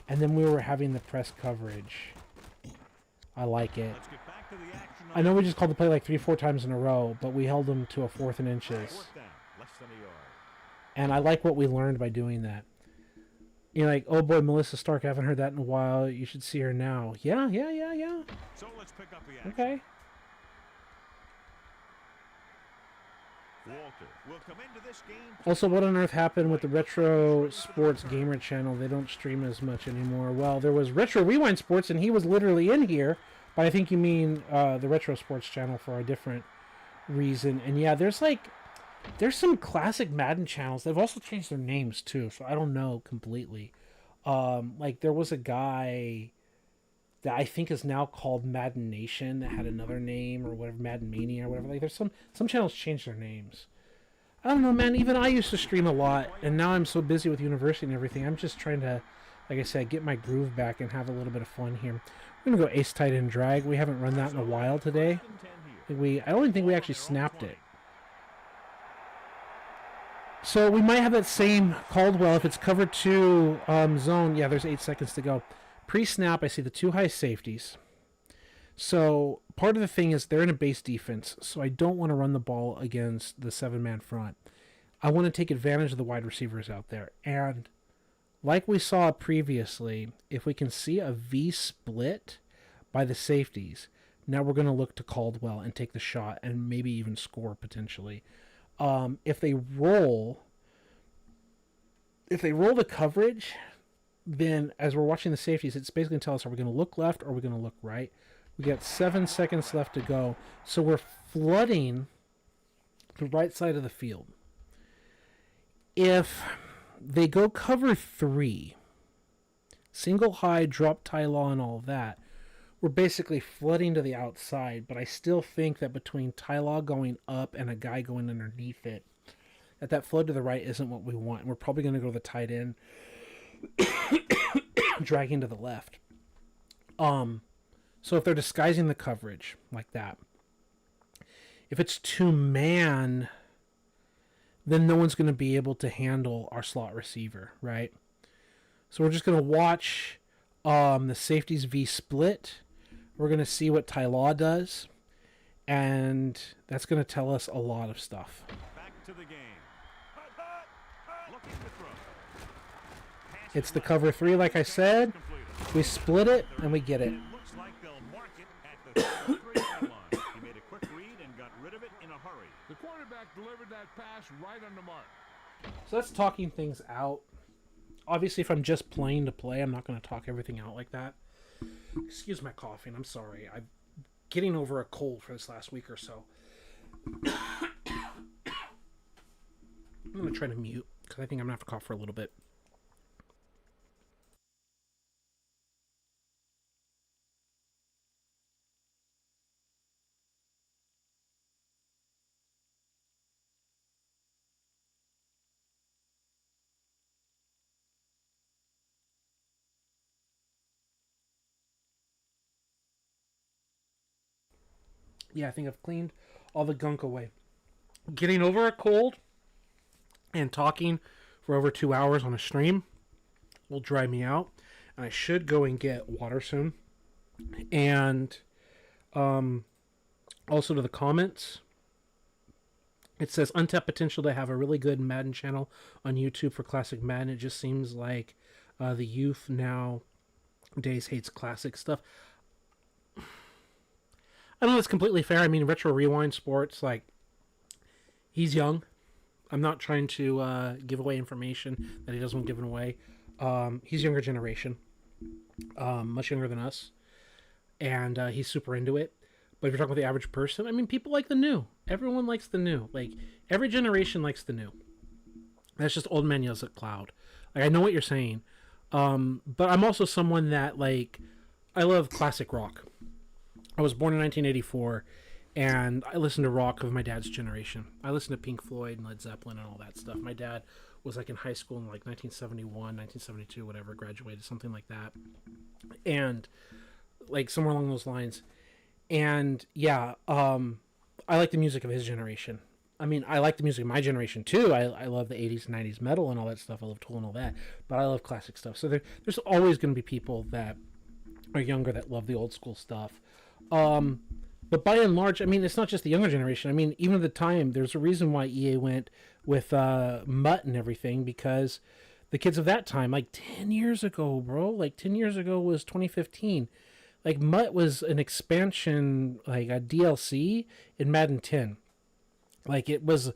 And then we were having the press coverage. I like it. Let's get back to the action. I know we just called the play like 3-4 times in a row, but we held them to a 4th and inches. Fourth down, less than a yard. And I like what we learned by doing that. You're like, oh boy, Melissa Stark, I haven't heard that in a while. You should see her now. Yeah. So let's pick up the action. Okay. Walter will come into this game. Also, what on earth happened with the Retro Sports Gamer channel? They don't stream as much anymore. Well, there was Retro Rewind Sports, and he was literally in here. But I think you mean the Retro Sports channel for a different reason. And yeah, there's some classic Madden channels. They've also changed their names too, so I don't know completely. Like there was a guy that I think is now called Madden Nation that had another name or whatever, Madden Mania or whatever. Like there's some channels change their names. I don't know, man. Even I used to stream a lot, and now I'm so busy with university and everything. I'm just trying to, like I said, get my groove back and have a little bit of fun here. We're gonna go ace tight end drag. We haven't run that in a while today. I don't even think we actually snapped it. So we might have that same Caldwell if it's cover 2 zone. Yeah, there's 8 seconds to go. Pre-snap, I see the 2 high safeties. So part of the thing is they're in a base defense, so I don't want to run the ball against the 7-man front. I want to take advantage of the wide receivers out there. And like we saw previously, if we can see a V split by the safeties, now we're going to look to Caldwell and take the shot and maybe even score potentially. If they roll the coverage, then as we're watching the safeties, it's basically going to tell us, are we going to look left or are we going to look right? We got 7 seconds left to go. So we're flooding the right side of the field. If they go cover 3, single high, drop Ty Law and all of that, we're basically flooding to the outside, but I still think that between Ty Law going up and a guy going underneath it, that flood to the right isn't what we want. We're probably going to go to the tight end, dragging to the left. So if they're disguising the coverage like that, if it's 2-man, then no one's going to be able to handle our slot receiver, right? So we're just going to watch the safeties V split. We're going to see what Ty Law does, and that's going to tell us a lot of stuff. Back to the game. Looking to throw. It's the cover 3, like I said. We split it, and we get it. Looks like they'll mark it at the 33-yard line. He made a quick read and got rid of it in a hurry. The quarterback delivered that pass right on the mark. So that's talking things out. Obviously, if I'm just playing to play, I'm not going to talk everything out like that. Excuse my coughing. I'm sorry. I'm getting over a cold for this last week or so. I'm going to try to mute because I think I'm going to have to cough for a little bit. Yeah, I think I've cleaned all the gunk away. Getting over a cold and talking for over 2 hours on a stream will dry me out. And I should go and get water soon. And also to the comments, it says untapped potential to have a really good Madden channel on YouTube for classic Madden. It just seems like the youth nowadays hates classic stuff. I know that's completely fair. I mean, Retro Rewind Sports, like, he's young. I'm not trying to give away information that he doesn't want given away. He's younger generation, much younger than us, and he's super into it. But if you're talking about the average person, I mean, people like the new. Everyone likes the new. Like, every generation likes the new. That's just old man yells at cloud. Like, I know what you're saying, but I'm also someone that, like, I love classic rock. I was born in 1984, and I listened to rock of my dad's generation. I listened to Pink Floyd and Led Zeppelin and all that stuff. My dad was like in high school in like 1971, 1972, whatever, graduated, something like that. And like somewhere along those lines. And yeah, I like the music of his generation. I mean, I like the music of my generation too. I love the 80s and 90s metal and all that stuff. I love Tool and all that. But I love classic stuff. So there's always going to be people that are younger that love the old school stuff. But by and large, I mean, it's not just the younger generation. I mean, even at the time, there's a reason why EA went with MUT and everything, because the kids of that time, like 10 years ago, bro, like 10 years ago was 2015. Like MUT was an expansion, like a DLC in Madden 10. Like it was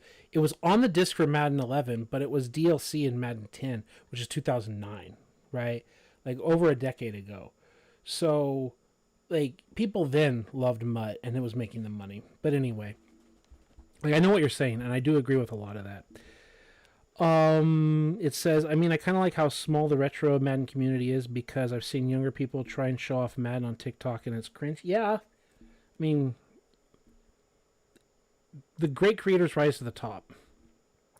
on the disc for Madden 11, but it was DLC in Madden 10, which is 2009, right? Like over a decade ago. So, like, people then loved MUT, and it was making them money. But anyway, like, I know what you're saying, and I do agree with a lot of that. It says, I mean, I kind of like how small the retro Madden community is, because I've seen younger people try and show off Madden on TikTok, and it's cringe. Yeah, I mean, the great creators rise to the top.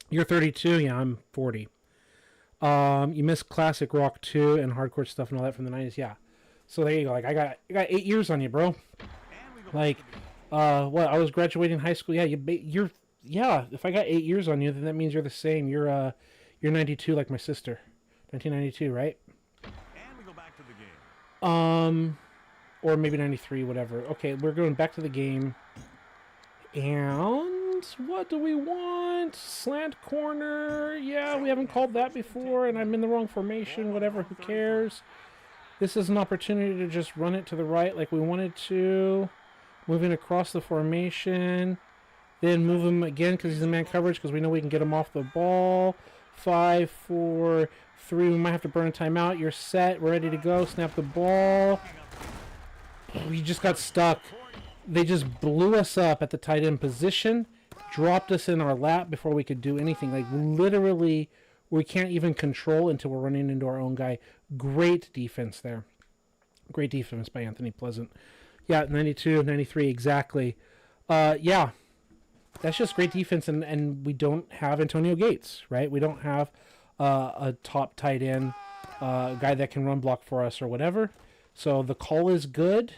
You're 32, yeah, I'm 40. You missed classic rock 2 and hardcore stuff and all that from the 90s, yeah. So there you go. Like I got 8 years on you, bro. Like, what? I was graduating high school. Yeah, you're. Yeah. If I got 8 years on you, then that means you're the same. You're 92, like my sister, 1992, right? And we go back to the game. Or maybe 93, whatever. Okay, we're going back to the game. And what do we want? Slant corner. Yeah, we haven't called that before, and I'm in the wrong formation. Whatever. Who cares? This is an opportunity to just run it to the right like we wanted to. Moving across the formation. Then move him again because he's in man coverage, because we know we can get him off the ball. 5, 4, 3. We might have to burn a timeout. You're set. We're ready to go. Snap the ball. We just got stuck. They just blew us up at the tight end position. Dropped us in our lap before we could do anything. Like, literally, we can't even control until we're running into our own guy. Great defense there. Great defense by Anthony Pleasant. Yeah, 92, 93, exactly. Yeah, that's just great defense, and we don't have Antonio Gates, right? We don't have a top tight end, guy that can run block for us or whatever. So the call is good,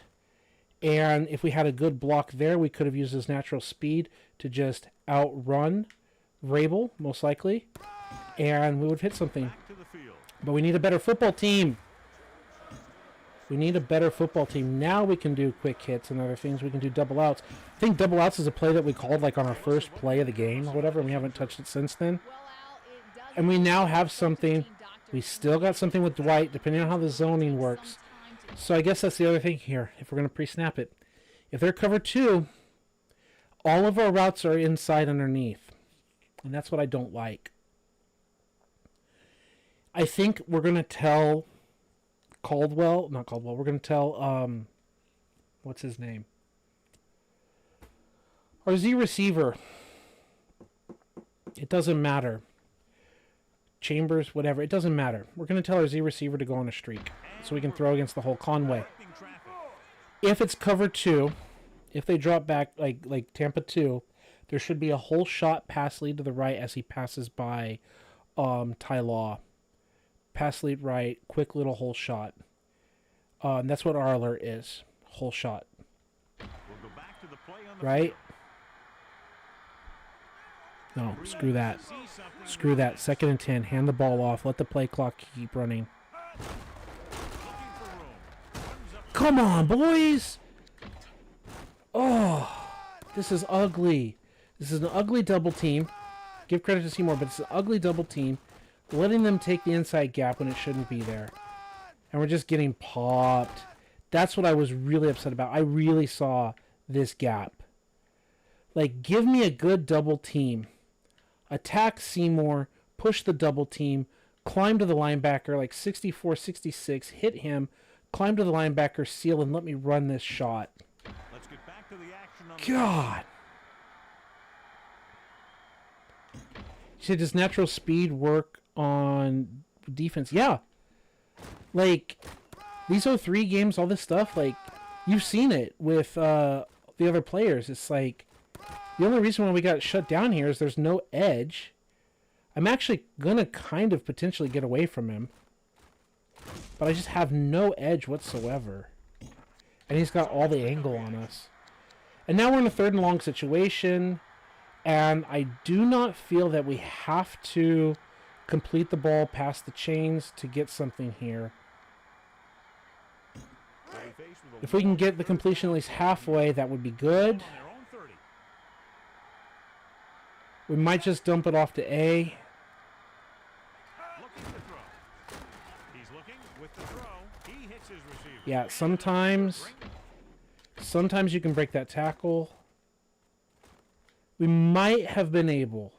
and if we had a good block there, we could have used his natural speed to just outrun Vrabel, most likely, and we would hit something. Back to the field. But we need a better football team. We need a better football team. Now we can do quick hits and other things. We can do double outs. I think double outs is a play that we called like on our first play of the game or whatever, and we haven't touched it since then. Well, Al, it does And we now have seem something. doctors We still got something with Dwight, depending on how the zoning works. So I guess that's the other thing here, if we're going to pre-snap it. If they're cover 2, all of our routes are inside underneath. And that's what I don't like. I think we're going to tell we're going to tell, what's his name? Our Z receiver. It doesn't matter. Chambers, whatever, it doesn't matter. We're going to tell our Z receiver to go on a streak so we can throw against the whole Conway. If it's cover 2, if they drop back like Tampa 2, there should be a whole shot pass lead to the right as he passes by Ty Law. Pass lead right, quick little hole shot. And that's what our alert is. Whole shot. We'll go back to the play on the Right? No, screw that. Screw that. 2nd and 10. Hand the ball off. Let the play clock keep running. Come on, boys! Oh, this is ugly. This is an ugly double team. Give credit to Seymour, but it's an ugly double team. Letting them take the inside gap when it shouldn't be there. And we're just getting popped. That's what I was really upset about. I really saw this gap. Like, give me a good double team. Attack Seymour, push the double team, climb to the linebacker like 64, 66, hit him, climb to the linebacker, seal, and let me run this shot. Let's get back to the action on God. You said, does natural speed work on defense? Yeah. Like, these 03 games, all this stuff, like, you've seen it with the other players. It's like, the only reason why we got shut down here is there's no edge. I'm actually going to kind of potentially get away from him. But I just have no edge whatsoever. And he's got all the angle on us. And now we're in a 3rd and long situation. And I do not feel that we have to complete the ball past the chains to get something here. faced with a If we can long get the completion at least halfway, that would be good. on their own 30. We might just dump it off to A. Looking to throw. He's looking with the throw. He hits his receiver. Yeah, sometimes you can break that tackle. We might have been able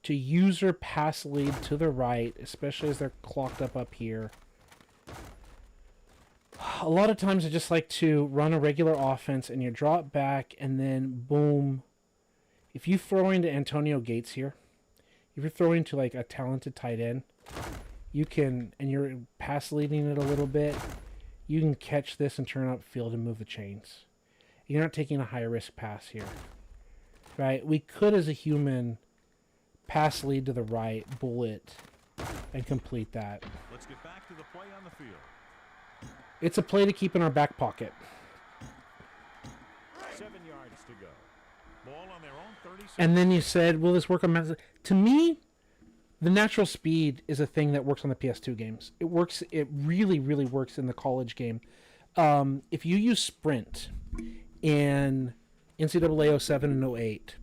to user pass lead to the right, especially as they're clocked up here. A lot of times I just like to run a regular offense and you drop back and then boom. If you throw into Antonio Gates here, if you're throwing to like a talented tight end, you can, and you're pass leading it a little bit, you can catch this and turn upfield and move the chains. You're not taking a high risk pass here. Right? We could, as a human, pass lead to the right, bullet, and complete that. Let's get back to the play on the field. It's a play to keep in our back pocket. 7 yards to go. Ball on their own 36. And then you said, will this work on Mass? To me, the natural speed is a thing that works on the PS2 games. It works. It really, really works in the college game. If you use sprint in NCAA 07 and 08,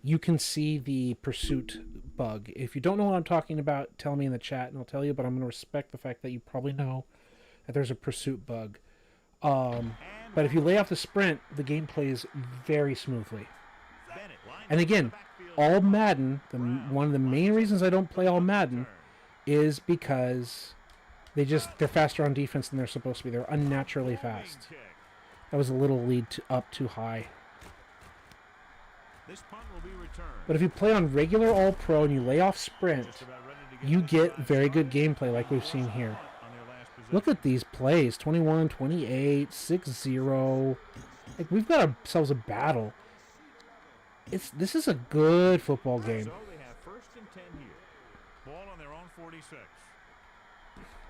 you can see the pursuit bug. If you don't know what I'm talking about, tell me in the chat and I'll tell you, but I'm going to respect the fact that you probably know that there's a pursuit bug. But if you lay off the sprint, the game plays very smoothly. Bennett lines And up again, in the backfield. all Madden, one of the main reasons I don't play all Madden is because they're faster on defense than they're supposed to be. They're unnaturally fast. Kick. That was a little lead up too high. This punt will be returned. But if you play on regular all-pro and you lay off sprint, Just about ready to get you this get drive very good started. gameplay like we've seen here. On their last possession. Look at these plays. 21, 28, 6-0. Like, we've got ourselves a battle. This is a good football game. So they have 1st and 10 here. Ball on their own 46.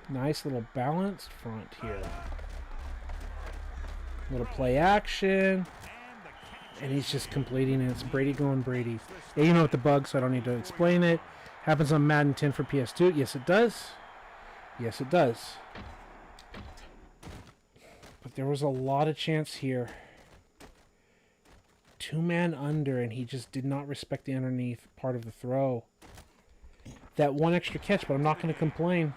Nice little balanced front here. Little play action. And he's just completing it. It's Brady going Brady. Yeah, you know what the bug, so I don't need to explain it. Happens on Madden 10 for PS2. Yes, it does. Yes, it does. But there was a lot of chance here. 2-man under, and he just did not respect the underneath part of the throw. That one extra catch, but I'm not going to complain.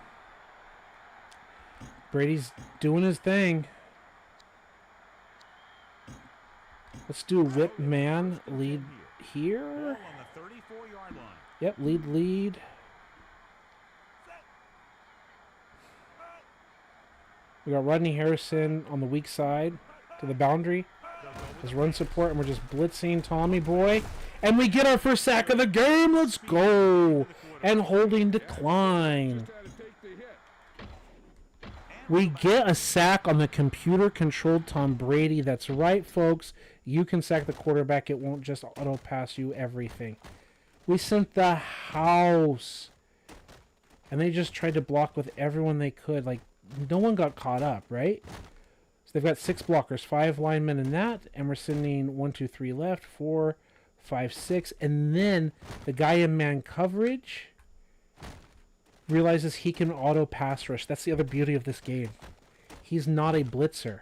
Brady's doing his thing. Let's do whip man lead Ball here. on the 34-yard line. Yep, lead. We got Rodney Harrison on the weak side to the boundary. His run support, and we're just blitzing Tommy boy. And we get our first sack of the game. Let's go. And holding decline. Just had to take the hit. We get a sack on the computer-controlled Tom Brady. That's right, folks. You can sack the quarterback. It won't just auto-pass you everything. We sent the house. And they just tried to block with everyone they could. Like, no one got caught up, right? So they've got 6 blockers, 5 linemen in that. And we're sending 1, 2, 3 left, 4, 5, 6. And then the guy in man coverage realizes he can auto pass rush. That's the other beauty of this game. He's not a blitzer.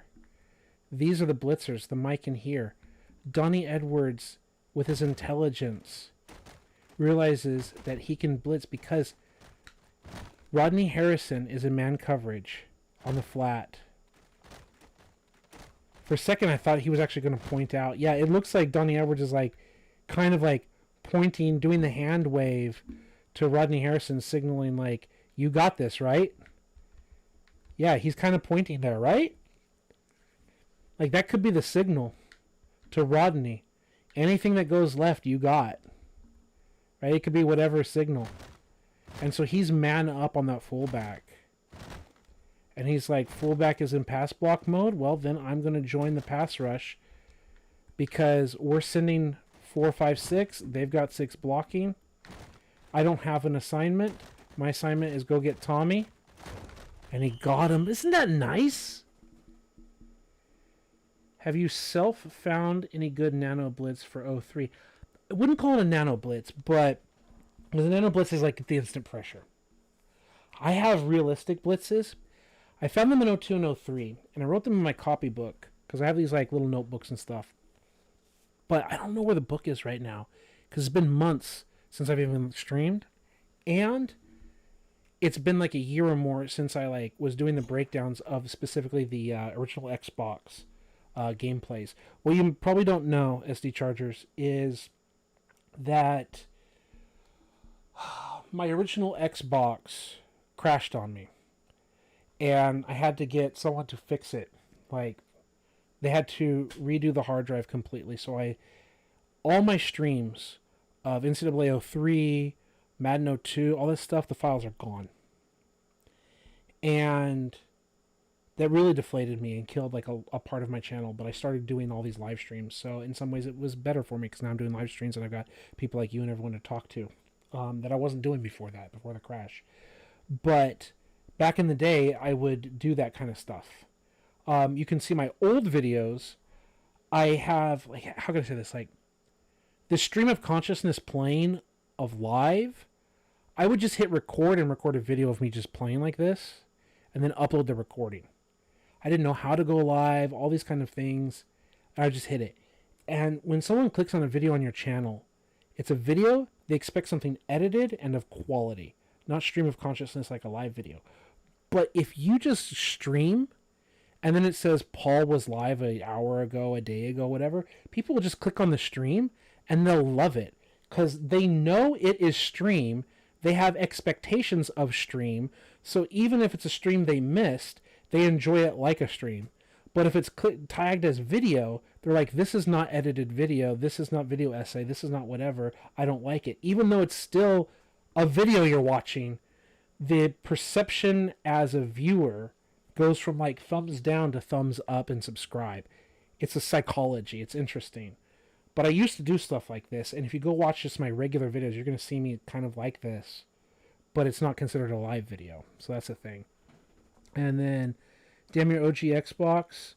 These are the blitzers, the Mike in here. Donnie Edwards, with his intelligence, realizes that he can blitz because Rodney Harrison is in man coverage on the flat. For a second, I thought he was actually going to point out. Yeah, it looks like Donnie Edwards is like, kind of like pointing, doing the hand wave to Rodney Harrison, signaling like, you got this, right? Yeah, he's kind of pointing there, right? Like, that could be the signal to Rodney. Anything that goes left, you got. Right? It could be whatever signal. And so he's man up on that fullback. And he's like, fullback is in pass block mode? Well, then I'm going to join the pass rush. Because we're sending 4, 5, 6. They've got 6 blocking. I don't have an assignment. My assignment is go get Tommy. And he got him. Isn't that nice? Have you found any good nano blitz for 03? I wouldn't call it a nano blitz, but the nano blitz is like the instant pressure. I have realistic blitzes. I found them in 02 and 03, and I wrote them in my copybook because I have these like little notebooks and stuff. But I don't know where the book is right now because it's been months since I've even streamed, and it's been like a year or more since I like was doing the breakdowns of specifically the original Xbox gameplays. What you probably don't know, SD Chargers, is that my original Xbox crashed on me, and I had to get someone to fix it. Like, they had to redo the hard drive completely. So all my streams of NCAA 03, Madden 02, all this stuff, the files are gone. And that really deflated me and killed like a part of my channel. But I started doing all these live streams. So in some ways it was better for me because now I'm doing live streams and I've got people like you and everyone to talk to that I wasn't doing before the crash. But back in the day, I would do that kind of stuff. You can see my old videos. I have, like, how can I say this? Like, the stream of consciousness playing of live, I would just hit record and record a video of me just playing like this, and then upload the recording. I didn't know how to go live, all these kind of things, and I just hit it. And when someone clicks on a video on your channel, it's a video, they expect something edited and of quality, not stream of consciousness like a live video. But if you just stream, and then it says Paul was live an hour ago, a day ago, whatever, people will just click on the stream and they'll love it because they know it is stream. They have expectations of stream. So even if it's a stream they missed, they enjoy it like a stream. But if it's tagged as video, they're like, this is not edited video. This is not video essay. This is not whatever. I don't like it. Even though it's still a video you're watching, the perception as a viewer goes from like thumbs down to thumbs up and subscribe. It's a psychology. It's interesting. But I used to do stuff like this, and if you go watch just my regular videos, you're going to see me kind of like this, but it's not considered a live video. So that's the thing. And then, damn your OG Xbox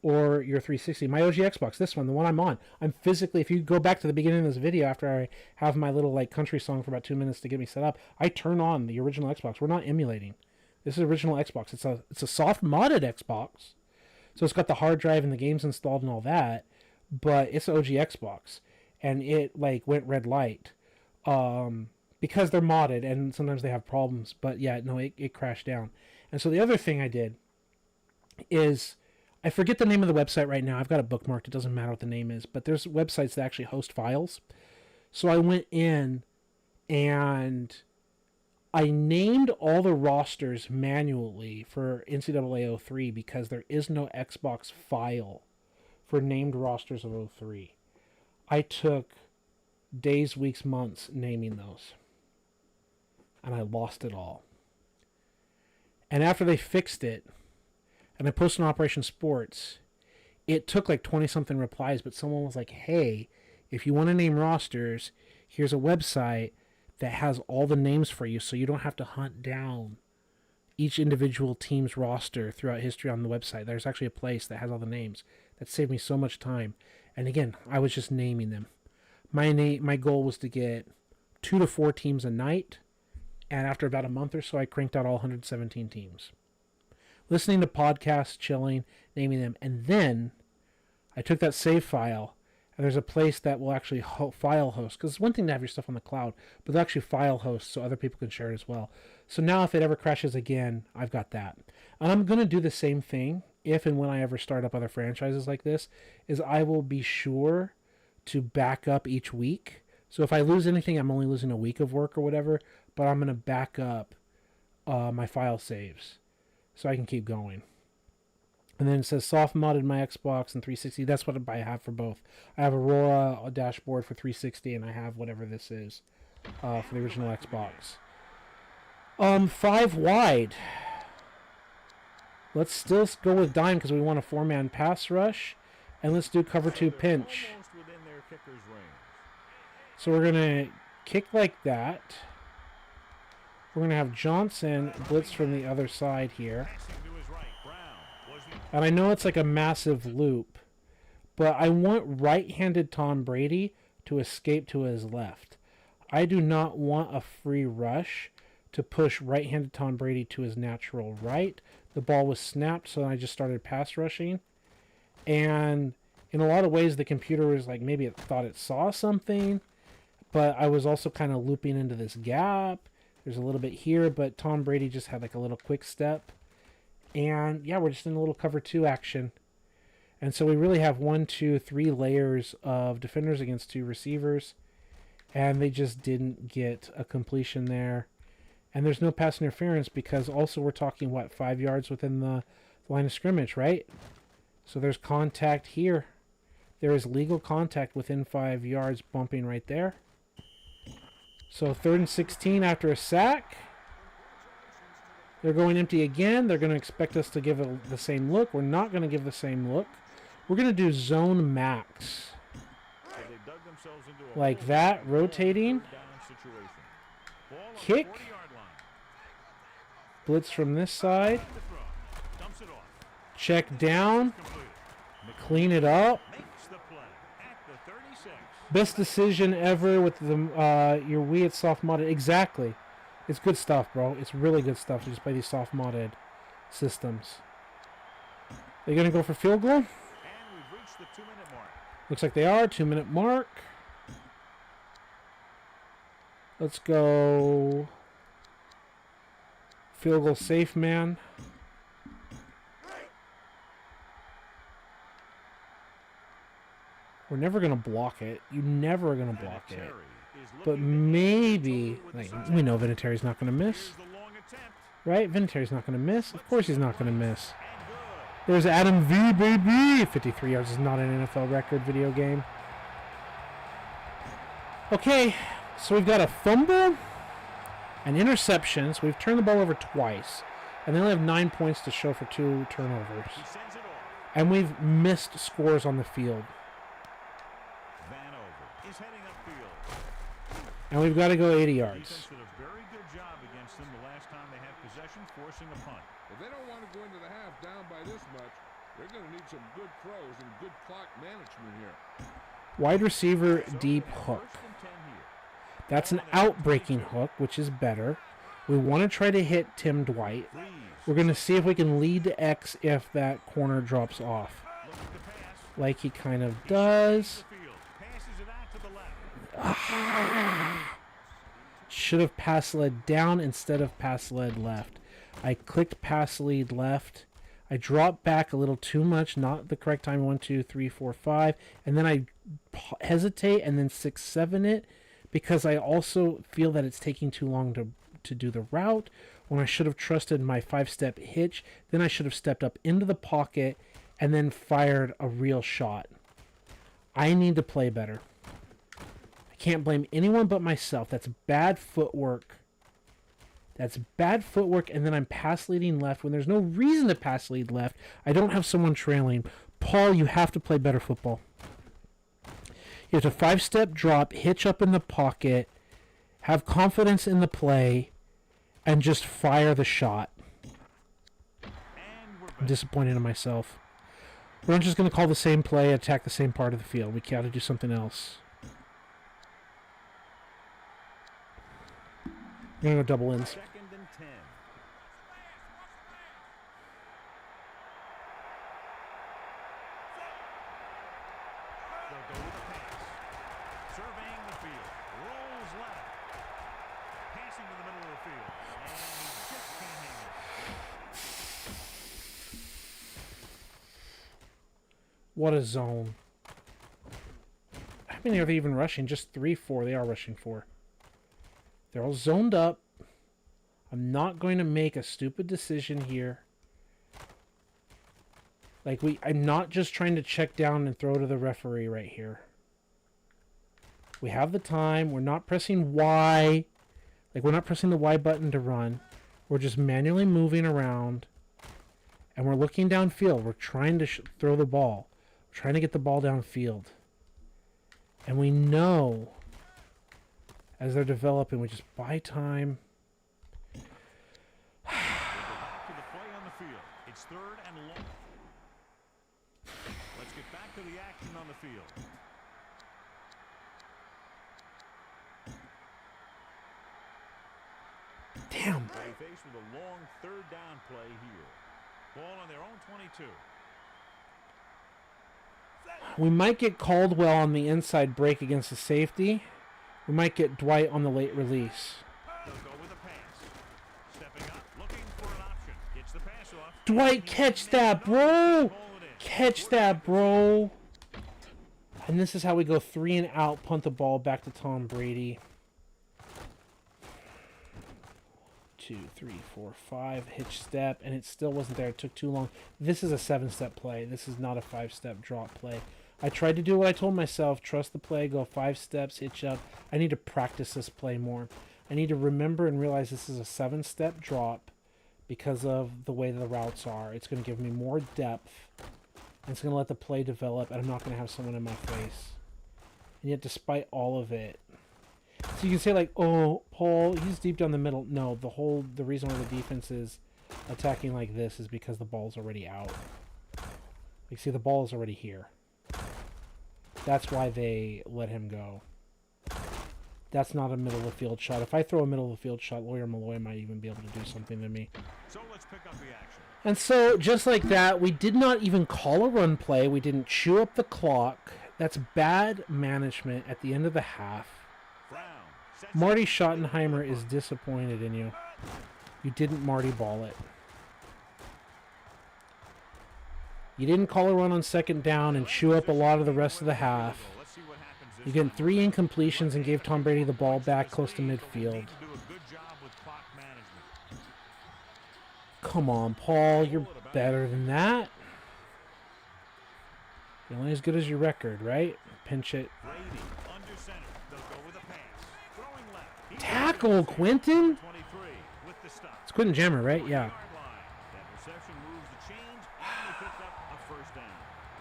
or your 360. My OG Xbox, this one, the one I'm on. I'm physically, if you go back to the beginning of this video, after I have my little like country song for about 2 minutes to get me set up, I turn on the original Xbox. We're not emulating. This is original Xbox. It's a soft modded Xbox. So it's got the hard drive and the games installed and all that, but it's an OG Xbox. And it like went red light. Because they're modded and sometimes they have problems. But yeah, no, it crashed down. And so the other thing I did is, I forget the name of the website right now. I've got it bookmarked. It doesn't matter what the name is. But there's websites that actually host files. So I went in and I named all the rosters manually for NCAA 03 because there is no Xbox file for named rosters of 03. I took days, weeks, months naming those. And I lost it all. And after they fixed it, and I posted on Operation Sports, it took like 20-something replies, but someone was like, hey, if you want to name rosters, here's a website that has all the names for you, so you don't have to hunt down each individual team's roster throughout history on the website. There's actually a place that has all the names. That saved me so much time. And again, I was just naming them. My goal was to get 2 to 4 teams a night, and after about a month or so, I cranked out all 117 teams. Listening to podcasts, chilling, naming them, and then I took that save file, and there's a place that will actually file host, because it's one thing to have your stuff on the cloud, but they'll actually file host so other people can share it as well. So now if it ever crashes again, I've got that. And I'm going to do the same thing if and when I ever start up other franchises like this, is I will be sure to back up each week. So if I lose anything, I'm only losing a week of work or whatever, but I'm going to back up my file saves so I can keep going. And then it says soft modded my Xbox and 360. That's what I have for both. I have Aurora, a dashboard for 360, and I have whatever this is for the original Xbox. 5 wide. Let's still go with dime because we want a 4-man pass rush. And let's do cover 2 pinch. Almost within their kicker's range. So we're going to kick like that. We're going to have Johnson blitz from the other side here. Passing to his right. Brown was the And I know it's like a massive loop, but I want right-handed Tom Brady to escape to his left. I do not want a free rush to push right-handed Tom Brady to his natural right. the ball was snapped, so I just started pass rushing. And in a lot of ways, the computer was like, maybe it thought it saw something, but I was also kind of looping into this gap. There's a little bit here, but Tom Brady just had like a little quick step. And yeah, we're just in a little cover 2 action. And so we really have 1, 2, 3 layers of defenders against 2 receivers. And they just didn't get a completion there. And there's no pass interference because also we're talking, 5 yards within the line of scrimmage, right? So there's contact here. There is legal contact within 5 yards, bumping right there. So 3rd and 16 after a sack. They're going empty again. They're going to expect us to give it the same look. We're not going to give the same look. We're going to do zone max. So they dug themselves into a Like hole. that, rotating. Third down situation. Ball on the Kick. 40-yard line. Blitz from this side. To throw. Dumps it off. Check down. Completed. Clean it up. Makes the play at the 36. Best decision ever with the your Wii. It's soft modded. Exactly. It's good stuff, bro. It's really good stuff to just play these soft modded systems. They're going to go for field goal. And we've reached the 2-minute mark. Looks like they are. 2-minute mark. Let's go. Field goal safe, man. We're never going to block it. You never are going to block it. Terry is But looking maybe, with the like, size. we know Vinatieri's not going to miss, Here's the long attempt. right? Vinatieri's not going to miss. Of course he's not going to miss. And good. There's Adam V, baby. 53 yards is not an NFL record video game. Okay, so we've got a fumble, an interception. So we've turned the ball over twice, and they only have 9 points to show for 2 turnovers. He sends it off. And we've missed scores on the field. Vanover is heading upfield. And we've got to go 80 yards. Defense did a very good job against them the last time they had possession, forcing a punt. If they don't want to go into the half down by this much, they're going to need some good throws and good clock management here. Wide receiver, So deep they have hook. 1st and 10 here. That's an out-breaking hook, which is better. We want to try to hit Tim Dwight. Freeze. We're going to see if we can lead to X if that corner drops off, Looking to pass. like he kind of does. The field. Passes it out to the left. Should have pass lead down instead of pass lead left. I clicked pass lead left. I dropped back a little too much, not the correct time. 1, 2, 3, 4, 5, and then I hesitate and then 6, 7 it because I also feel that it's taking too long to do the route. When I should have trusted my 5-step hitch, then I should have stepped up into the pocket and then fired a real shot. I need to play better. I can't blame anyone but myself. That's bad footwork. That's bad footwork, and then I'm pass leading left when there's no reason to pass lead left. I don't have someone trailing. Paul, you have to play better football. You have to 5-step drop, hitch up in the pocket, have confidence in the play, and just fire the shot. And we're I'm back. disappointed in myself. We're not just going to call the same play, attack the same part of the field. We got to do something else. We're going to go double ends. 2nd and 10. They'll go with a pass. Surveying the field. Rolls left. Passing to the middle of the field. And he just can't handle it. What a zone. How many are they even rushing? Just 3, 4. They are rushing 4. They're all zoned up. I'm not going to make a stupid decision here. I'm not just trying to check down and throw to the referee right here. We have the time. We're not pressing Y. We're not pressing the Y button to run. We're just manually moving around. And we're looking downfield. We're trying to throw the ball. We're trying to get the ball downfield. And we know, as they're developing, we just buy time. To the play on the field. It's 3rd and long. Let's get back to the action on the field. Damn. We'll be faced with a long 3rd down play here. Ball on their own 22. We might get Caldwell on the inside break against the safety. We might get Dwight on the late release. They'll go with a pass. Stepping up, looking for an option. Gets the pass off. Dwight, catch that, bro! Catch that, bro! And this is how we go 3 and out, punt the ball back to Tom Brady. 2, 3, 4, 5, hitch step, and it still wasn't there. It took too long. This is a 7-step play. This is not a 5-step drop play. I tried to do what I told myself, trust the play, go 5 steps, hitch up. I need to practice this play more. I need to remember and realize this is a 7-step drop because of the way the routes are. It's going to give me more depth, and it's going to let the play develop, and I'm not going to have someone in my face. And yet, despite all of it, so you can say like, oh, Paul, he's deep down the middle. No, the reason why the defense is attacking like this is because the ball's already out. You see, the ball is already here. That's why they let him go. That's not a middle of the field shot. If I throw a middle of the field shot, Lawyer Malloy might even be able to do something to me. So let's pick up the action. And so, just like that, we did not even call a run play. We didn't chew up the clock. That's bad management at the end of the half. Marty Schottenheimer is disappointed in you. You didn't Marty ball it. You didn't call a run on 2nd down and chew up a lot of the rest of the half. You get 3 incompletions and gave Tom Brady the ball back close to midfield. Come on, Paul. You're better than that. You're only as good as your record, right? Pinch it. Tackle, Quentin. It's Quentin Jammer, right? Yeah.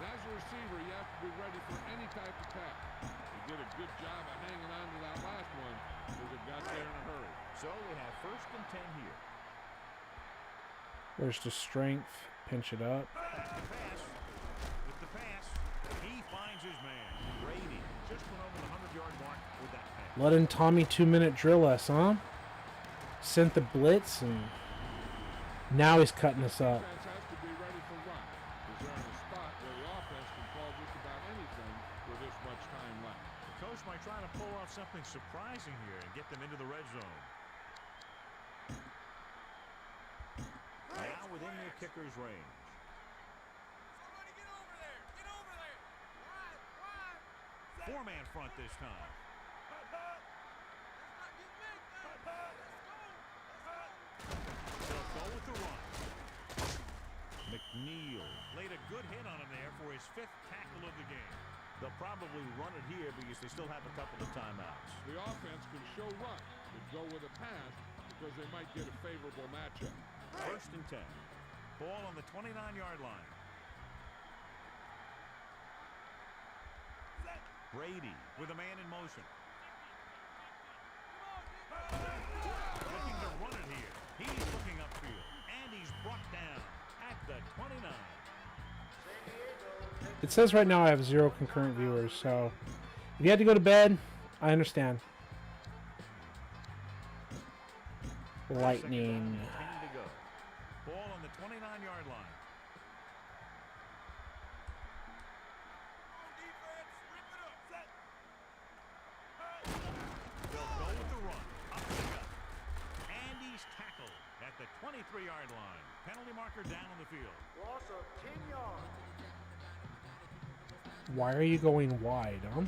As a receiver, you have to be ready for any type of tackle. He did a good job of hanging on to that last one because it got there in a hurry. So we have 1st and 10 here. Where's the strength? Pinch it up. With the pass, he finds his man. Brady just went over the 100-yard mark with that pass. Letting Tommy 2-minute drill us, huh? Sent the blitz, and now he's cutting us up. Defense has to be ready for run because they're in a spot where the offense can call just about anything with this much time left. The coach might try to pull out something surprising here and get them into the red zone. Now within their kicker's range. Somebody get over there. Get over there. Wide. 4-man front this time. They'll go with the run. McNeil laid a good hit on him there for his 5th tackle of the game. They'll probably run it here because they still have a couple of timeouts. The offense can show run and go with a pass because they might get a favorable matchup. 1st and 10. Ball on the 29-yard line. Brady with a man in motion. Looking to run it here. He's looking upfield, and he's brought down at the 29. It says right now I have 0 concurrent viewers, so if you had to go to bed, I understand. Lightning. 10 to go. Ball on the 29-yard line. They'll go with the run. Up the gut. And he's tackled at the 23-yard line. Penalty marker down on the field. Loss of 10 yards. Why are you going wide, huh?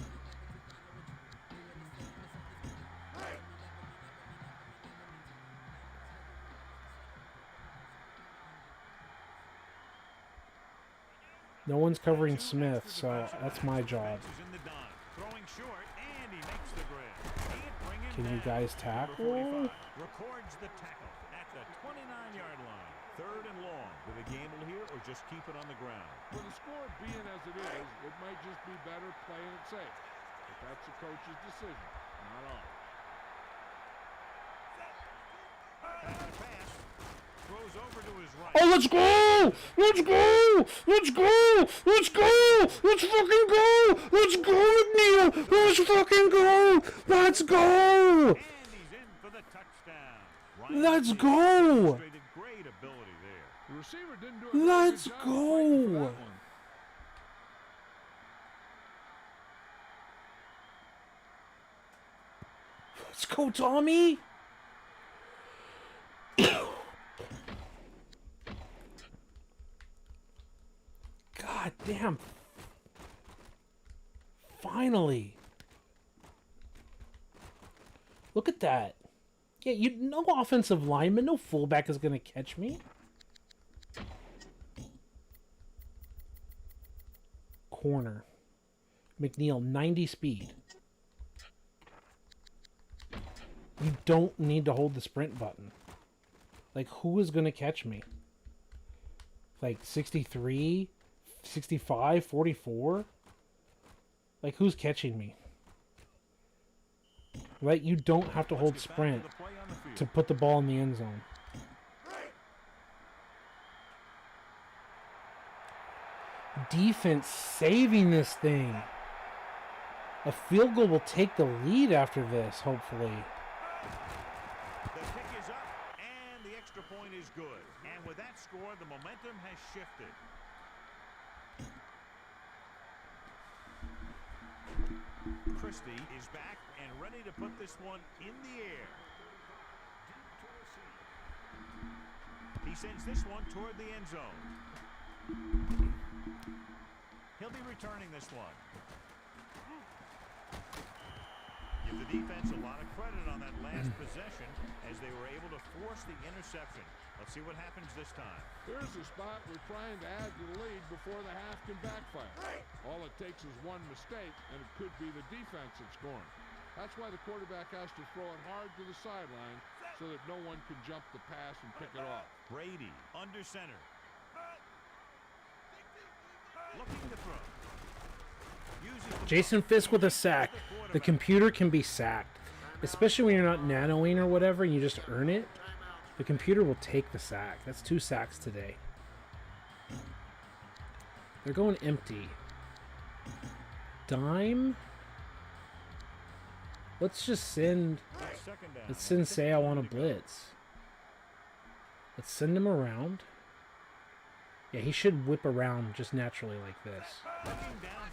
No one's covering Smith, so that's my job. In the dime. Throwing short, and he makes the grab. Can't bring him Can you down. guys tackle? Number 45 records the tackle at the 29-yard line. 3rd and long. Do they gamble here or just keep it on the ground? With the score being as it is, it might just be better playing it safe. But that's the coach's decision, not ours. Pass. Throws over to his right. Oh, let's go! Let's go! Let's go! Let's go! Let's fucking go! Let's go, McNeil! Let's fucking go! Let's go! And he's in for the touchdown. Ryan Let's Leaf go! demonstrated great ability there. The receiver didn't do a very Let's good job fighting for go. that one. Let's go, Tommy. God damn. Finally. Look at that. Yeah, no offensive lineman, no fullback is going to catch me. Corner. McNeil, 90 speed. You don't need to hold the sprint button. Like, who is going to catch me? Like, 63? 65? 44? Like, who's catching me? Right? You don't have to hold Let's get back sprint to the play on the field. to put the ball in the end zone. Defense saving this thing. A field goal will take the lead after this, hopefully. The kick is up, and the extra point is good. And with that score, the momentum has shifted. Christie is back and ready to put this one in the air. He sends this one toward the end zone. He'll be returning this one. Give the defense a lot of credit on that last possession as they were able to force the interception. Let's see what happens this time. Here's the spot we're trying to add to the lead before the half can backfire. All it takes is one mistake, and it could be the defense that's scoring. That's why the quarterback has to throw it hard to the sideline so that no one can jump the pass and pick it off. Brady under center. Looking to throw. Uses the Jason Fisk with a sack. The computer can be sacked. Especially when you're not nanoing or whatever and you just earn it. The computer will take the sack. That's 2 sacks today. They're going empty. Dime? Let's just send... second down. Let's send say I want to blitz. Let's send him around. Yeah, he should whip around just naturally like this.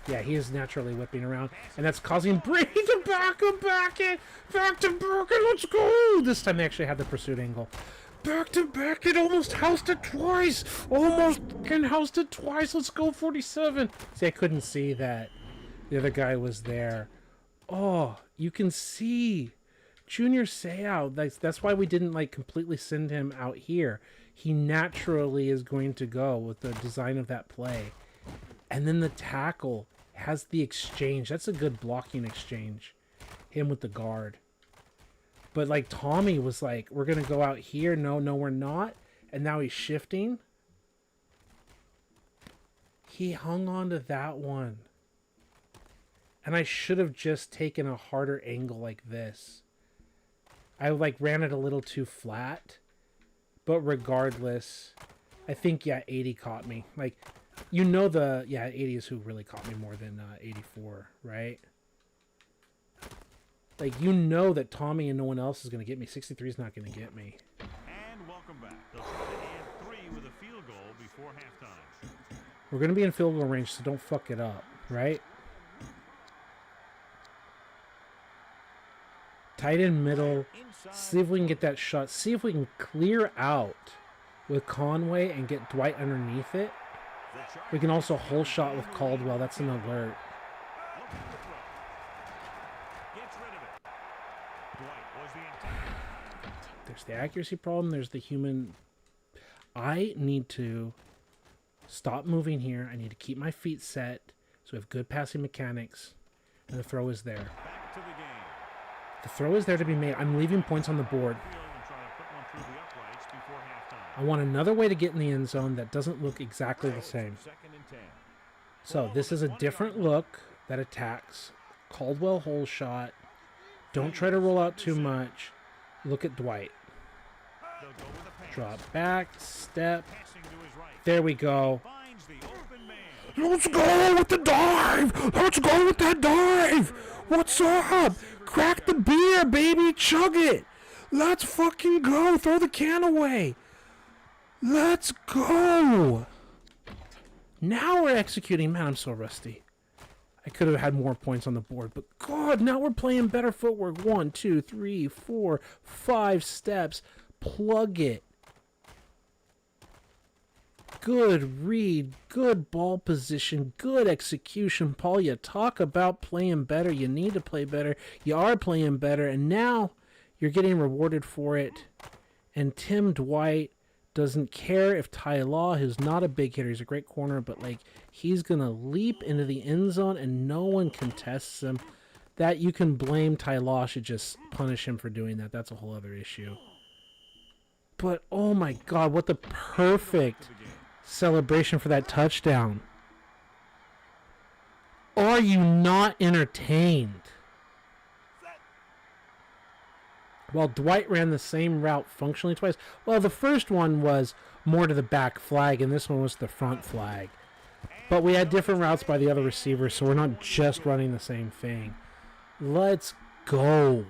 Yeah, he is naturally whipping around. And that's causing Brady to back to back it. Back to back it. Let's go. This time they actually had the pursuit angle. Back to back it. Almost housed it twice. Almost can housed it twice. Let's go 47. See, I couldn't see that the other guy was there. Oh, you can see Junior Seau. That's why we didn't like completely send him out here. He naturally is going to go with the design of that play. And then the tackle has the exchange. That's a good blocking exchange. Him with the guard. But like Tommy was like, we're going to go out here. No, we're not. And now he's shifting. He hung on to that one. And I should have just taken a harder angle like this. I like ran it a little too flat. But regardless, I think, yeah, 80 caught me. Like, you know 80 is who really caught me more than 84, right? Like, you know that Tommy and no one else is going to get me. 63 is not going to get me. And welcome back. They'll try to add 3 with a field goal before halftime. We're going to be in field goal range, so don't fuck it up, right? Tight end middle. See if we can get that shot. See if we can clear out with Conway and get Dwight underneath it. We can also hole shot with Caldwell. That's an alert. Gets rid of it. Dwight was the intent. There's the accuracy problem. There's the human. I need to stop moving here. I need to keep my feet set so we have good passing mechanics. And the throw is there. Back to the game. The throw is there to be made. I'm leaving points on the board. And try to put one through the uprights before halftime. I want another way to get in the end zone that doesn't look exactly the same. Second and 10. So this is a different look that attacks. Caldwell hole shot. Don't try to roll out too much. Look at Dwight. They'll go with a pass. Drop back, step. Passing to his right. There we go. Finds the open man. Let's go with the dive. Let's go with that dive. What's up? Crack the beer, baby. Chug it. Let's fucking go. Throw the can away. Let's go! Now we're executing. Man, I'm so rusty. I could have had more points on the board, but God, now we're playing better footwork. 1, 2, 3, 4, 5 steps. Plug it. Good read, good ball position, good execution. Paul, you talk about playing better. You need to play better. You are playing better, and now you're getting rewarded for it. And Tim Dwight doesn't care if Ty Law, who's not a big hitter, he's a great corner, but like he's gonna leap into the end zone and no one contests him. That you can blame Ty Law, should just punish him for doing that. That's a whole other issue. But oh my God, what the perfect celebration for that touchdown. Are you not entertained? Well, Dwight ran the same route functionally twice. Well, the first one was more to the back flag, and this one was the front flag. But we had different routes by the other receivers, so we're not just running the same thing. Let's go.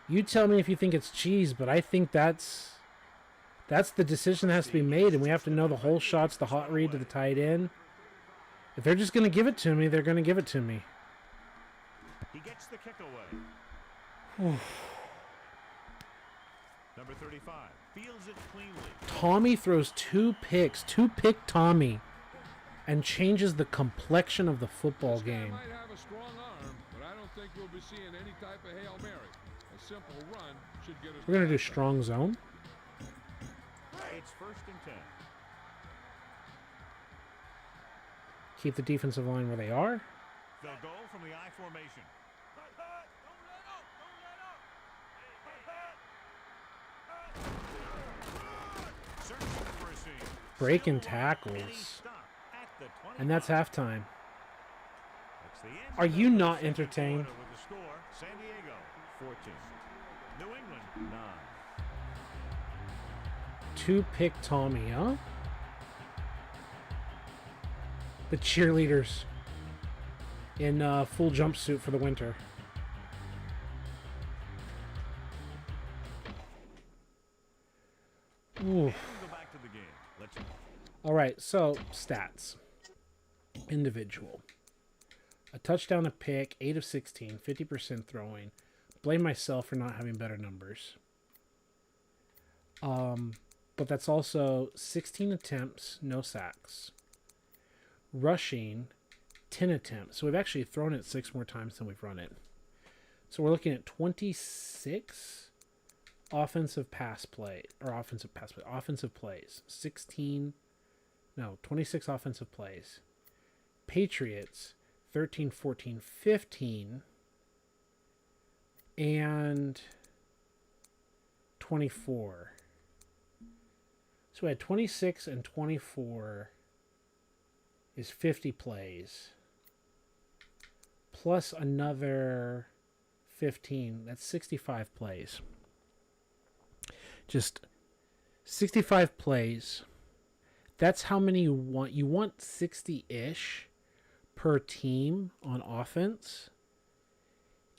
You tell me if you think it's cheese, but I think that's the decision that has to be made, and we have to know the whole shots, the hot read to the tight end. If they're just going to give it to me, they're going to give it to me. He gets the kick away. Number 35 fields it cleanly. Tommy throws 2 picks, 2-pick Tommy, and changes the complexion of the football This guy game. might have a strong arm, but I don't think we'll be seeing any type of Hail Mary. A simple run should get us. We're going to do past that. strong zone. It's 1st and 10. Keep the defensive line where they are. They'll go from the I formation. Searching for a seam. Breaking Still alive, and he tackles. stopped at the 25. And that's halftime. That's the end Are of you the not second entertained? quarter with the score, San Diego 14. New England 9. 2-pick Tommy, huh? The cheerleaders in full jumpsuit for the winter. Ooh. And we go back to the game. Let's All right, so stats. Individual. A touchdown, a pick, 8 of 16, 50% throwing. Blame myself for not having better numbers. But that's also 16 attempts, no sacks. Rushing, 10 attempts. So we've actually thrown it 6 more times than we've run it. So we're looking at 26 offensive plays. 26 offensive plays. Patriots, 13, 14, 15, and 24. So we had 26 and 24 is 50 plays. Plus another 15. That's 65 plays. Just 65 plays. That's how many you want. You want 60-ish per team on offense.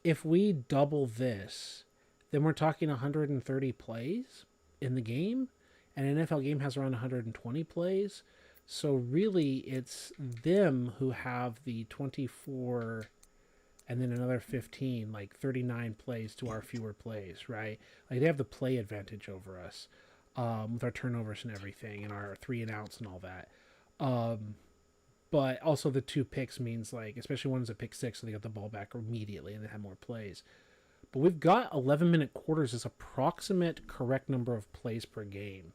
If we double this, then we're talking 130 plays in the game. And an NFL game has around 120 plays. So really, it's them who have the 24 and then another 15, like 39 plays to our fewer plays, right? Like they have the play advantage over us with our turnovers and everything and our 3 and outs and all that. But also the 2 picks means, like, especially one's a pick 6, so they got the ball back immediately and they have more plays. But we've got 11-minute quarters as approximate correct number of plays per game.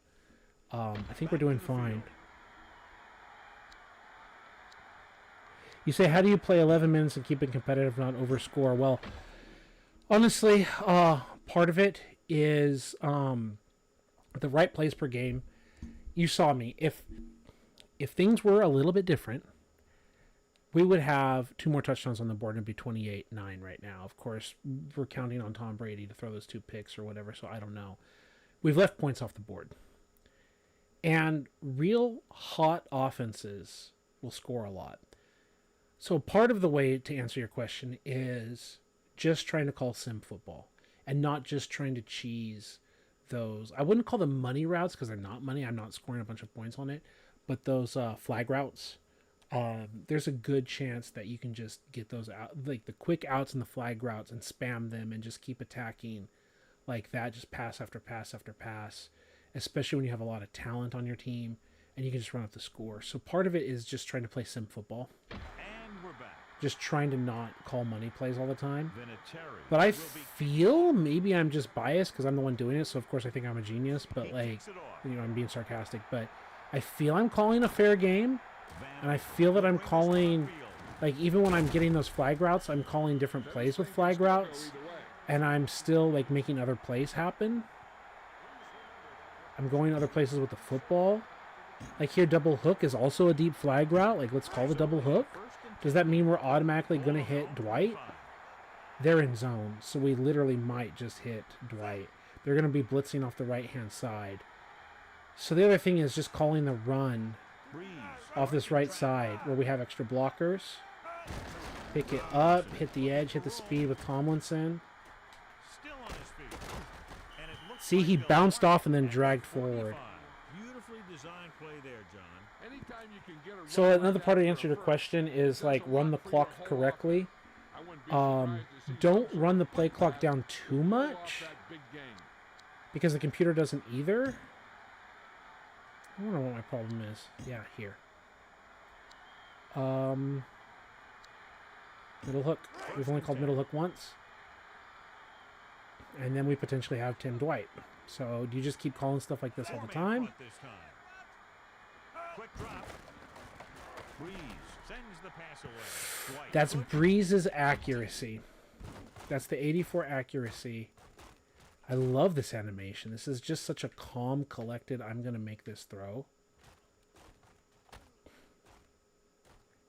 I think we're doing fine. You say, how do you play 11 minutes and keep it competitive, not overscore? Well, honestly, part of it is the right plays per game. You saw me. If things were a little bit different, we would have 2 more touchdowns on the board and it'd be 28-9 right now. Of course, we're counting on Tom Brady to throw those 2 picks or whatever, so I don't know. We've left points off the board. And real hot offenses will score a lot. So part of the way to answer your question is just trying to call sim football and not just trying to cheese those, I wouldn't call them money routes because they're not money. I'm not scoring a bunch of points on it, but those flag routes, there's a good chance that you can just get those out, like the quick outs and the flag routes, and spam them and just keep attacking like that, just pass after pass after pass, especially when you have a lot of talent on your team and you can just run up the score. So part of it is just trying to play sim football, And we're back. just trying to not call money plays all the time. Vinatieri But I will be- feel maybe I'm just biased because I'm the one doing it, so of course I think I'm a genius, but he like, kicks it off. you know, I'm being sarcastic, but I feel I'm calling a fair game, and I feel that I'm calling, like, even when I'm getting those flag routes, I'm calling different plays with flag routes, and I'm still, like, making other plays happen. I'm going other places with the football. Like here, double hook is also a deep flag route. Like, let's call the double hook. Does that mean we're automatically going to hit Dwight? They're in zone, so we literally might just hit Dwight. They're going to be blitzing off the right-hand side. So the other thing is just calling the run Breeze. off this right side where we have extra blockers. Pick it up, hit the edge, hit the speed with Tomlinson. Still on his feet. And it looks See, like he they'll bounced run off and then at dragged forward. 45. Beautifully designed play there, John. Anytime you can get a So run like another that part of for the a answer to your first, question is it like does a run lot the for your clock whole correctly. offense. I wouldn't be surprised to see Don't some run the sort play of clock pass down too pull off much that big game. because the computer doesn't either. I wonder what my problem is. Yeah, here. Middle hook. We've only called middle hook once. And then we potentially have Tim Dwight. So do you just keep calling stuff like this all the time? Four-man front this time. Quick drop. Breeze sends the pass away. Dwight That's pushed. Breeze's accuracy. That's the 84 accuracy. I love this animation. This is just such a calm, collected, I'm going to make this throw.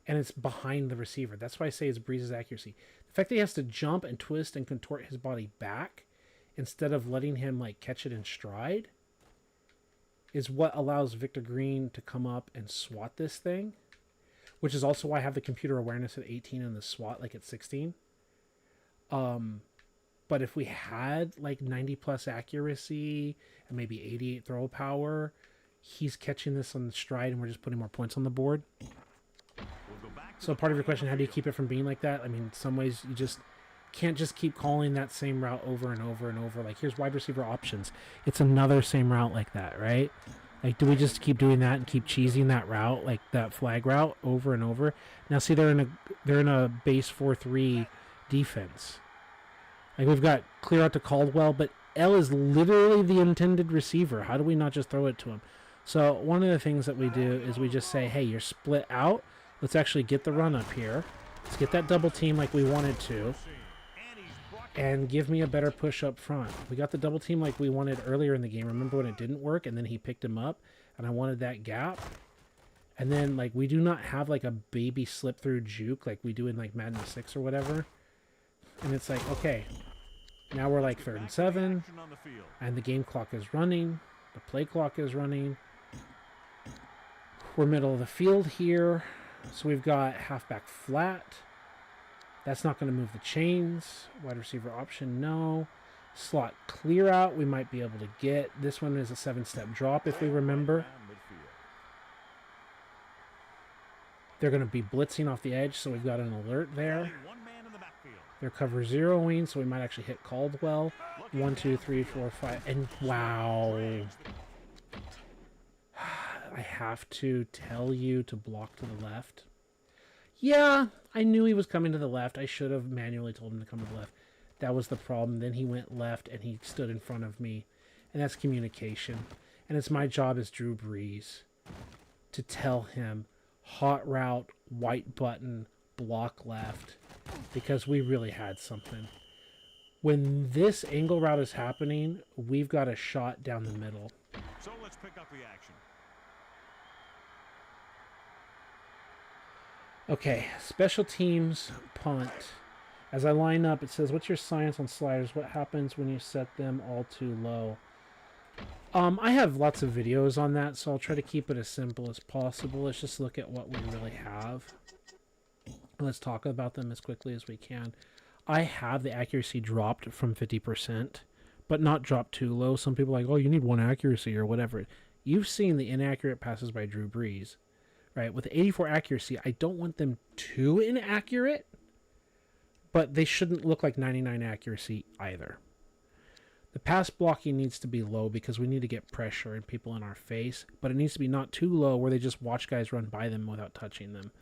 And it's behind the receiver. That's why I say it's Breeze's accuracy. The fact that he has to jump and twist and contort his body back instead of letting him like catch it in stride is what allows Victor Green to come up and swat this thing, which is also why I have the computer awareness at 18 and the SWAT like at 16. But if we had like 90 plus accuracy and maybe 88 throw power, he's catching this on the stride and we're just putting more points on the board. We'll go back to So the part of your play on question, the how do you field. keep it from being like that? I mean, in some ways you just can't just keep calling that same route over and over and over. Like, here's wide receiver options. It's another same route like that, right? Like, do we just keep doing that and keep cheesing that route, like that flag route, over and over? Now, see, they're in a base 4-3 defense. Like, we've got clear out to Caldwell, but L is literally the intended receiver. How do we not just throw it to him? So one of the things that we do is we just say, hey, you're split out. Let's actually get the run up here. Let's get that double team like we wanted to. And he's brought And give me a better push up front. We got the double team like we wanted earlier in the game. Remember when it didn't work and then he picked him up and I wanted that gap? And then like we do not have like a baby slip through juke like we do in like Madden 6 or whatever. And it's like, okay, now we're like 3rd and 7 action on the field. and the game clock is running. The play clock is running. We're middle of the field here. So we've got halfback flat. That's not going to move the chains. Wide receiver option, no. Slot clear out, we might be able to get. This one is a 7-step drop if we remember. Around midfield. They're going to be blitzing off the edge, so we've got an alert there. Only one man in the backfield. They're cover zeroing, so we might actually hit Caldwell. Looking 1, 2, down 3, 4, 5, and wow. Drags the- I have to tell you to block to the left. Yeah, I knew he was coming to the left. I should have manually told him to come to the left. That was the problem. Then he went left and he stood in front of me. And that's communication. And it's my job as Drew Brees to tell him hot route, white button, block left. Because we really had something. When this angle route is happening, we've got a shot down the middle. So let's pick up the action. Okay, special teams punt. As I line up, it says, what's your science on sliders? What happens when you set them all too low? I have lots of videos on that, so I'll try to keep it as simple as possible. Let's just look at what we really have. Let's talk about them as quickly as we can. I have the accuracy dropped from 50% but not drop too low. Some people are like, oh, you need one accuracy or whatever. You've seen the inaccurate passes by Drew Brees, right? With 84 accuracy, I don't want them too inaccurate, but they shouldn't look like 99 accuracy either. The pass blocking needs to be low because we need to get pressure and people in our face, but it needs to be not too low where they just watch guys run by them without touching them.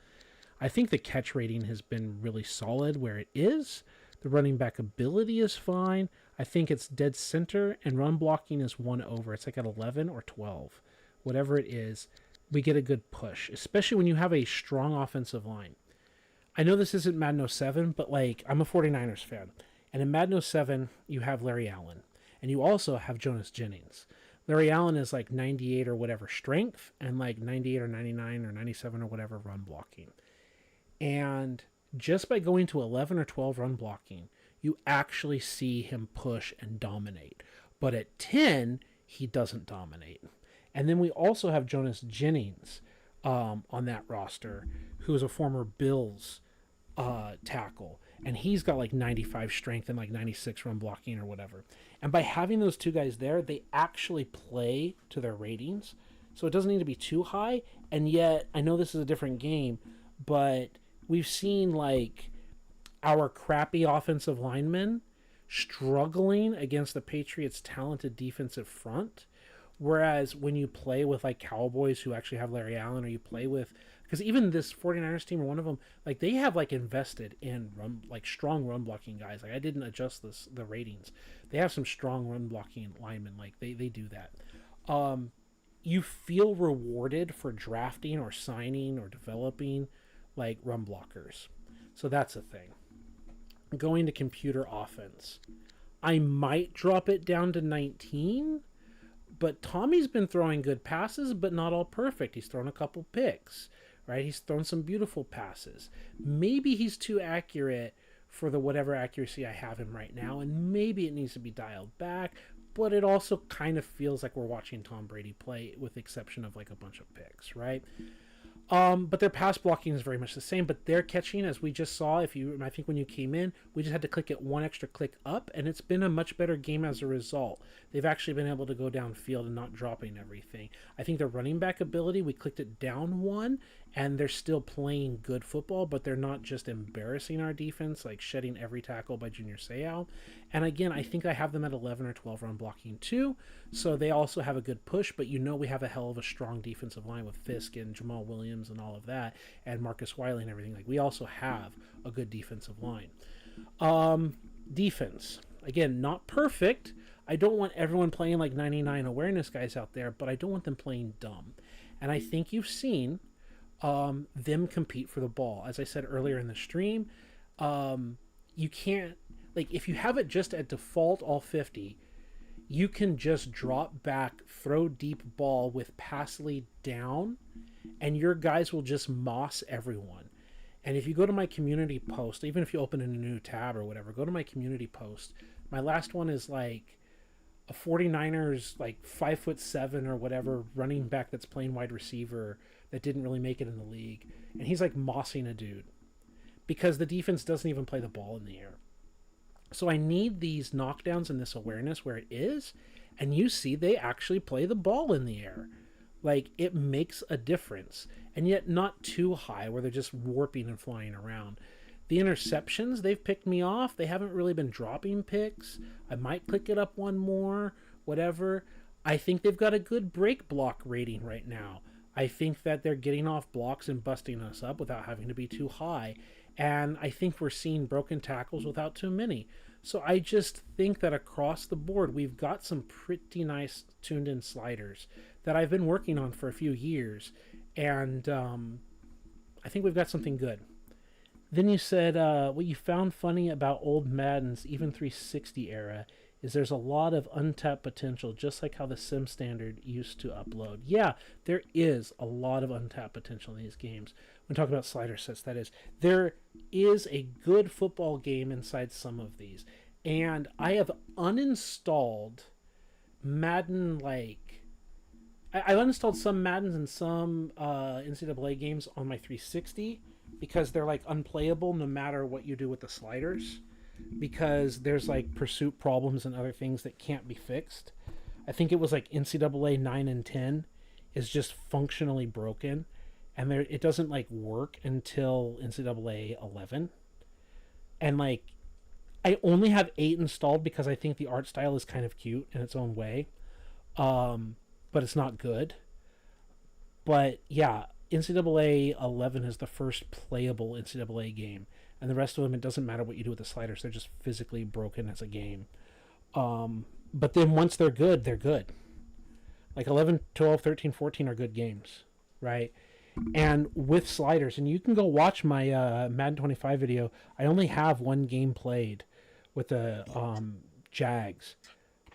I think the catch rating has been really solid where it is. The running back ability is fine. I think it's dead center, and run blocking is 1 over. It's like at 11 or 12. Whatever it is, we get a good push, especially when you have a strong offensive line. I know this isn't Madden 07, but like I'm a 49ers fan. And in Madden 07, you have Larry Allen. And you also have Jonas Jennings. Larry Allen is like 98 or whatever strength, and like 98 or 99 or 97 or whatever run blocking. And just by going to 11 or 12 run blocking, you actually see him push and dominate. But at 10, he doesn't dominate. And then we also have Jonas Jennings on that roster, who is a former Bills tackle. And he's got like 95 strength and like 96 run blocking or whatever. And by having those two guys there, they actually play to their ratings. So it doesn't need to be too high. And yet, I know this is a different game, but we've seen like our crappy offensive linemen struggling against the Patriots' talented defensive front. Whereas when you play with like Cowboys who actually have Larry Allen, or you play with, because even this 49ers team or one of them, like they have like invested in run, like strong run blocking guys. Like I didn't adjust the ratings. They have some strong run blocking linemen. Like they do that. You feel rewarded for drafting or signing or developing like run blockers. So that's a thing. Going to computer offense. I might drop it down to 19, but Tommy's been throwing good passes, but not all perfect. He's thrown a couple picks, right? He's thrown some beautiful passes. Maybe he's too accurate for the whatever accuracy I have him right now, and maybe it needs to be dialed back, but it also kind of feels like we're watching Tom Brady play, with the exception of like a bunch of picks, right? But their pass blocking is very much the same, but their catching, as we just saw, I think when you came in, we just had to click it one extra click up, and it's been a much better game as a result. They've actually been able to go downfield and not dropping everything. I think their running back ability, we clicked it down one, and they're still playing good football, but they're not just embarrassing our defense, like shedding every tackle by Junior Seau. And again, I think I have them at 11 or 12 run blocking too, so they also have a good push, but you know we have a hell of a strong defensive line with Fisk and Jamal Williams and all of that, and Marcus Wiley and everything. Like we also have a good defensive line. Defense, again, not perfect. I don't want everyone playing like 99 awareness guys out there, but I don't want them playing dumb. And I think you've seen them compete for the ball. As I said earlier in the stream, you can't, like, if you have it just at default all 50, you can just drop back, throw deep ball with pass lead down, and your guys will just moss everyone. And if you go to my community post, even if you open in a new tab or whatever, go to my community post. My last one is like a 49ers, like 5'7" or whatever, running back that's playing wide receiver that didn't really make it in the league. And he's like mossing a dude because the defense doesn't even play the ball in the air. So I need these knockdowns and this awareness where it is. And you see, they actually play the ball in the air. Like, it makes a difference. And yet not too high where they're just warping and flying around. The interceptions, they've picked me off. They haven't really been dropping picks. I might click it up one more, whatever. I think they've got a good break block rating right now. I think that they're getting off blocks and busting us up without having to be too high. And I think we're seeing broken tackles without too many. So I just think that across the board, we've got some pretty nice tuned-in sliders that I've been working on for a few years. And I think we've got something good. Then you said, what you found funny about old Madden's, even 360 era, is there's a lot of untapped potential, just like how the Sim Standard used to upload. Yeah, there is a lot of untapped potential in these games. When talking about slider sets, that is. There is a good football game inside some of these. And I have uninstalled Madden, like... I've uninstalled some Maddens and some NCAA games on my 360 because they're, like, unplayable no matter what you do with the sliders. because there's like pursuit problems and other things that can't be fixed. I think it was like NCAA 9 and 10 is just functionally broken, and it doesn't like work until NCAA 11. And like, I only have 8 installed because I think the art style is kind of cute in its own way, but it's not good. But yeah, NCAA 11 is the first playable NCAA game, and the rest of them, it doesn't matter what you do with the sliders; they're just physically broken as a game. But then once they're good, they're good. Like 11, 12, 13, 14 are good games, right? And with sliders, and you can go watch my Madden 25 video. I only have one game played with the Jags,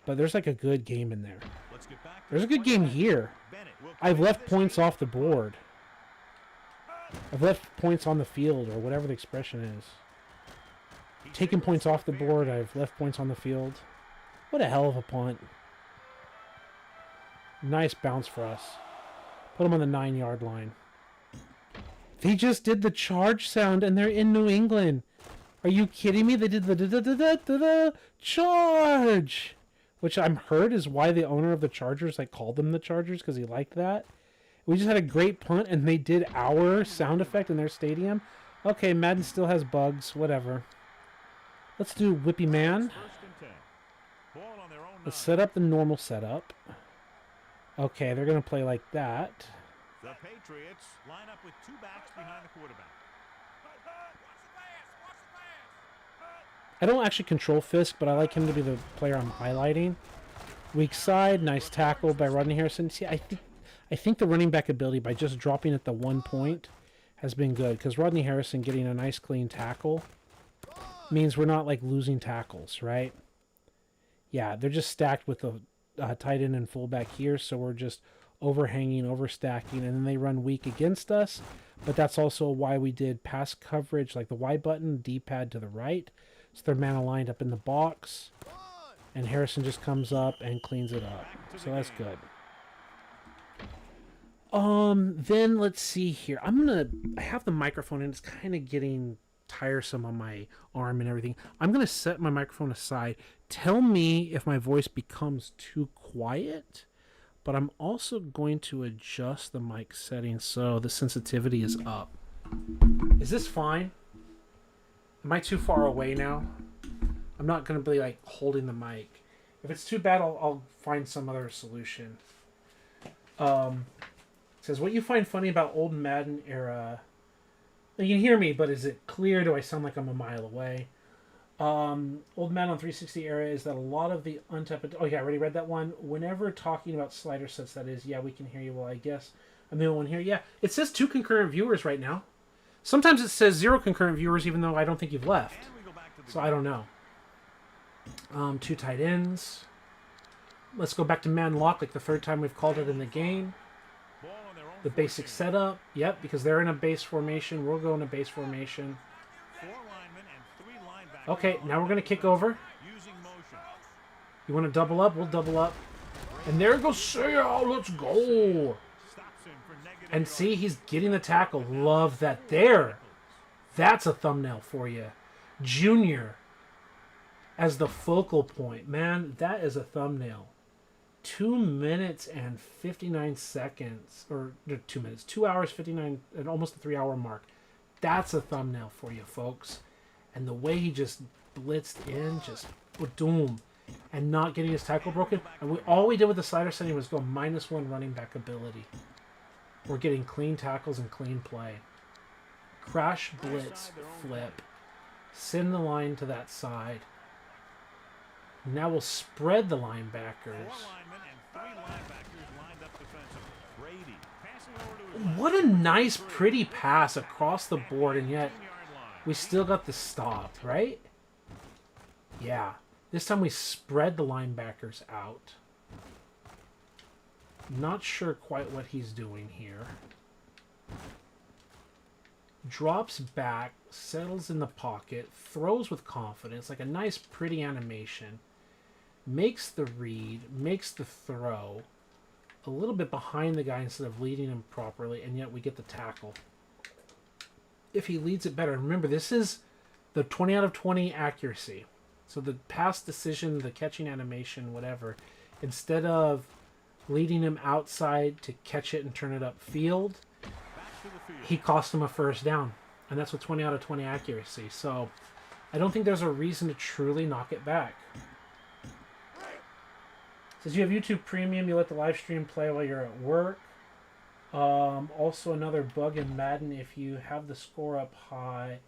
but there's like a good game in there. Let's get back to There's a the good game point. here. Bennett will I've commit left this points lead. off the board. I've left points on the field, or whatever the expression is. He's Taken able to points off the fair board. game. I've left points on the field. What a hell of a punt. Nice bounce for us. Put them on the 9-yard line. They just did the charge sound, and they're in New England. Are you kidding me? They did the da-da-da-da-da-da charge, which I'm heard is why the owner of the Chargers like called them the Chargers, because he liked that. We just had a great punt, and they did our sound effect in their stadium. Okay, Madden still has bugs. Whatever. Let's do Whippy Man. First and 10. Ball on their own Let's 9. set up the normal setup. Okay, they're going to play like that. The Patriots line up with 2 backs behind the quarterback. Watch the pass. Watch the pass. I don't actually control Fisk, but I like him to be the player I'm highlighting. Weak side, nice tackle by Rodney Harrison. See, I think the running back ability by just dropping at the 1 point has been good, because Rodney Harrison getting a nice clean tackle means we're not like losing tackles, right? Yeah, they're just stacked with the tight end and fullback here, so we're just overhanging, overstacking, and then they run weak against us. But that's also why we did pass coverage, like the Y button, D-pad to the right, so they're man aligned up in the box, and Harrison just comes up and cleans it up. So that's good. Then let's see here. I have the microphone, and it's kind of getting tiresome on my arm and everything. I'm gonna set my microphone aside. Tell me if my voice becomes too quiet, but I'm also going to adjust the mic settings so the sensitivity is up. Is this fine? Am I too far away now? I'm not gonna be like holding the mic. If it's too bad, I'll find some other solution. It says, what you find funny about old Madden era. You can hear me, but is it clear? Do I sound like I'm a mile away? Old Madden on 360 era is that a lot of the untapped... Oh, yeah, I already read that one. Whenever talking about slider sets, that is, yeah, we can hear you. Well, I guess I'm the only one here. Yeah, it says 2 concurrent viewers right now. Sometimes it says 0 concurrent viewers, even though I don't think you've left. And we go back to the So I don't know. 2 tight ends. Let's go back to man lock, like the 3rd time we've called it in the game. ball on their own The basic 14. setup. Yep, because they're in a base formation. We'll go in a base formation. 4 linemen and 3 linebackers. Okay, now we're going to kick over. Using motion. You want to double up? We'll double up. And there goes Sia. Let's go. Stops him for negative And yards. see, he's getting the tackle. Love that. There. That's a thumbnail for you. Junior as the focal point. Man, that is a thumbnail. 2 minutes and 59 seconds. Or 2 minutes. 2 hours, 59, and almost the 3-hour mark. That's a thumbnail for you, folks. And the way he just blitzed in, just boom, and not getting his tackle broken. And all we did with the slider setting was go -1 running back ability. We're getting clean tackles and clean play. Crash, blitz, flip. Send the line to that side. Now we'll spread the 4 linebackers. linemen and 3 linebackers lined up defensively. Brady passing over to his What a nice, pretty pass across the board, and yet 15-yard line. we still got the stop, right? Yeah. This time we spread the linebackers out. Not sure quite what he's doing here. Drops back, settles in the pocket, throws with confidence, like a nice, pretty animation. Makes the read, makes the throw. A little bit behind the guy instead of leading him properly, and yet we get the tackle. If he leads it better, remember, this is the 20 out of 20 accuracy. So the pass decision, the catching animation, whatever, instead of leading him outside to catch it and turn it upfield, Back to the field. he cost him a first down. And that's with 20 out of 20 accuracy. So I don't think there's a reason to truly knock it back. Says you have YouTube Premium, you let the live stream play while you're at work. Also another bug in Madden, if you have the score up high,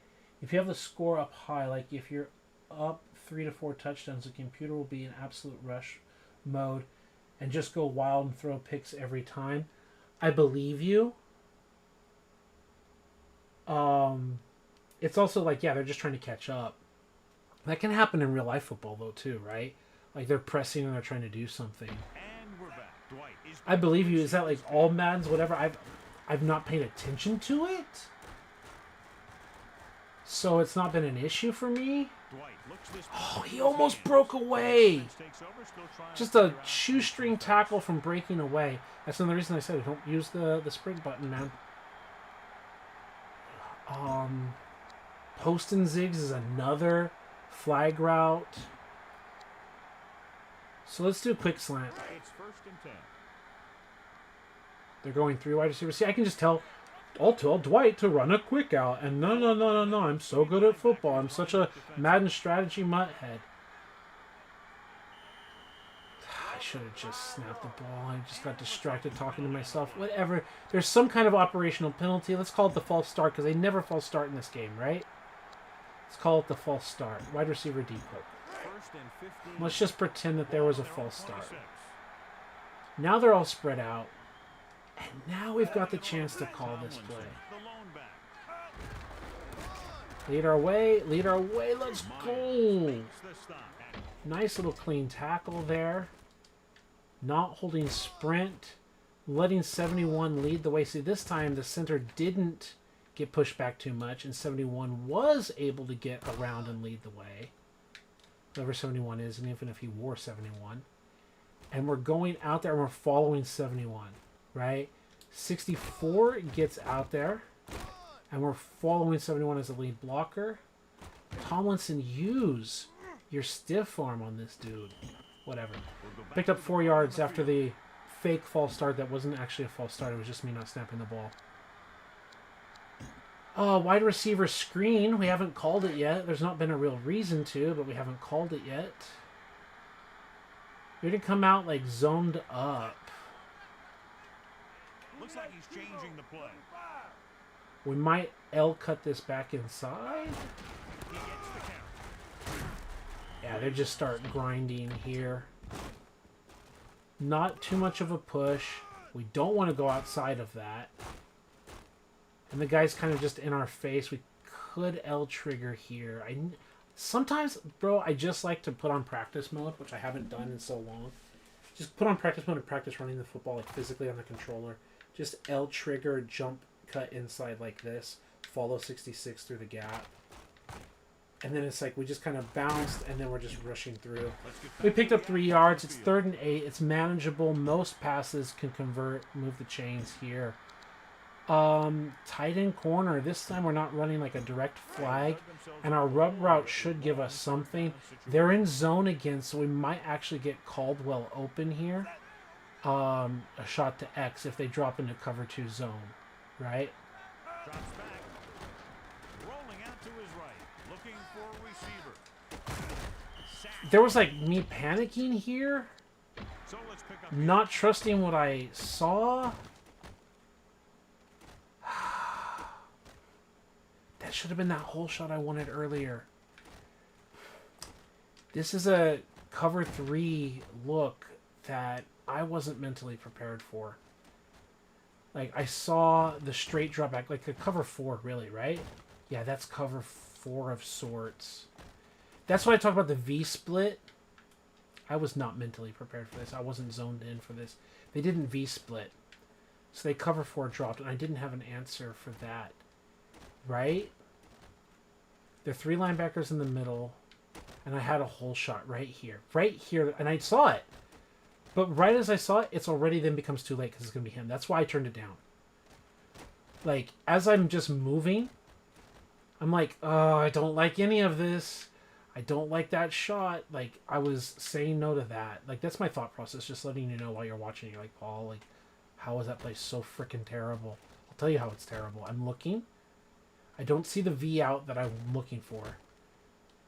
like if you're up 3 to 4 touchdowns, the computer will be in absolute rush mode and just go wild and throw picks every time. I believe you. It's also like, yeah, they're just trying to catch up. That can happen in real life football though too, right? Like they're pressing and they're trying to do something. And we're back. Dwight is I believe you. Is that like all Maddens, whatever? I've not paid attention to it, so it's not been an issue for me. Dwight looks this Oh, he almost broke away. takes over, still trying Just to a figure out- shoestring tackle from breaking away. That's another reason I said don't use the sprint button, man. Post and zigs is another flag route. So let's do a quick slant. It's 1st and 10. They're going 3 wide receivers. See, I can just tell. I'll tell Dwight to run a quick out. And no. I'm so good at football. I'm such a Madden strategy mutthead. I should have just snapped the ball. I just got distracted talking to myself. Whatever. There's some kind of operational penalty. Let's call it the false start because they never false start in this game, right? Let's call it the false start. Wide receiver deep hook. 1st and 15. Let's just pretend that there was a false start. 26. Now they're all spread out. And now we've got the chance to call this play. The lone back. Lead our way, let's go. Makes the stop. Nice little clean tackle there. Not holding sprint. Letting 71 lead the way. See, this time the center didn't get pushed back too much, and 71 was able to get around and lead the way. Whoever 71 is, and even if he wore 71. And we're going out there and we're following 71, right? 64 gets out there, and we're following 71 as a lead blocker. Tomlinson, use your stiff arm on this dude. Whatever. Picked up 4 yards after the fake false start that wasn't actually a false start. It was just me not snapping the ball. Wide receiver screen. We haven't called it yet. There's not been a real reason to, but we haven't called it yet. We're going to come out like zoned up. Looks like he's changing the play. We might L cut this back inside. He gets the count. Yeah, they just start grinding here. Not too much of a push. We don't want to go outside of that. And the guy's kind of just in our face. We could L trigger here. Sometimes, bro, I just like to put on practice mode, which I haven't done in so long. Just put on practice mode and practice running the football like physically on the controller. Just L trigger, jump, cut inside like this. Follow 66 through the gap. And then it's like we just kind of bounced and then we're just rushing through. We picked up 3 yards. It's 3rd and 8. It's manageable. Most passes can convert, move the chains here. Tight end corner. This time we're not running like a direct flag. And our rub route should give us something. They're in zone again, so we might actually get Caldwell open here. A shot to X if they drop into cover 2 zone. Right? Drops back. Rolling out to his right. Looking for a receiver. Sack. There was like me panicking here. So let's pick up. Not trusting what I saw. That should have been that whole shot I wanted earlier. This is a cover 3 look that I wasn't mentally prepared for. Like, I saw the straight drop back, like a cover 4, really, right? Yeah, that's cover 4 of sorts. That's why I talk about the V-split. I was not mentally prepared for this. I wasn't zoned in for this. They didn't V-split. So they cover 4 dropped, and I didn't have an answer for that. Right? There are 3 linebackers in the middle, and I had a whole shot right here. Right here, and I saw it. But right as I saw it, it's already then becomes too late because it's going to be him. That's why I turned it down. Like, as I'm just moving, I'm like, oh, I don't like any of this. I don't like that shot. Like, I was saying no to that. Like, that's my thought process, just letting you know while you're watching. You're like, Paul, like, how is that play so freaking terrible? I'll tell you how it's terrible. I'm looking. I don't see the V out that I'm looking for.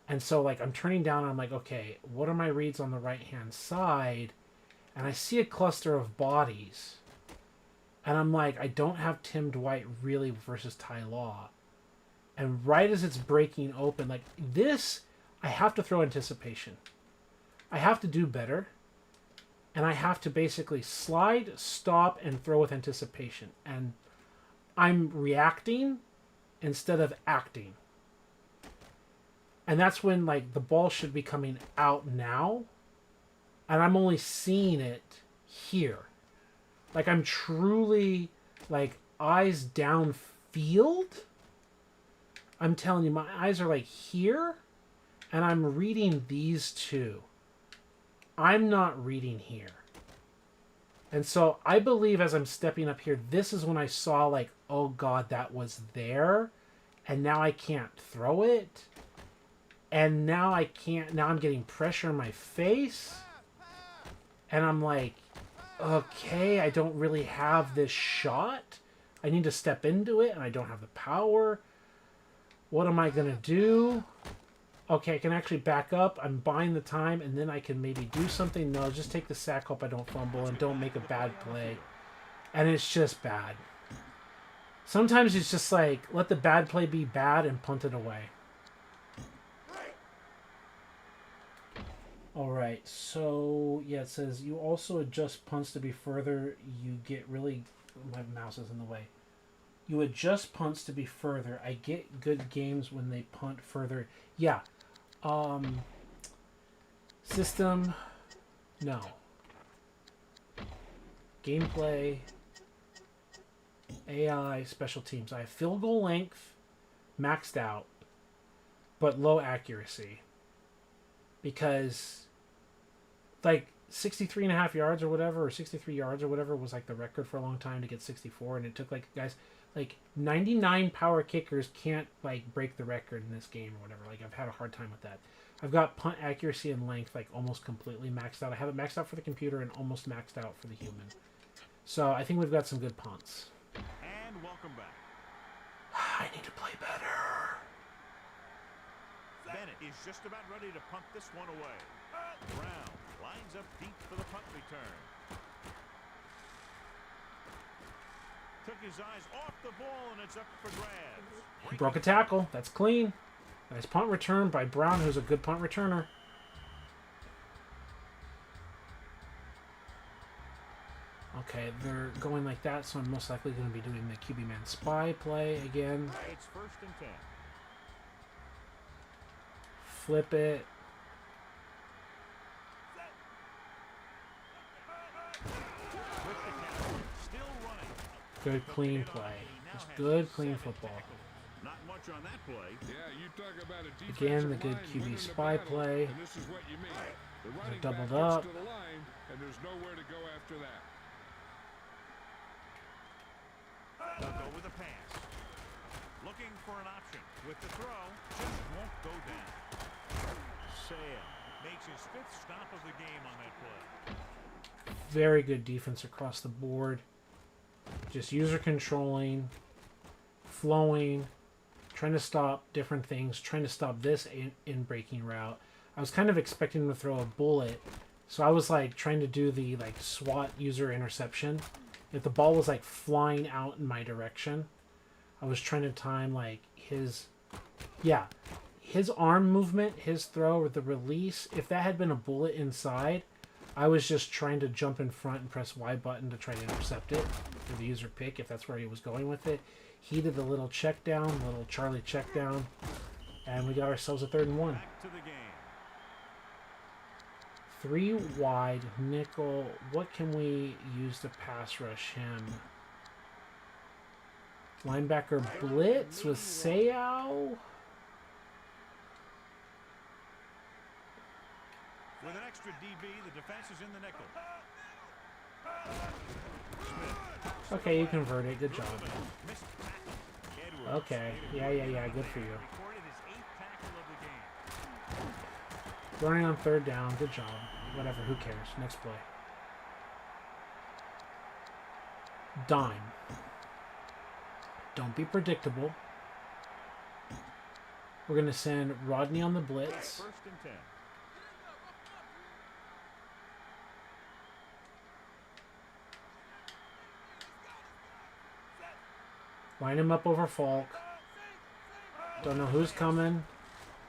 And so, like, I'm turning down and I'm like, okay, what are my reads on the right-hand side? And I see a cluster of bodies. And I'm like, I don't have Tim Dwight really versus Ty Law. And right as it's breaking open, like this, I have to throw anticipation. I have to do better. And I have to basically slide, stop, and throw with anticipation. And I'm reacting instead of acting. And that's when, like, the ball should be coming out now. And I'm only seeing it here. Like, I'm truly, like, eyes down field. I'm telling you, my eyes are, like, here. And I'm reading these two. I'm not reading here. And so I believe as I'm stepping up here, this is when I saw, like, oh, God, that was there. And now I can't throw it. And now I can't, now I'm getting pressure in my face. And I'm like, okay, I don't really have this shot. I need to step into it, and I don't have the power. What am I going to do? Okay, I can actually back up. I'm buying the time, and then I can maybe do something. No, just take the sack, hope I don't fumble, and don't make a bad play. And it's just bad. Sometimes it's just like, let the bad play be bad and punt it away. Alright, so, yeah, it says, you also adjust punts to be further, you get really, my mouse is in the way. You adjust punts to be further, I get good games when they punt further. Yeah, system, no. Gameplay, AI, special teams. I have field goal length, maxed out, but low accuracy. Because, like, 63.5 yards or whatever, or 63 yards or whatever was, like, the record for a long time to get 64. And it took, like, guys, like, 99 power kickers can't, like, break the record in this game or whatever. Like, I've had a hard time with that. I've got punt accuracy and length, like, almost completely maxed out. I have it maxed out for the computer and almost maxed out for the human. So, I think we've got some good punts. And welcome back. I need to play better. Bennett is just about ready to punt this one away. Brown lines up deep for the punt return. Took his eyes off the ball, and it's up for grabs. He broke a tackle. That's clean. Nice punt return by Brown, who's a good punt returner. Okay, they're going like that, so I'm most likely going to be doing the QB man spy play again. It's 1st and 10. Flip it. With the count, still running. Good clean play. Just good clean football. Not much on that play. Yeah, you talk about a Again, the defensive good line QB winning the spy battle, play. And this is what you mean. The running doubled back gets up. to the line, and there's nowhere to go after that. They'll go with a pass. Looking for an option. With the throw, just won't go down. Sam makes his 5th stop of the game on that play. Very good defense across the board. Just user controlling, flowing, trying to stop different things, trying to stop this in breaking route. I was kind of expecting him to throw a bullet, so I was like trying to do the like SWAT user interception. If the ball was like flying out in my direction, I was trying to time like his arm movement, his throw, or the release. If that had been a bullet inside, I was just trying to jump in front and press Y button to try to intercept it for the user pick if that's where he was going with it. He did the little check down, little Charlie check down, and we got ourselves a 3rd and 1. Back to the game. 3 wide, nickel. What can we use to pass rush him? Linebacker blitz with Seau. With an extra DB, the defense is in the nickel. Okay, you convert it. Good job. Missed tackle. Edwards Okay. made a Yeah, great yeah, job good for there. you. Recorded his 8th tackle of the game. Running on third down. Good job. Whatever. Who cares? Next play. Dime. Don't be predictable. We're going to send Rodney on the blitz. 1st and 10. Line him up over Falk. Don't know who's coming.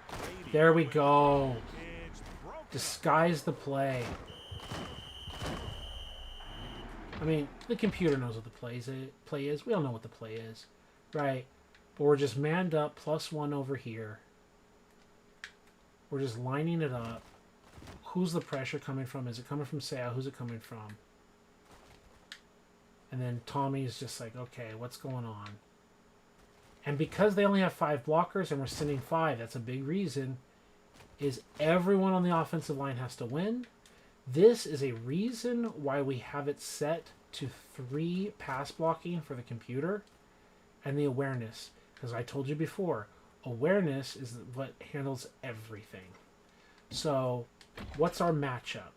Brady There we with the go. throw. It's broken up. Disguise the play. I mean, the computer knows what the play is. We all know what the play is. Right? But we're just manned up +1 over here. We're just lining it up. Who's the pressure coming from? Is it coming from Sale? Who's it coming from? And then Tommy's just like, okay, what's going on? And because they only have 5 blockers and we're sending 5, that's a big reason, is everyone on the offensive line has to win. This is a reason why we have it set to 3 pass blocking for the computer and the awareness. Because I told you before, awareness is what handles everything. So, what's our matchup?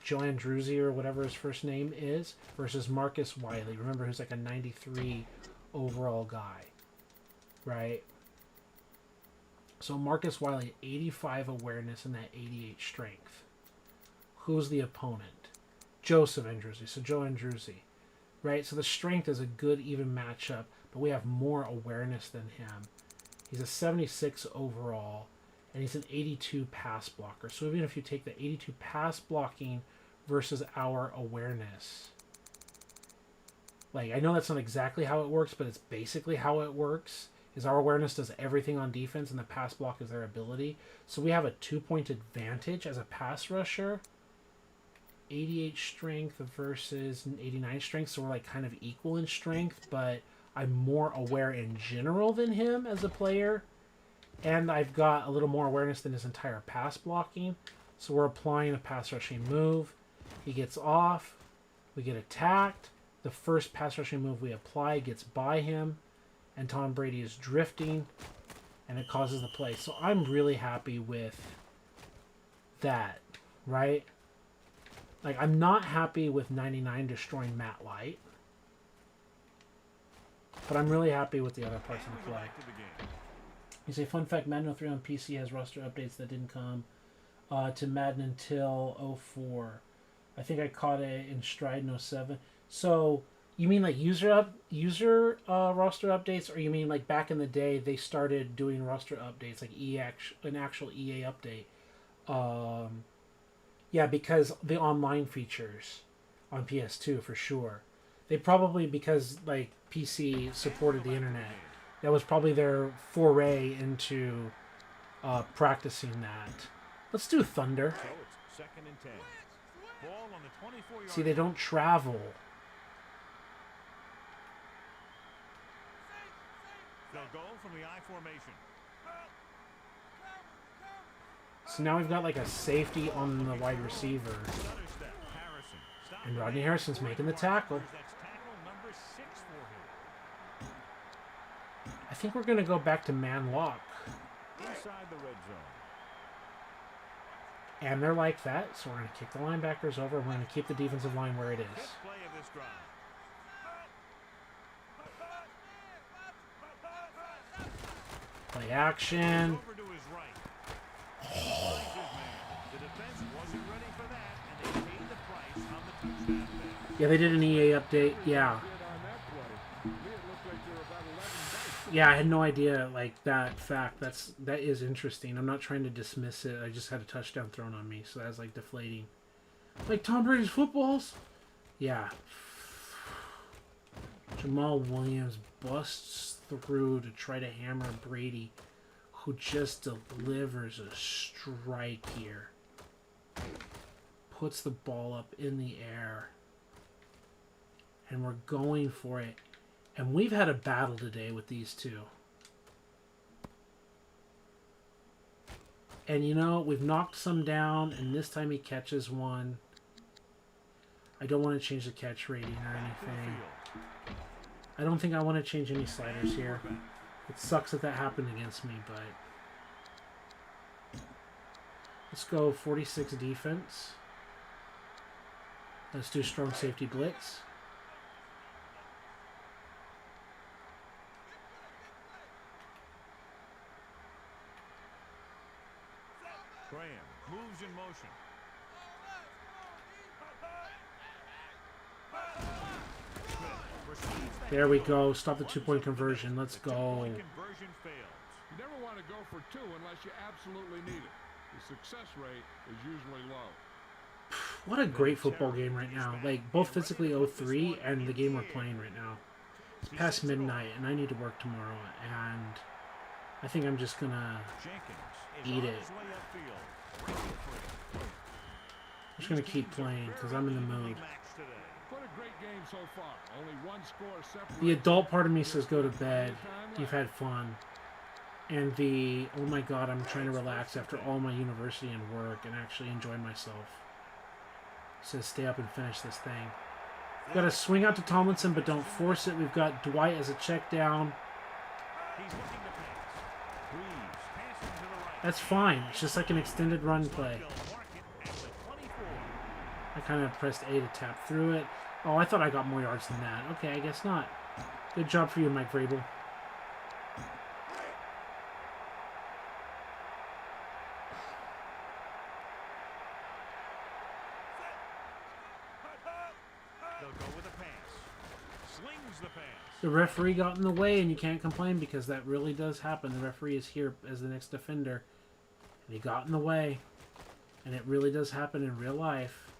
Joe Andruzzi or whatever his first name is versus Marcus Wiley. Remember, who's like a 93 overall guy, right? So Marcus Wiley, 85 awareness and that 88 strength. Who's the opponent? Joseph Andruzzi. So Joe Andruzzi, right? So the strength is a good even matchup, but we have more awareness than him. He's a 76 overall, and he's an 82 pass blocker. So even if you take the 82 pass blocking versus our awareness, like, I know that's not exactly how it works, but it's basically how it works, is our awareness does everything on defense and the pass block is their ability. So we have a 2-point advantage as a pass rusher. 88 strength versus 89 strength, so we're like kind of equal in strength, but I'm more aware in general than him as a player. And I've got a little more awareness than his entire pass blocking. So we're applying a pass rushing move. He gets off. We get attacked. The first pass rushing move we apply gets by him. And Tom Brady is drifting. And it causes the play. So I'm really happy with that, right? Like, I'm not happy with 99 destroying Matt Light. But I'm really happy with the other parts of the play. Back to the game. You say, fun fact, Madden 03 on PC has roster updates that didn't come to Madden until 04. I think I caught it in stride in 07. So, you mean like user roster updates, or you mean like back in the day they started doing roster updates, like an actual EA update? Yeah, because the online features on PS2 for sure. They probably, because like PC supported the internet, that was probably their foray into practicing that. Let's do Thunder. So it's 2nd and 10. Ball on the 24-yard See, they don't travel. They'll go from the I formation. So now we've got like a safety on the wide receiver. Stutter step. Harrison. Stop And the Rodney man. Harrison's making the tackle. That's tackle number 6 for him. I think we're going to go back to man lock. Inside the red zone. And they're like that, so we're going to kick the linebackers over. We're going to keep the defensive line where it is. Fifth play of this drive. Play action. Over to his right. Finds his man. The defense wasn't ready for that, and they paid the price on the touchdown pass. Yeah, they did an EA update. Yeah. Yeah, I had no idea, like, that fact. That is interesting. I'm not trying to dismiss it. I just had a touchdown thrown on me, so that was, like, deflating. Like Tom Brady's footballs? Yeah. Jamal Williams busts through to try to hammer Brady, who just delivers a strike here. Puts the ball up in the air. And we're going for it. And we've had a battle today with these two. And you know, we've knocked some down, and this time he catches one. I don't want to change the catch rating or anything. I don't think I want to change any sliders here. It sucks that that happened against me, but let's go 46 defense. Let's do strong safety blitz. Graham moves in motion. There we go. Stop the 2-point conversion. Let's go. Two-point conversion fails. You never want to go for 2 unless you absolutely need it. The success rate is usually low. What a great football game right now. Like, both physically 0-3 and the game we're playing right now. It's past midnight, and I need to work tomorrow, and I think I'm just gonna eat it. I'm just gonna keep playing, because I'm in the mood. What a great game so far. Only one score separates. The adult part of me says go to bed. You've had fun. And the, oh my god, I'm trying to relax after all my university and work and actually enjoy myself. Says stay up and finish this thing. We've got to swing out to Tomlinson, but don't force it. We've got Dwight as a check down. That's fine. It's just like an extended run play. I kind of pressed A to tap through it. Oh, I thought I got more yards than that. Okay, I guess not. Good job for you, Mike Vrabel. The referee got in the way, and you can't complain because that really does happen. The referee is here as the next defender, and he got in the way, and it really does happen in real life.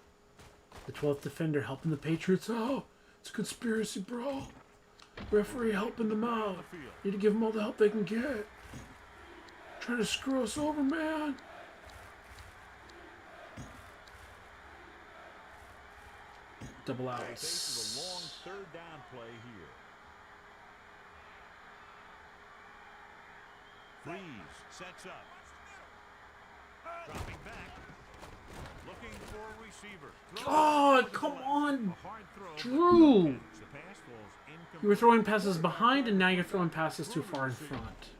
The 12th defender helping the Patriots out. It's a conspiracy, bro. Referee helping them out. Need to give them all the help they can get. Trying to screw us over, man. Double outs. Faces a long third down play here. Freeze sets up. Dropping back. Looking for a receiver. God, come on, Drew. You were throwing passes behind, and now you're throwing passes too far in front.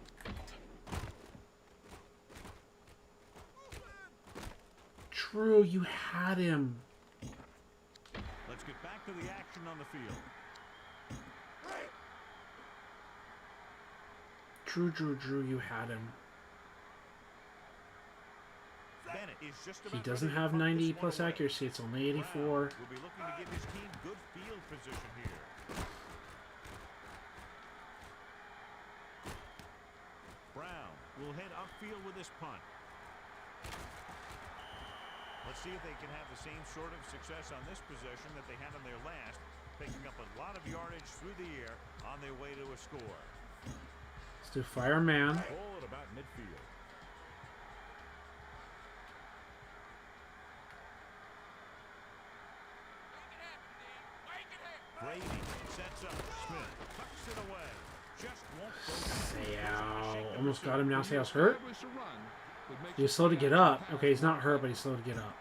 Drew, you had him. Let's get back to the action on the field. Drew, you had him. Bennett is just He about doesn't ready to have punt 90 this plus one away. accuracy. It's only 84. Will be looking to give his team good field position here. Brown will head upfield with his punt. Let's see if they can have the same sort of success on this possession that they had on their last, picking up a lot of yardage through the air on their way to a score. Let's do fireman. Ball at about midfield. Brady sets up. Smith tucks it away. Just won't go down. Sayao. Almost got him now. Sayal's hurt. He was slow to get up. Okay, he's not hurt, but he's slow to get up.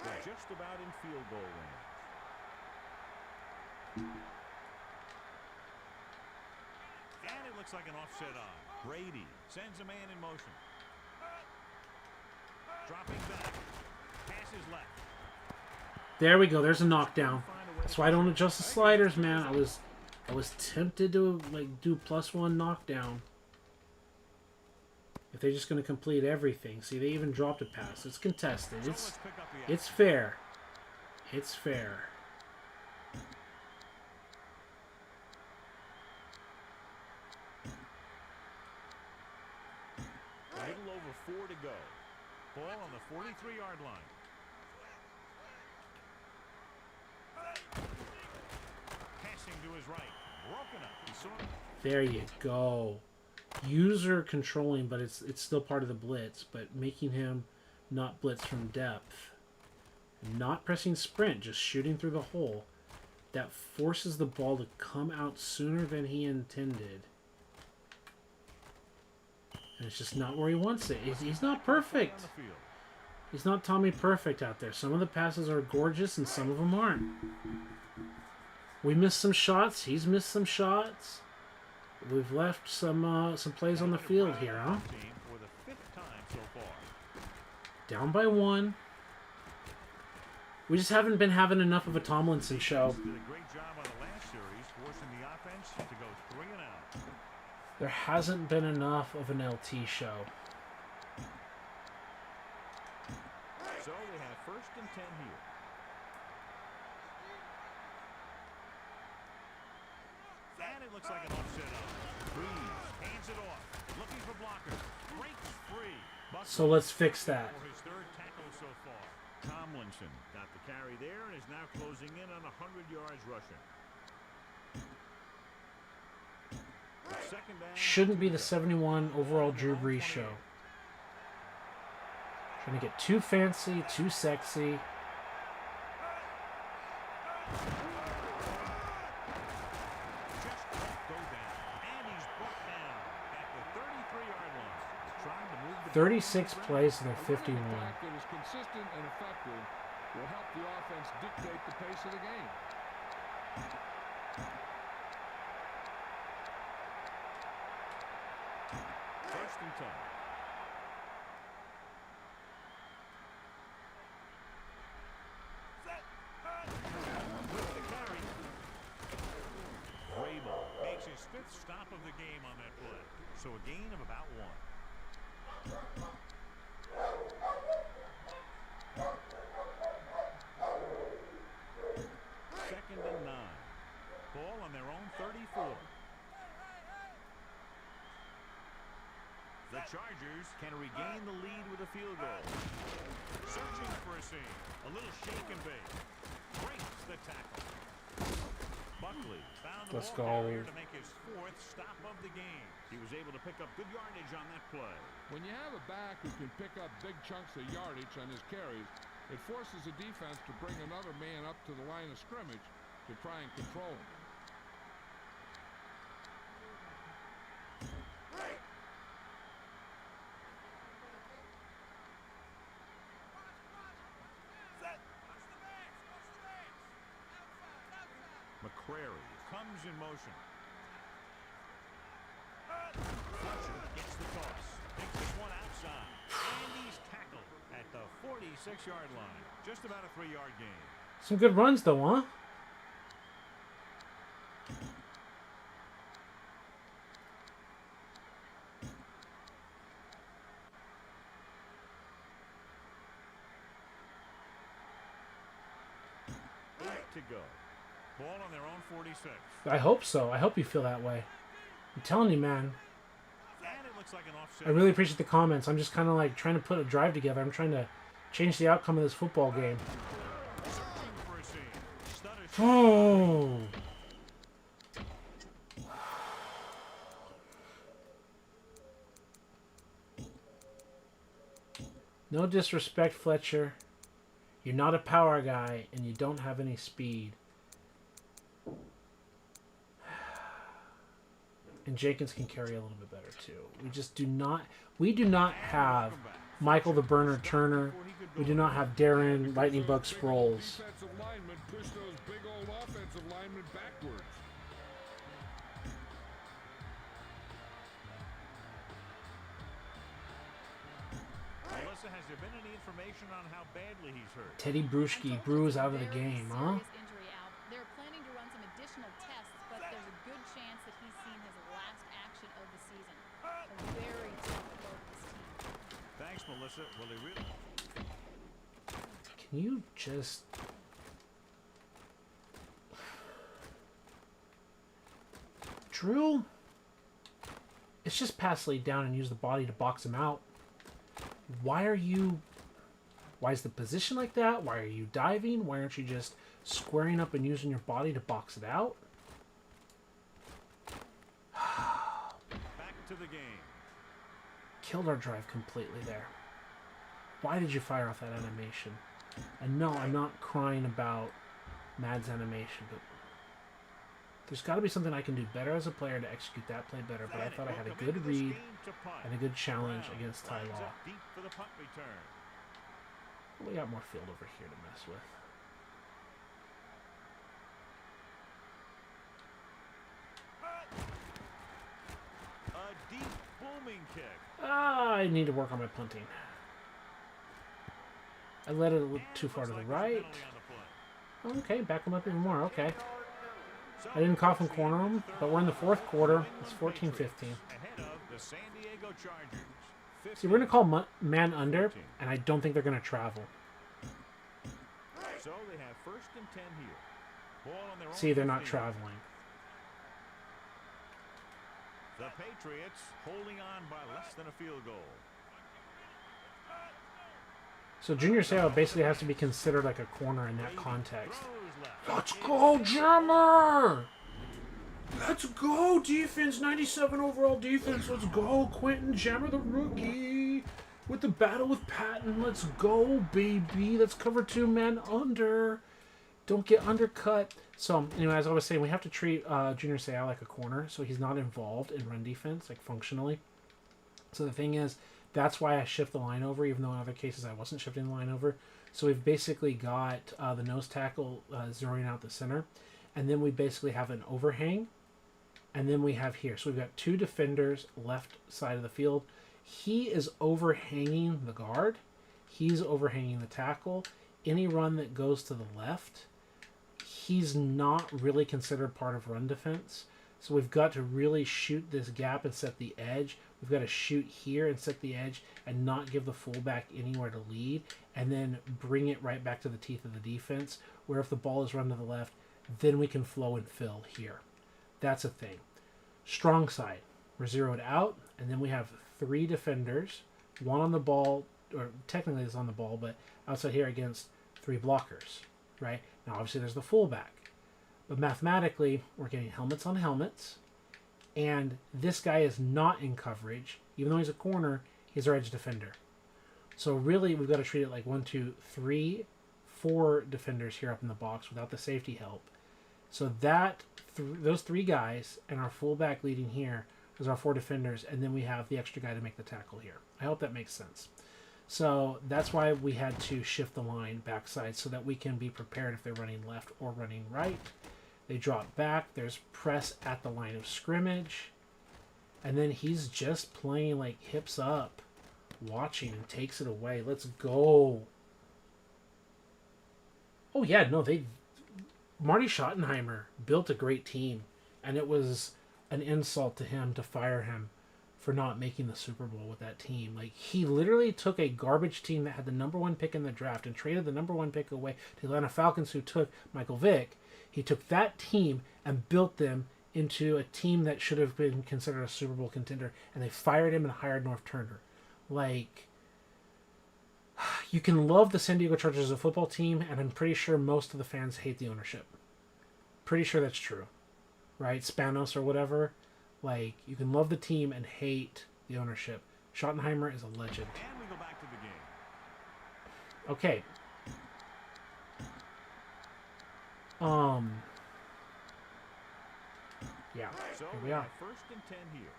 They're just about in field goal range. And it looks like an offset on. Brady sends a man in motion. Dropping back. Passes left. There we go. There's a knockdown. That's why I don't adjust the sliders, man. I was tempted to like do +1 knockdown. If they're just going to complete everything. See, they even dropped a pass. It's contested. It's fair. It's fair. A little over 4 to go. Ball on the 43-yard line. Passing to his right. Broken up. He saw it. There you go. User controlling, but it's still part of the blitz, but making him not blitz from depth. Not pressing sprint, just shooting through the hole. That forces the ball to come out sooner than he intended. And it's just not where he wants it. He's not perfect. He's not Tommy Perfect out there. Some of the passes are gorgeous and some of them aren't. We missed some shots. He's missed some shots. We've left some plays on the field here, huh? Team for the 5th time so far. Down by 1. We just haven't been having enough of a Tomlinson show. Did a great job on the last series, forcing the offense to go 3 and out. There hasn't been enough of an LT show. So they have 1st and 10 here. And it looks like an offset up. Breeze hands it off, looking for blockers. Breaks free. Buckley So let's fix that. for his 3rd tackle so far. Tomlinson got the carry there and is now closing in on 100 yards rushing. 2nd down. Shouldn't be the 71 overall Drew Brees show. Trying to get too fancy, too sexy. Just won't go down. And he's brought down at the 33-yard line. Trying to move the 36 plays to their 51. Attack that is consistent and effective will help the offense dictate the pace of the game. First and 10. With the carry. Vrabel makes his 5th stop of the game on that play. So a gain of about 1. Second and 9. Ball on their own 34. The Chargers can regain the lead with a field goal. Searching for a seam. A little shake and bake. Breaks the tackle. Buckley found the Let's ball go. carrier to make his 4th stop of the game. He was able to pick up good yardage on that play. When you have a back who can pick up big chunks of yardage on his carries, it forces the defense to bring another man up to the line of scrimmage to try and control him. McCrary comes in motion. Fletcher gets the toss. Picks this one outside. And he's tackled at the 46-yard line. Just about a 3-yard gain. Some good runs though, huh? To go. Ball on their own 46. I hope so. I hope you feel that way. I'm telling you, man. And it looks like an offset. I really appreciate the comments. I'm just kind of like trying to put a drive together. I'm trying to change the outcome of this football game. Searching for a seam. Stutter. Oh. No disrespect, Fletcher. You're not a power guy, and you don't have any speed. And Jenkins can carry a little bit better too. We just do not. We do not have Michael the Burner Turner. We do not have Darren Lightning Bug Sproles. Defensive linemen push those big old offensive linemen backwards. Melissa, has there been any information on how badly he's hurt? Teddy Bruschi, Brews out of the game, huh? Serious injury out. They're planning to run some additional tests, but there's a good chance that he's seen his last action of the season. A very tough blow to this team. Thanks, Melissa. Will he really? Can you just... Drew? It's just pass laid down and use the body to box him out. Why are you... Why is the position like that? Why are you diving? Why aren't you just squaring up and using your body to box it out? Back to the game. Killed our drive completely there. Why did you fire off that animation? And no, I'm not crying about Mad's animation, but there's got to be something I can do better as a player to execute that play better. But I thought I had a good read and a good challenge against Ty Lines Law. up deep for the punt return. We got more field over here to mess with. A deep booming kick. I need to work on my punting. I let it a little too far to the Looks like right. there's a penalty on the play. Okay, back him up even more. Okay. I didn't cough and corner him, but we're in the fourth quarter. It's 14-15. Ahead of the San Diego Chargers. See, we're going to call man under, and I don't think they're going to travel. So they have 1st and 10 here. Ball on their own See, they're not 15. traveling. The Patriots holding on by less than a field goal. So Junior Seau basically has to be considered like a corner in that context. Throws left. Let's go, Jammer! Let's go, defense. 97 overall defense. Let's go, Quentin Jammer, the rookie. With the battle with Patton. Let's go, baby. Let's cover 2 man under. Don't get undercut. So, anyway, as I was saying, we have to treat Junior Seau like a corner, so he's not involved in run defense, like functionally. So the thing is, that's why I shift the line over, even though in other cases I wasn't shifting the line over. So we've basically got the nose tackle zeroing out the center. And then we basically have an overhang. And then we have here. So we've got 2 defenders left side of the field. He is overhanging the guard. He's overhanging the tackle. Any run that goes to the left, he's not really considered part of run defense. So we've got to really shoot this gap and set the edge. We've got to shoot here and set the edge and not give the fullback anywhere to lead, and then bring it right back to the teeth of the defense, where if the ball is run to the left, then we can flow and fill here. That's a thing. Strong side. We're zeroed out, and then we have 3 defenders, 1 on the ball, or technically it's on the ball, but outside here against 3 blockers, right? Now, obviously, there's the fullback. But mathematically, we're getting helmets on helmets, and this guy is not in coverage. Even though he's a corner, he's our edge defender. So really, we've got to treat it like 1, 2, 3, 4 defenders here up in the box without the safety help. So that those 3 guys and our fullback leading here is our 4 defenders, and then we have the extra guy to make the tackle here. I hope that makes sense. So that's why we had to shift the line backside so that we can be prepared if they're running left or running right. They drop back. There's press at the line of scrimmage. And then he's just playing like hips up, watching, and takes it away. Let's go. Oh, yeah, no, Marty Schottenheimer built a great team. And it was an insult to him to fire him for not making the Super Bowl with that team. Like, he literally took a garbage team that had the #1 pick in the draft and traded the #1 pick away to the Atlanta Falcons, who took Michael Vick. He took that team and built them into a team that should have been considered a Super Bowl contender, and they fired him and hired North Turner. Like, you can love the San Diego Chargers as a football team, and I'm pretty sure most of the fans hate the ownership. Pretty sure that's true, right? Spanos or whatever. Like, you can love the team and hate the ownership. Schottenheimer is a legend. And we go back to the game. Okay. Yeah, So here we are. 1st and 10 here.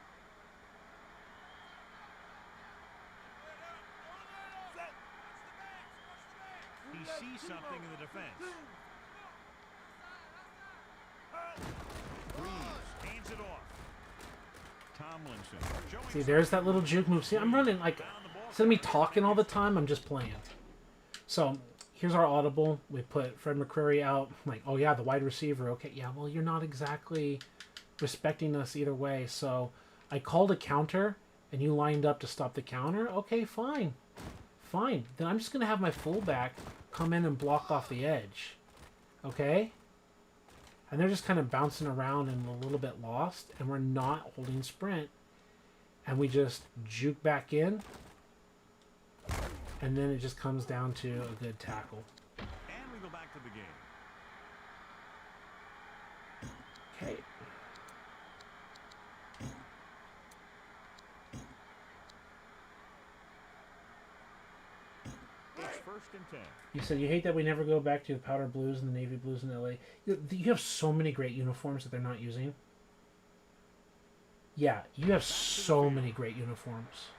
He sees something in the defense. Reeves hands it off. Tomlinson. showing See, there's that little juke move. See, I'm running like, instead of me talking all the time, I'm just playing. So, here's our audible. We put Fred McCreary out. Like, oh yeah, the wide receiver. Okay, yeah, well, you're not exactly respecting us either way. So, I called a counter, and you lined up to stop the counter. Okay, fine. Fine. Then I'm just going to have my fullback come in and block off the edge. Okay? And they're just kind of bouncing around and a little bit lost, and we're not holding sprint. And we just juke back in, and then it just comes down to a good tackle. And we go back to the game. Okay. It's 1st and 10. You said you hate that we never go back to the powder blues and the navy blues in LA. You have so many great uniforms that they're not using. Yeah, you have so many great uniforms.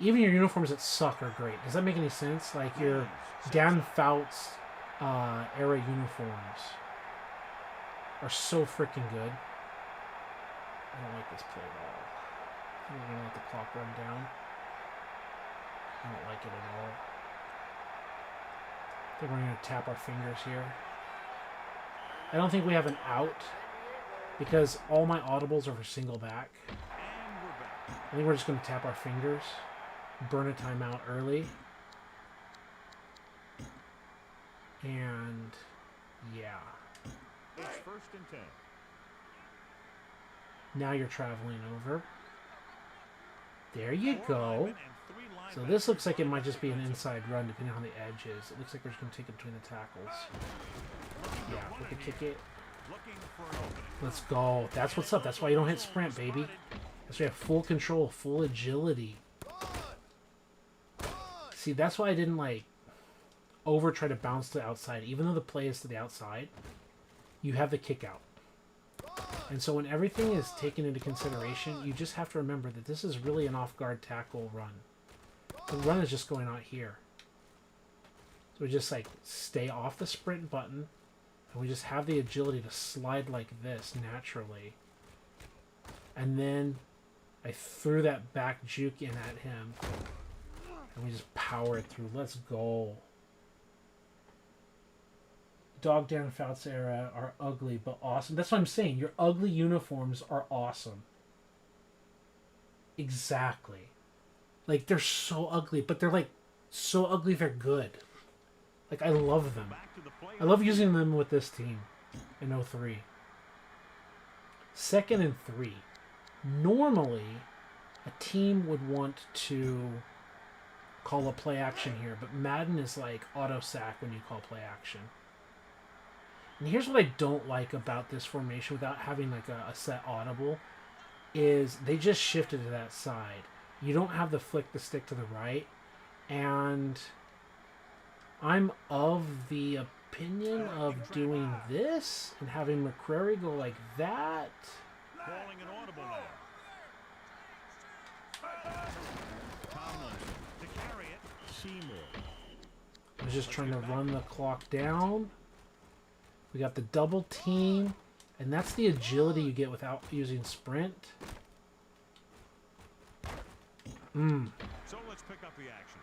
even your uniforms that suck are great. Does that make any sense? Like your Dan Fouts era uniforms are so freaking good. I don't like this play at all. I think we're going to let the clock run down. I don't like it at all. I think we're going to tap our fingers here. I don't think we have an out because all my audibles are for single back. I think we're just going to tap our fingers, burn a timeout early, and yeah. It's 1st and 10. Now you're traveling over. There you Four go. linemen and 3 So linebackers this looks like it might just be an defensive. inside run depending on the edge is. It looks like we're just going to take it between the tackles. Yeah, we could kick it. Looking for an opening. Let's go. That's what's up. That's why you don't hit sprint, baby. That's why you have full control, full agility. See, that's why I didn't like over try to bounce to the outside. Even though the play is to the outside, you have the kick out. And so when everything is taken into consideration, you just have to remember that this is really an off-guard tackle run. The run is just going out here. So we just like stay off the sprint button, and we just have the agility to slide like this naturally. And then I threw that back juke in at him, and we just power it through. Let's go. Dog Dan Fouts era are ugly but awesome. That's what I'm saying. Your ugly uniforms are awesome. Exactly. Like, they're so ugly, but they're like so ugly they're good. Like, I love them. Back to the play. I love using them with this team in 03. 2nd and 3. Normally, a team would want to call a play action here, but Madden is like auto sack when you call play action. And here's what I don't like about this formation without having like a set audible is they just shifted to that side. You don't have the flick the stick to the right. And I'm of the opinion of doing this and having McCrary go like that. Calling an audible now. Tomlinson to carry it. Seymour. I was just trying to run the clock down. We got the double team, and that's the agility you get without using sprint. So let's pick up the action.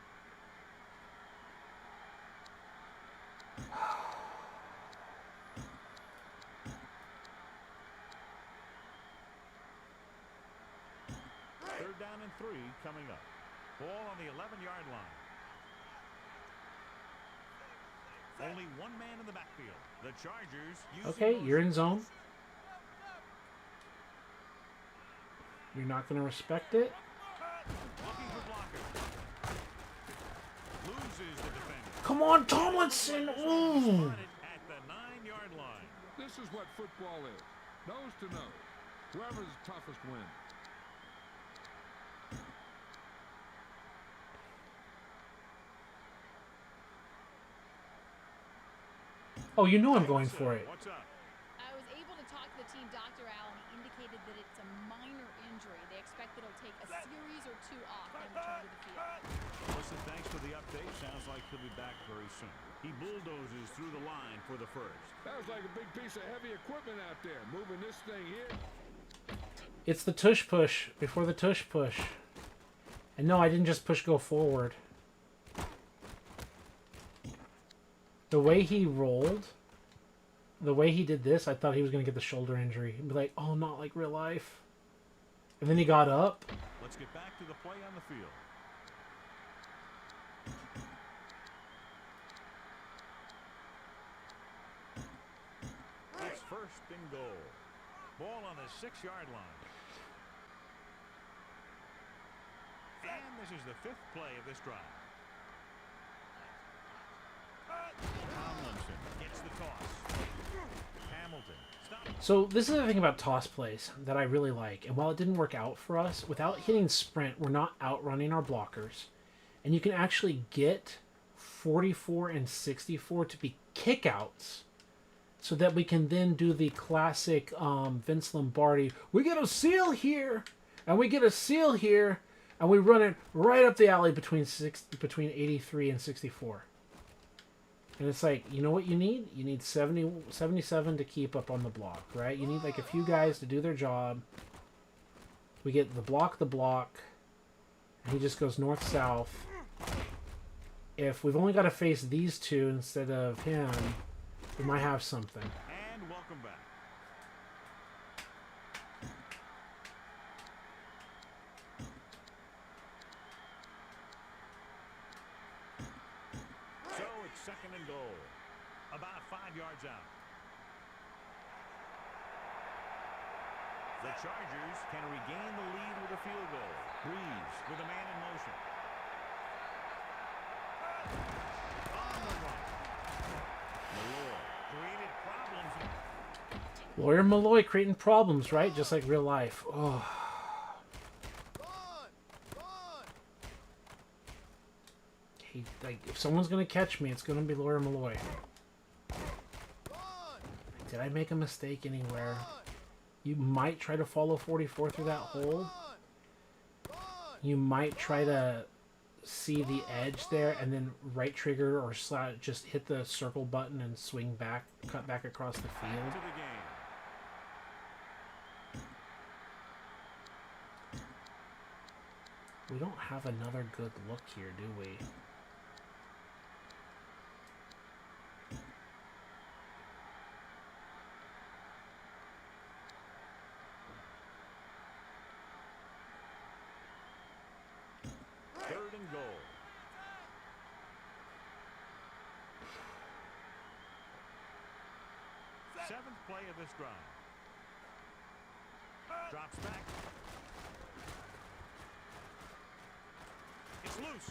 Third down and 3 coming up. Ball on the 11-yard line. Only one man in the backfield. The Chargers using Okay, motion. you're in zone. You're not going to respect it. Looking for blockers. Loses the defender. Come on, Tomlinson! Ooh! At the 9-yard line. This is what football is. Nose to nose. Whoever's the toughest wins. Oh, you know I'm going for it. What's up? I was able to talk to the team, Dr. Allen. He indicated that it's a minor injury. They expect that it'll take a series or 2 off and return to the field. Listen, thanks for the update. Sounds like he'll be back very soon. He bulldozes through the line for the first. That was like a big piece of heavy equipment out there. Moving this thing here. It's the tush push before the tush push. And no, I didn't just push go forward. The way he rolled, the way he did this, I thought he was going to get the shoulder injury. He'd be like, oh, not like real life. And then he got up. Let's get back to the play on the field. It's 1st and goal. Ball on the 6-yard line. And this is the 5th play of this drive. Tomlinson gets the toss. Hamilton. Stop. So this is the thing about toss plays that I really like. And while it didn't work out for us, without hitting sprint, we're not outrunning our blockers. And you can actually get 44 and 64 to be kickouts so that we can then do the classic Vince Lombardi, we get a seal here, and we get a seal here, And we run it right up the alley between 83 and 64. And it's like, you know what you need? You need 77 to keep up on the block, right? You need like a few guys to do their job. We get the block, and he just goes north-south. If we've only got to face these two instead of him, we might have something. And welcome back. So it's second and goal. About 5 yards out. The Chargers can regain the lead with a field goal. Breeze with a man in motion. On the run. Malloy created problems. Lawyer Malloy creating problems, right? Just like real life. Oh. He, like, if someone's gonna catch me, it's gonna be Lawyer Malloy. Did I make a mistake anywhere? You might try to follow 44 through that hole. You might try to see the edge there and then right trigger or just hit the circle button and swing back, cut back across the field. To the game. We don't have another good look here, do we? Third and goal. Seventh play of this drive. Drops back. It's loose.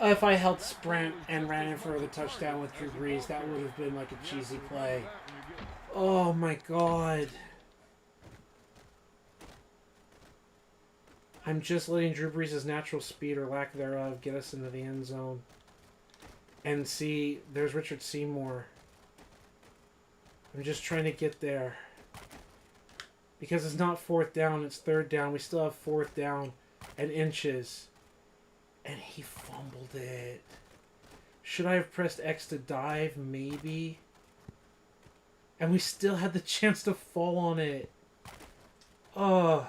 If I held sprint and ran in for the touchdown with Drew Brees, that would have been like a cheesy play. Oh my god. I'm just letting Drew Brees' natural speed or lack thereof get us into the end zone. And see, there's Richard Seymour. I'm just trying to get there. Because it's not fourth down, it's third down. We still have fourth down and inches. And he fumbled it. Should I have pressed X to dive? Maybe. And we still had the chance to fall on it. Oh.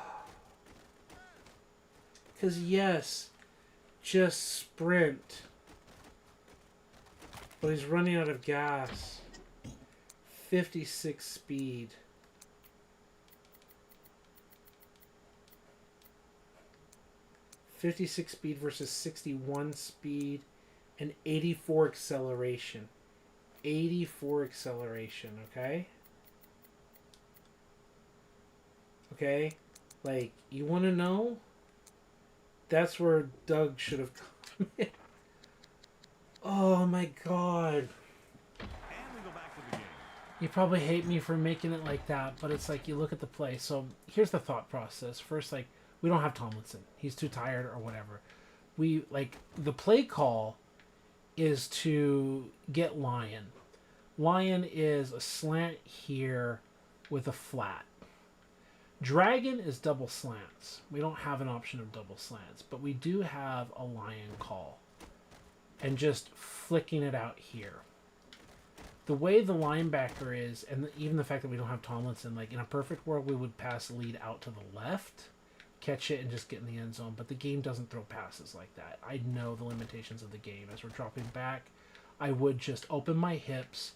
Because yes, just sprint. But he's running out of gas. 56 speed. 56 speed versus 61 speed and 84 acceleration. 84 acceleration, okay? Okay? Like, you want to know? That's where Doug should have come in. Oh my god. And we go back to the game. You probably hate me for making it like that, but it's like you look at the play. So here's the thought process. First, like, we don't have Tomlinson. He's too tired or whatever. We, like, the play call is to get Lion. Lion is a slant here with a flat. Dragon is double slants. We don't have an option of double slants, but we do have a Lion call. And just flicking it out here. The way the linebacker is, and even the fact that we don't have Tomlinson, like in a perfect world, we would pass the lead out to the left, catch it, and just get in the end zone. But the game doesn't throw passes like that. I know the limitations of the game. As we're dropping back, I would just open my hips.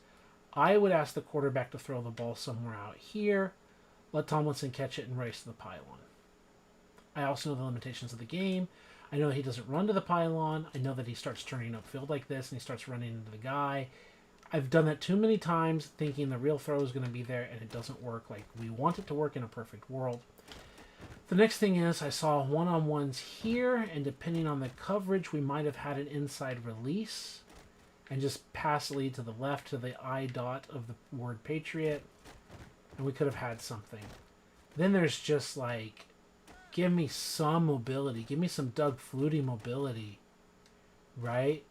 I would ask the quarterback to throw the ball somewhere out here, let Tomlinson catch it, and race to the pylon. I also know the limitations of the game. I know he doesn't run to the pylon. I know that he starts turning upfield like this, and he starts running into the guy. I've done that too many times, thinking the real throw is going to be there, and it doesn't work like we want it to work in a perfect world. The next thing is I saw one-on-ones here, and depending on the coverage, we might have had an inside release and just pass lead to the left to the I dot of the word Patriot, and we could have had something. Then there's just like, give me some mobility. Give me some Doug Flutie mobility, right?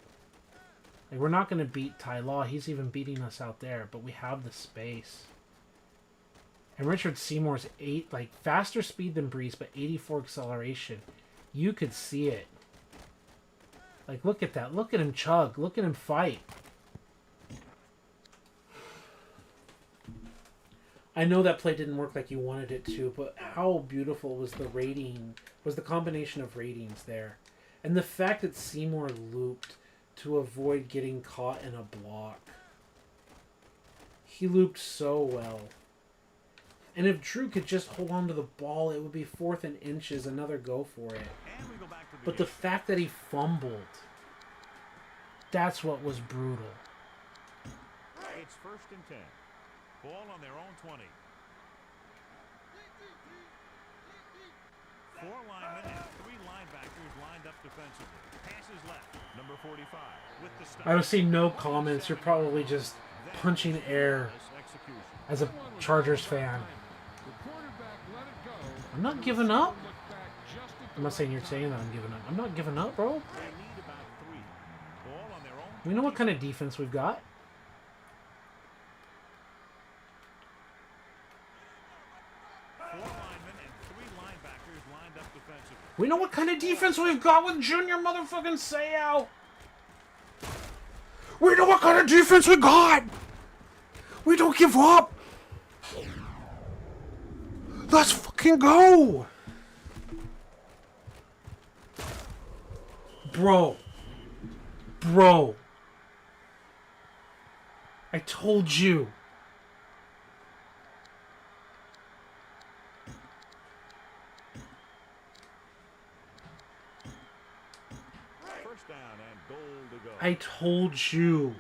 Like, we're not going to beat Ty Law. He's even beating us out there, but we have the space. And Richard Seymour's faster speed than Brees, but 84 acceleration. You could see it. Like, look at that. Look at him chug. Look at him fight. I know that play didn't work like you wanted it to, but how beautiful was the combination of ratings there. And the fact that Seymour looped to avoid getting caught in a block. He looped so well. And if Drew could just hold on to the ball, it would be 4th and inches, another go for it. And we go back to the But the game. fact that he fumbled, that's what was brutal. It's 1st and 10. Ball on their own 20. 4 linemen and 3 linebackers lined up defensively. Passes left. Number 45 with the stop. I would see no comments. You're probably just punching air Execution. as a Chargers fan. The quarterback let it go. I'm not giving up. Looked back just at the I'm not saying you're saying that I'm giving up. I'm not giving up, bro. They need about 3. Ball on their own. We know what kind of defense we've got. 4 linemen and 3 linebackers lined up defensively. We know what kind of defense we've got with Junior motherfucking Seau. We know what kind of defense we got. We don't give up. Let's fucking go. Bro. I told you. First down and goal to go. I told you.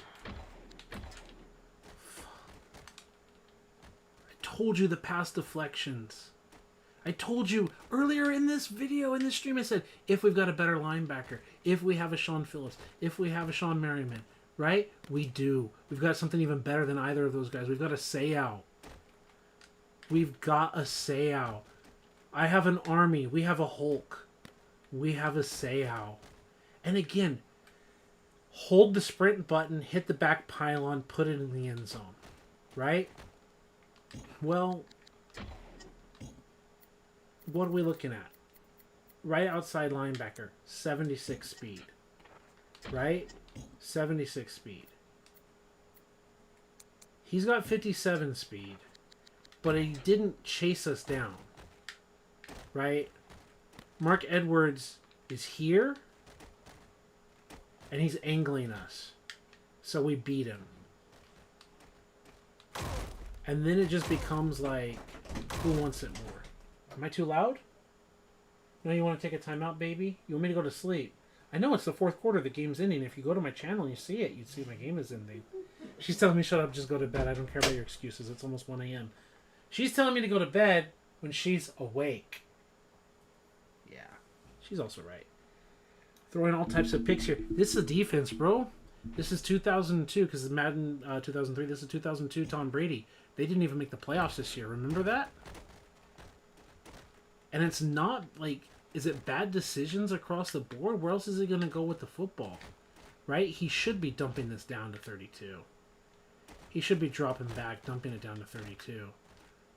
I told you the pass deflections. I told you earlier in this video, in this stream, I said, if we've got a better linebacker, if we have a Sean Phillips, if we have a Sean Merriman, right? We do. We've got something even better than either of those guys. We've got a Seau. We've got a Seau. I have an Army. We have a Hulk. We have a Seau. And again, hold the sprint button, hit the back pylon, put it in the end zone. Right? Well, what are we looking at? Right outside linebacker, 76 speed. Right? 76 speed. He's got 57 speed, but he didn't chase us down. Right? Mark Edwards is here, and he's angling us. So we beat him. And then it just becomes like, who wants it more? Am I too loud? No, you want to take a timeout, baby? You want me to go to sleep? I know it's the 4th quarter, the game's ending. If you go to my channel and you see it, you'd see my game is ending. She's telling me, shut up, just go to bed. I don't care about your excuses. It's almost 1 a.m. She's telling me to go to bed when she's awake. Yeah, she's also right. Throwing all types of picks here. This is a defense, bro. This is 2002, because it's Madden 2003. This is 2002 Tom Brady. They didn't even make the playoffs this year. Remember that? And it's not like, is it bad decisions across the board? Where else is he going to go with the football? Right? He should be dumping this down to 32. He should be dropping back, dumping it down to 32.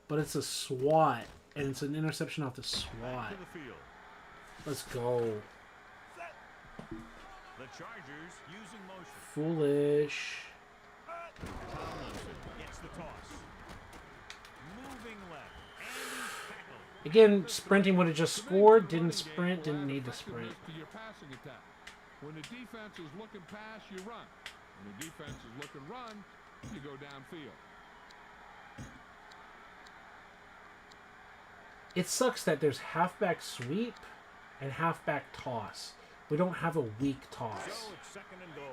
But it's a swat, and it's an interception off the swat. To the field. Let's go. The Chargers using motion. Foolish. Tomlinson gets the toss. Moving left. And he's tackled. Again, sprinting would have just scored. Didn't sprint. Didn't need to sprint. To your passing attack. When the defense is looking pass, you run. When the defense is looking run, you go downfield. It sucks that there's halfback sweep and halfback toss. We don't have a weak toss. So it's 2nd and goal.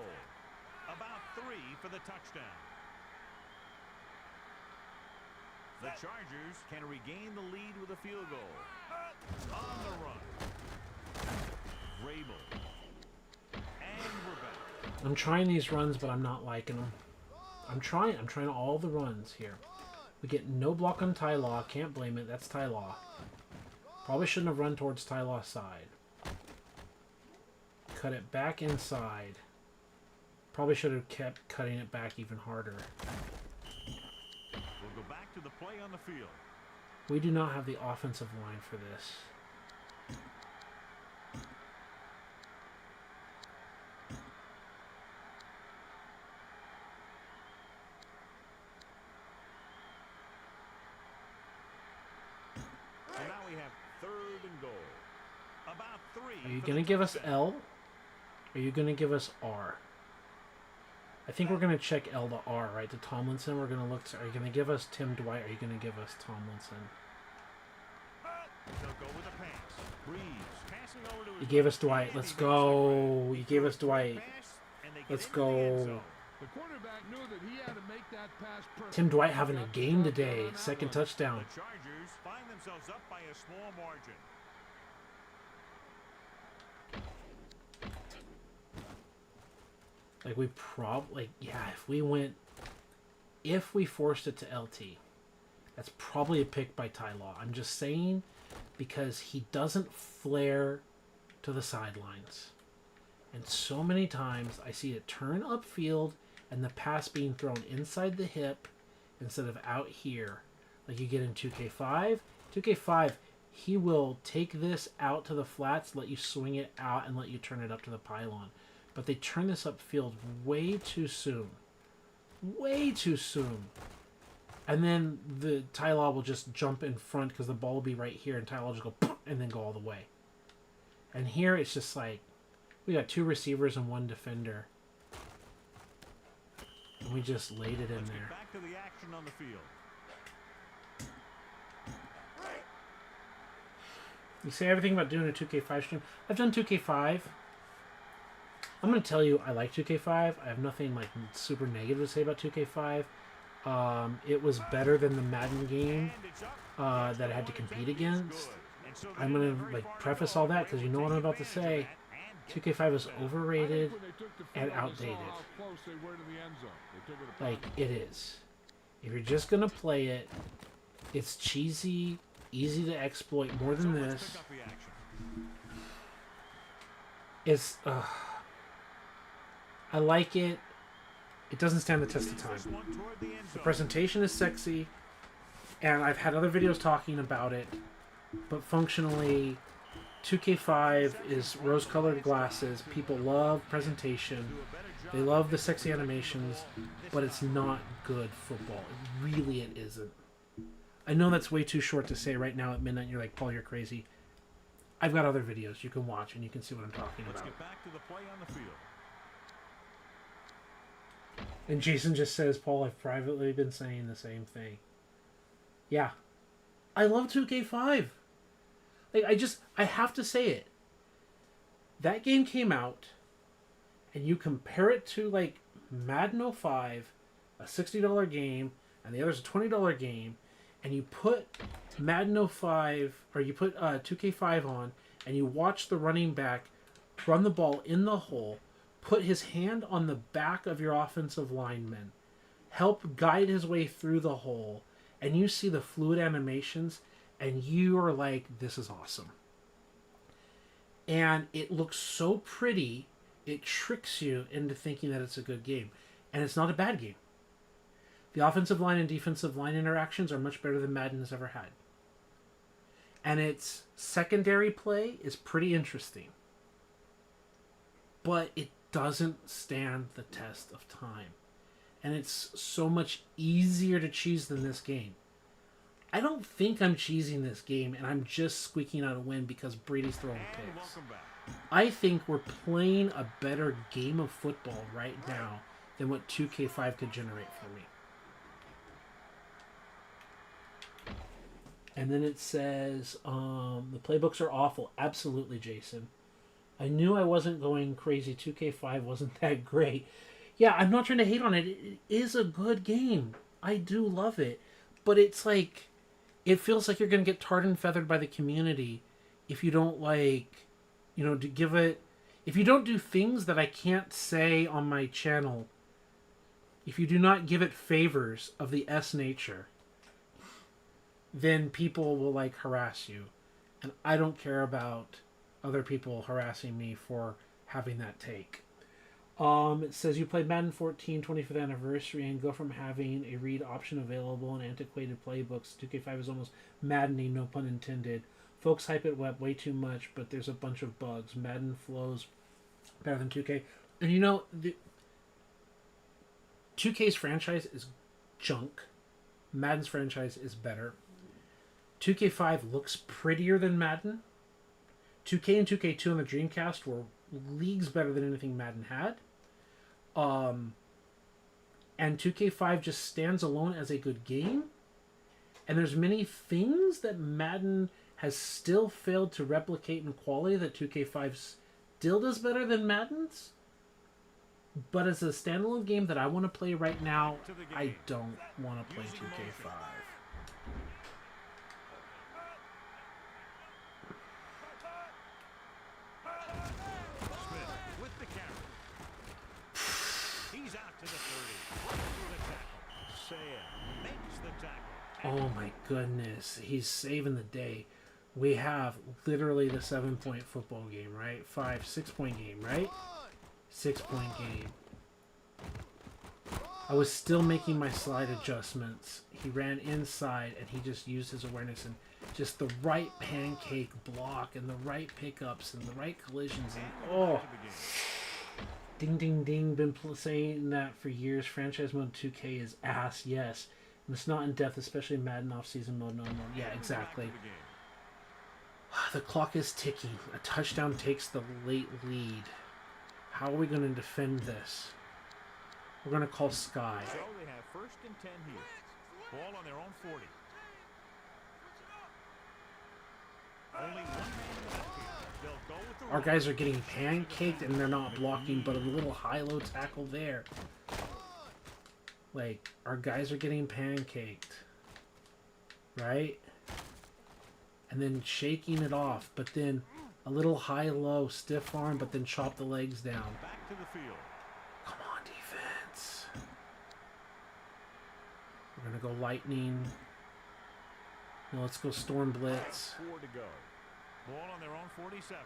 About 3 for the touchdown. The Chargers can regain the lead with a field goal. On the run. Vrabel. And we're back. I'm trying these runs, but I'm not liking them. I'm trying all the runs here. We get no block on Ty Law. Can't blame it. That's Ty Law. Probably shouldn't have run towards Ty Law's side. Cut it back inside. Probably should have kept cutting it back even harder. We'll go back to the play on the field. We do not have the offensive line for this. So now we have 3rd and goal. About 3. Are you for going the to give us touchdown. L? Are you going to give us R? I think we're going to check L to R, right? To Tomlinson, we're going to look. Are you going to give us Tim Dwight? Or are you going to give us Tomlinson? They'll go with a pass. Breeze passing over to his You gave us left. Dwight. And Let's he makes the grab. go. You gave us Dwight. Pass, and they get Let's into the end go. zone. The quarterback knew that he had to make that pass perfect. Tim Dwight having a Got the game job done today. on that Second one. touchdown. The Chargers find themselves up by a small margin. Like we if we forced it to LT, that's probably a pick by Ty Law. I'm just saying because he doesn't flare to the sidelines. And so many times I see it turn upfield and the pass being thrown inside the hip instead of out here. Like you get in 2K5. 2K5, he will take this out to the flats, let you swing it out, and let you turn it up to the pylon. But they turn this upfield way too soon. Way too soon. And then the Ty Law will just jump in front because the ball will be right here, and Ty Law will just go and then go all the way. And here it's just like we got 2 receivers and 1 defender. And we just laid it in Let's there. get back to the action on the field. You say everything about doing a 2K5 stream. I've done 2K5. I'm going to tell you I like 2K5. I have nothing like super negative to say about 2K5. It was better than the Madden game And it's up. that I had to compete against. And so I'm they're going not to very like far preface to all go. that because you know what I'm about to say. 2K5 is overrated. When they took the and field, they saw outdated. how close they were to the end zone. They took it upon Like it is. If you're just going to play it, it's cheesy, easy to exploit more than So let's this. pick up the action. It's I like it. It doesn't stand the test of time. This one toward the end The zone. presentation is sexy, and I've had other videos talking about it, but functionally, 2K5 is rose-colored glasses. People love presentation. They love the sexy animations, but it's not good football. It isn't. I know that's way too short to say right now at midnight. You're like, Paul, you're crazy. I've got other videos you can watch, and you can see what I'm talking Let's about. get back to the play on the field. And Jason just says, Paul, I've privately been saying the same thing. Yeah. I love 2K5. Like, I have to say it. That game came out, and you compare it to, like, Madden 05, a $60 game, and the other's a $20 game, and you put Madden 05, or you put 2K5 on, and you watch the running back run the ball in the hole, put his hand on the back of your offensive lineman, help guide his way through the hole, and you see the fluid animations, and you are like, this is awesome. And it looks so pretty, it tricks you into thinking that it's a good game. And it's not a bad game. The offensive line and defensive line interactions are much better than Madden has ever had. And its secondary play is pretty interesting. But it doesn't stand the test of time. And it's so much easier to cheese than this game. I don't think I'm cheesing this game, and I'm just squeaking out a win because Brady's throwing And picks. welcome back. I think we're playing a better game of football right now than what 2K5 could generate for me. And then it says, the playbooks are awful. Absolutely, Jason. I knew I wasn't going crazy. 2K5 wasn't that great. Yeah, I'm not trying to hate on it. It is a good game. I do love it. But it's like, it feels like you're going to get tarred and feathered by the community if you don't like, you know, to give it, if you don't do things that I can't say on my channel, if you do not give it favors of the S nature, then people will like harass you. And I don't care about other people harassing me for having that take. It says you played Madden 14 25th anniversary and go from having a read option available and antiquated playbooks. 2K5 is almost maddening, no pun intended. Folks hype it up way too much, but there's a bunch of bugs. Madden flows better than 2K. And you know, 2K's franchise is junk. Madden's franchise is better. 2K5 looks prettier than Madden. 2K and 2K2 on the Dreamcast were leagues better than anything Madden had. And 2K5 just stands alone as a good game. And there's many things that Madden has still failed to replicate in quality that 2K5 still does better than Madden's. But as a standalone game that I want to play right now, I don't want to play 2K5. Smith with the carry. He's out to the 30. The tackle. Saya makes the tackle. Oh my goodness, he's saving the day. We have literally the 7-point football game, right? 6-point game, right? 6-point game. I was still making my slide adjustments. He ran inside and he just used his awareness and just the right pancake block and the right pickups and the right collisions. And oh, ding, ding, ding. Been saying that for years. Franchise mode 2K is ass, yes. And it's not in depth, especially Madden off-season mode. No. Yeah, exactly. The clock is ticking. A touchdown takes the late lead. How are we going to defend this? We're going to call Sky. So they have 1st and 10 here. Ball on their own 40. Only one man in the backfield. They'll go with the Our guys are getting pancaked and they're not blocking, but a little high-low tackle there. Like, our guys are getting pancaked. Right? And then shaking it off, but then a little high-low, stiff arm, but then chop the legs down. back to the field. Come on, defense. We're going to go lightning. No, let's go storm blitz. 4 to go. Ball on their own 47.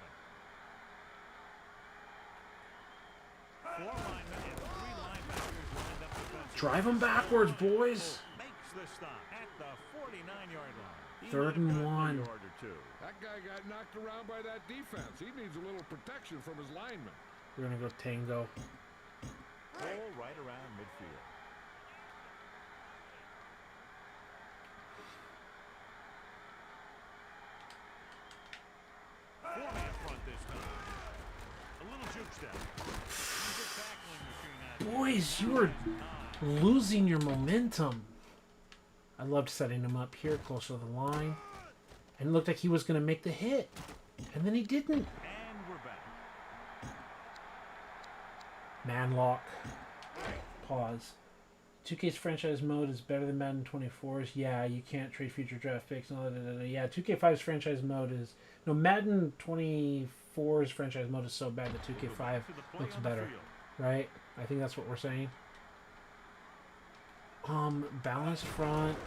4 linemen and 3 linebackers lined up defensively. Drive them backwards, boys. Makes the stop at the 49-yard line. He 3rd and might have gotten 1. a yard or two. That guy got knocked around by that defense. He needs a little protection from his linemen. We're going to go tango. Ball right around midfield. Four-man front this time. A little juke step. He's a tackling machine out there. Boys, you are losing your momentum. I loved setting him up here closer to the line. And it looked like he was going to make the hit. And then he didn't. And we're back. Man lock. Pause. 2K's franchise mode is better than Madden 24's. Yeah, you can't trade future draft picks. Yeah, 2K5's franchise mode is... No, Madden 24's franchise mode is so bad that 2K5 looks better. Right? I think that's what we're saying. Balanced front.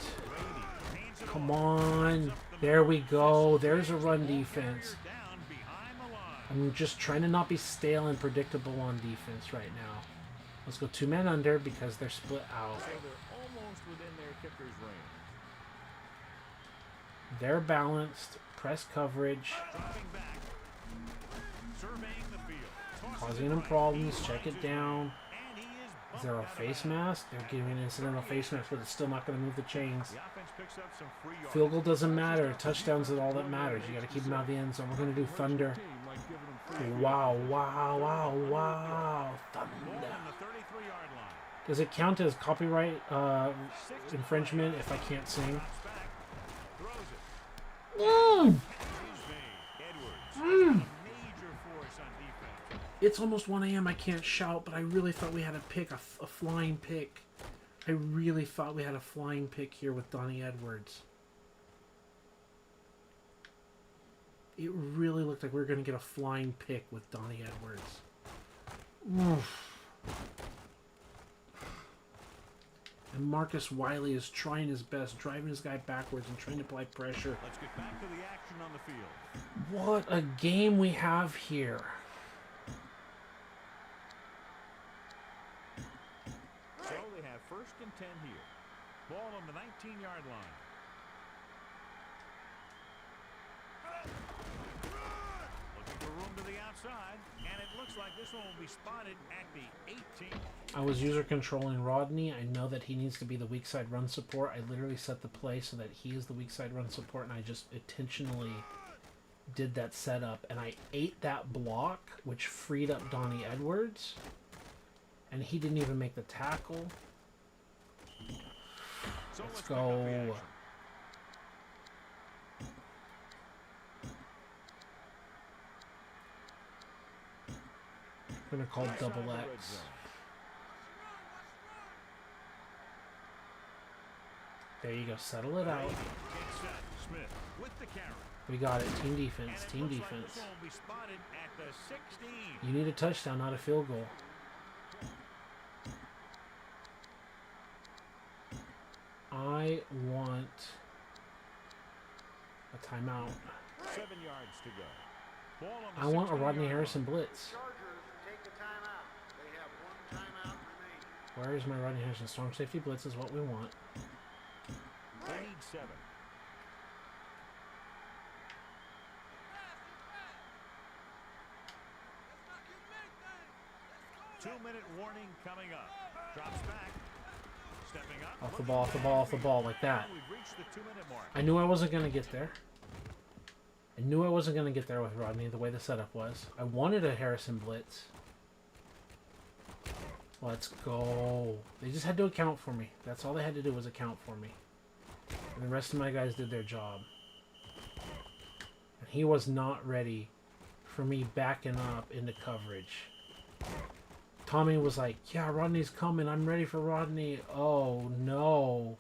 Come on. There we go. There's a run defense. Down behind the line. I'm just trying to not be stale and predictable on defense right now. Let's go 2 men under because they're split out. So they're almost within their kicker's range. They're balanced. Press coverage. Dropping back. Surveying the field. Tosses Causing it them right. problems. Check it down. And he is Is there a bumped out of face bounds. mask? They're giving an incidental face mask, but it's still not going to move the chains. The offense picks up some free yards. Field goal doesn't matter. Touchdowns is all that matters. You got to keep them out of the end zone. We're going to do thunder. Team like giving him free Wow, wow, wow, wow. Ball Thunder. on the 33-yard line. Does it count as copyright infringement if I can't sing? Drops back. Throws it. Mm. Is made. Edwards. A major force on defense. It's almost 1 a.m. I can't shout, but I really thought we had a pick, a flying pick. I really thought we had a flying pick here with Donnie Edwards. It really looked like we were going to get a flying pick with Donnie Edwards. Oof. And Marcus Wiley is trying his best, driving his guy backwards and trying to apply pressure. Let's get back to the action on the field. What a game we have here. and 10 here. Ball on the 19-yard line. Looking for room to the outside, and it looks like this one will be spotted at the 18. I was user controlling Rodney. I know that he needs to be the weak side run support. I literally set the play so that he is the weak side run support, and I just intentionally did that setup, and I ate that block, which freed up Donnie Edwards, and he didn't even make the tackle. So Let's pick up the go. action. We're gonna call Inside the double red X. zone. There you go. Settle it out. Get set. Smith with the carry. We got it. Team And defense. it Team looks like defense. this one will be spotted at the 16. You need a touchdown, not a field goal. I want a timeout. 7 yards to go. Ball on the I want a 16-yard Rodney line. Harrison blitz. Chargers take the timeout. They have one timeout remaining. Where is my Rodney Harrison? Strong safety blitz is what we want. They need 7. Let's not give them anything. Let's go. 2-minute warning coming up. Drops back. Stepping up. Off the looking ball, off the for ball, off the ball, like that. We've reached the 2-minute mark. I knew I wasn't going to get there. I knew I wasn't going to get there with Rodney, the way the setup was. I wanted a Harrison blitz. Let's go. They just had to account for me. That's all they had to do was account for me. And the rest of my guys did their job. And he was not ready for me backing up into coverage. Tommy was like, yeah, Rodney's coming. I'm ready for Rodney. Oh, no.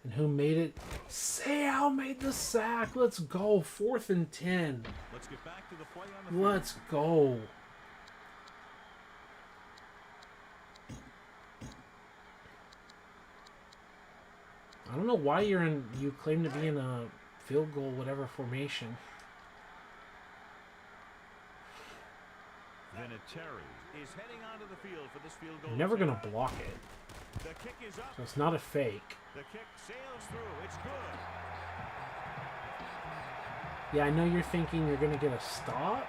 And who made it? Sal made the sack. Let's go. 4th and 10. Let's get back to the play on the field. Let's go. I don't know why you claim to be in a field goal whatever formation. Vinatieri is heading onto the field for this field goal. You're never attempt. gonna block it. The kick is up. So it's not a fake. The kick sails through. It's good. Yeah, I know you're thinking you're gonna get a stop.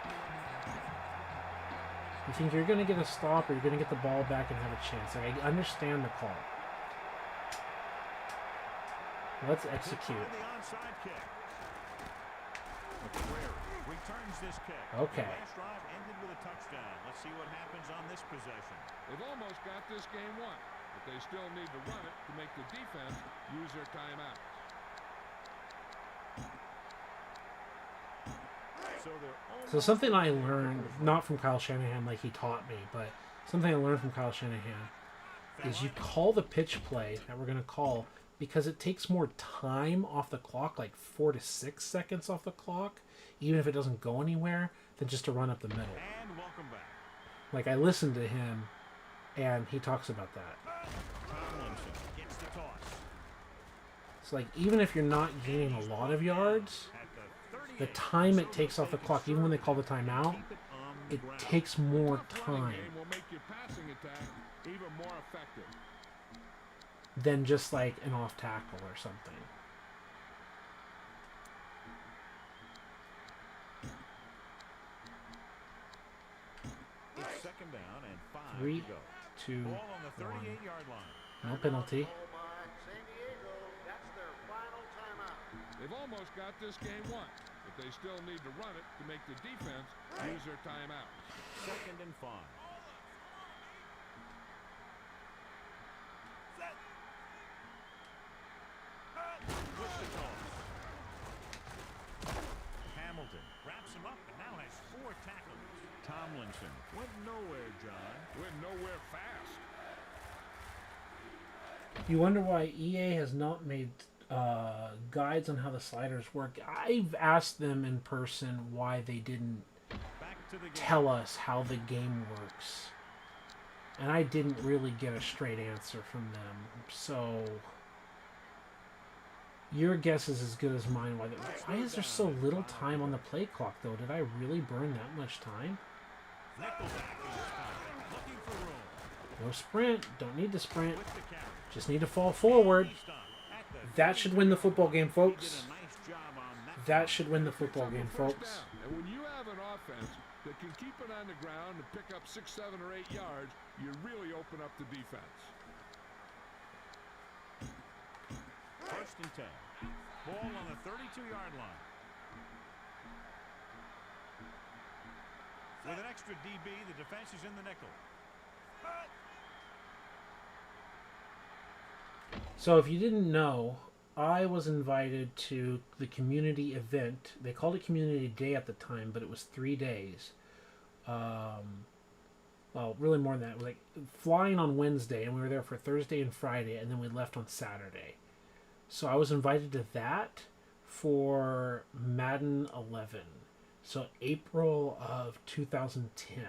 You think you're gonna get a stop or you're gonna get the ball back and have a chance. Like, I understand the call. Let's execute. The onside kick. McQuarrie returns this kick. Okay. The last drive ended with a touchdown. Let's see what happens on this possession. They've almost got this game won, but they still need to run it to make the defense use their timeout. So something I learned, not from Kyle Shanahan like he taught me, but something I learned from Kyle Shanahan is you call the pitch play that we're going to call because it takes more time off the clock, like 4 to 6 seconds off the clock, even if it doesn't go anywhere, than just to run up the middle. And welcome back. Like, I listened to him, and he talks about that. Tomlinson gets the toss. It's like, even if you're not gaining a lot of yards, At the 38. the time it takes off the clock, even when they call the timeout, Keep it on the it ground. takes more Tough running time game will make your passing attack even more effective. than just like an off tackle or something. It's second down and 5 3, to go. 2, Ball on the 1. 38-yard line. No penalty. Called by San Diego. That's their final timeout. They've almost got this game won, but they still need to run it to make the defense use their timeout. Second and 5. With the toss. Hamilton wraps him up and now has 4 tackles. Tomlinson went nowhere, John. Went nowhere fast. You wonder why EA has not made guides on how the sliders work. I've asked them in person why they didn't Back to the game. tell us how the game works. And I didn't really get a straight answer from them. So your guess is as good as mine. Why is there so little time on the play clock, though? Did I really burn that much time? Nickelback is responding, looking for room. No sprint. Don't need to sprint. With the carry. Just need to fall forward. Easy stop at the That should win the football game, He did folks. a nice job on that. That should win the football Picks up game, a first folks. down. And when you have an offense that can keep it on the ground and pick up 6, 7, or 8 yards, you really open up the defense. First and 10. Ball on the 32-yard line. With an extra DB, the defense is in the nickel. So if you didn't know, I was invited to the community event. They called it Community Day at the time, but it was 3 days. Well, really more than that. It was like flying on Wednesday, and we were there for Thursday and Friday, and then we left on Saturday. So I was invited to that for Madden 11. So April of 2010.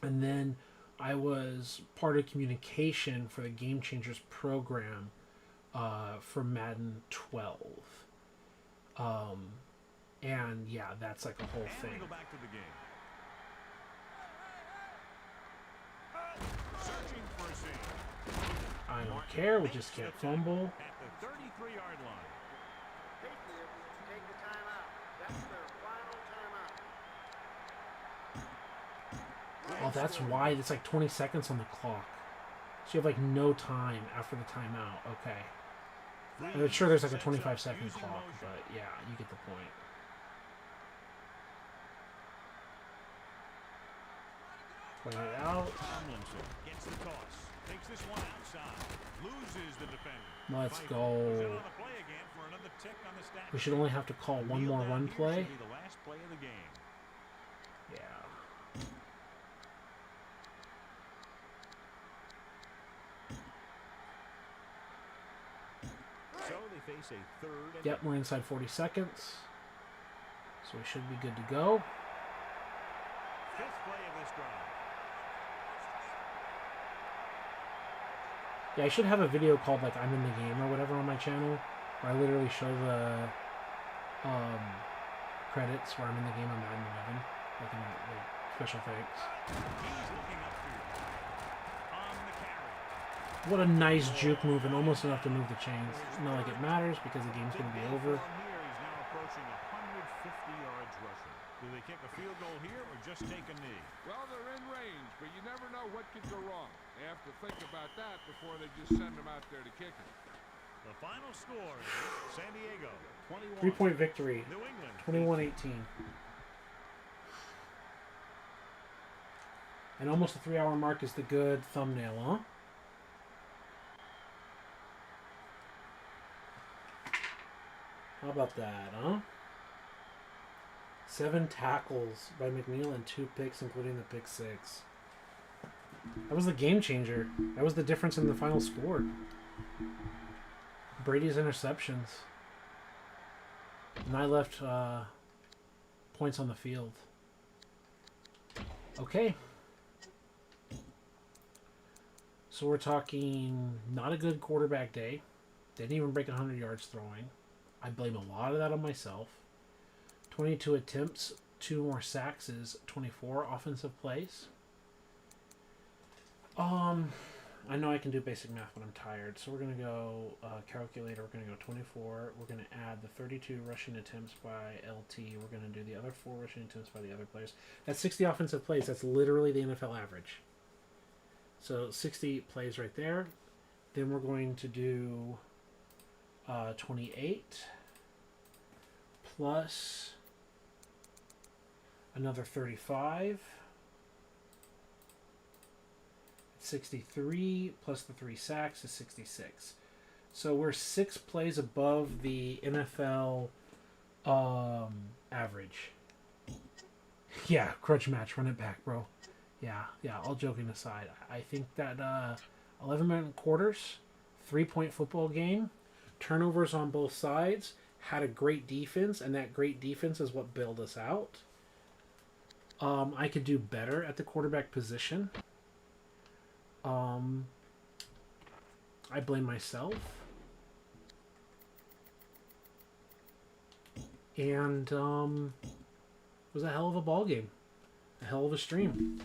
And then I was part of communication for the Game Changers program for Madden 12. And yeah, that's like a whole And we thing. go back to the game. Searching for a seam. I don't care, we just can't fumble. At the 33-yard line. Patriots take the timeout. That's their final timeout. Oh, that's why it's like 20 seconds on the clock. So you have like no time after the timeout. Okay. I'm sure there's like a 25-second clock, but yeah, you get the point. Play it out. Tomlinson gets the toss. Takes this one outside. Loses the defender. Let's Pfeiffer go. goes in on the play again for another tick on the stat We should only have to call one Kneel more down run here play. should be the last play of the game. Yeah. So they face a third and Yep, we're inside 40 seconds. So we should be good to go. fifth play of this drive. Yeah, I should have a video called like I'm in the game or whatever on my channel, where I literally show the credits where I'm in the game on Madden 11, like in the special thanks. He's looking upfield. On the carry. What a nice juke move, and almost enough to move the chains. Not like it matters because the game's going to be over. From here, he's now approaching 150 yards rushing. Do they kick a field goal here or just take a knee? Well, they're in range, but you never know what could go wrong. They have to think about that before they just send them out there to kick it. The final score is San Diego 21. 3-point victory, New England 21-18. And almost a 3-hour mark is the good thumbnail, huh? How about that, huh? 7 tackles by McNeil and 2 picks, including the pick 6. That was the game changer. That was the difference in the final score. Brady's interceptions. And I left points on the field. Okay. So we're talking not a good quarterback day. Didn't even break 100 yards throwing. I blame a lot of that on myself. 22 attempts, 2 more sacks is 24 offensive plays. I know I can do basic math when I'm tired, so we're going to go calculator. We're going to go 24. We're going to add the 32 rushing attempts by LT. We're going to do the other 4 rushing attempts by the other players. That's 60 offensive plays. That's literally the NFL average. So 60 plays right there. Then we're going to do 28 plus another 35. 63 plus the 3 sacks is 66. So we're 6 plays above the NFL average. Yeah, crutch match, run it back, bro. Yeah, all joking aside. I think that 11-minute quarters, 3-point football game, turnovers on both sides, had a great defense, and that great defense is what bailed us out. I could do better at the quarterback position. I blame myself. And it was a hell of a ball game. A hell of a stream.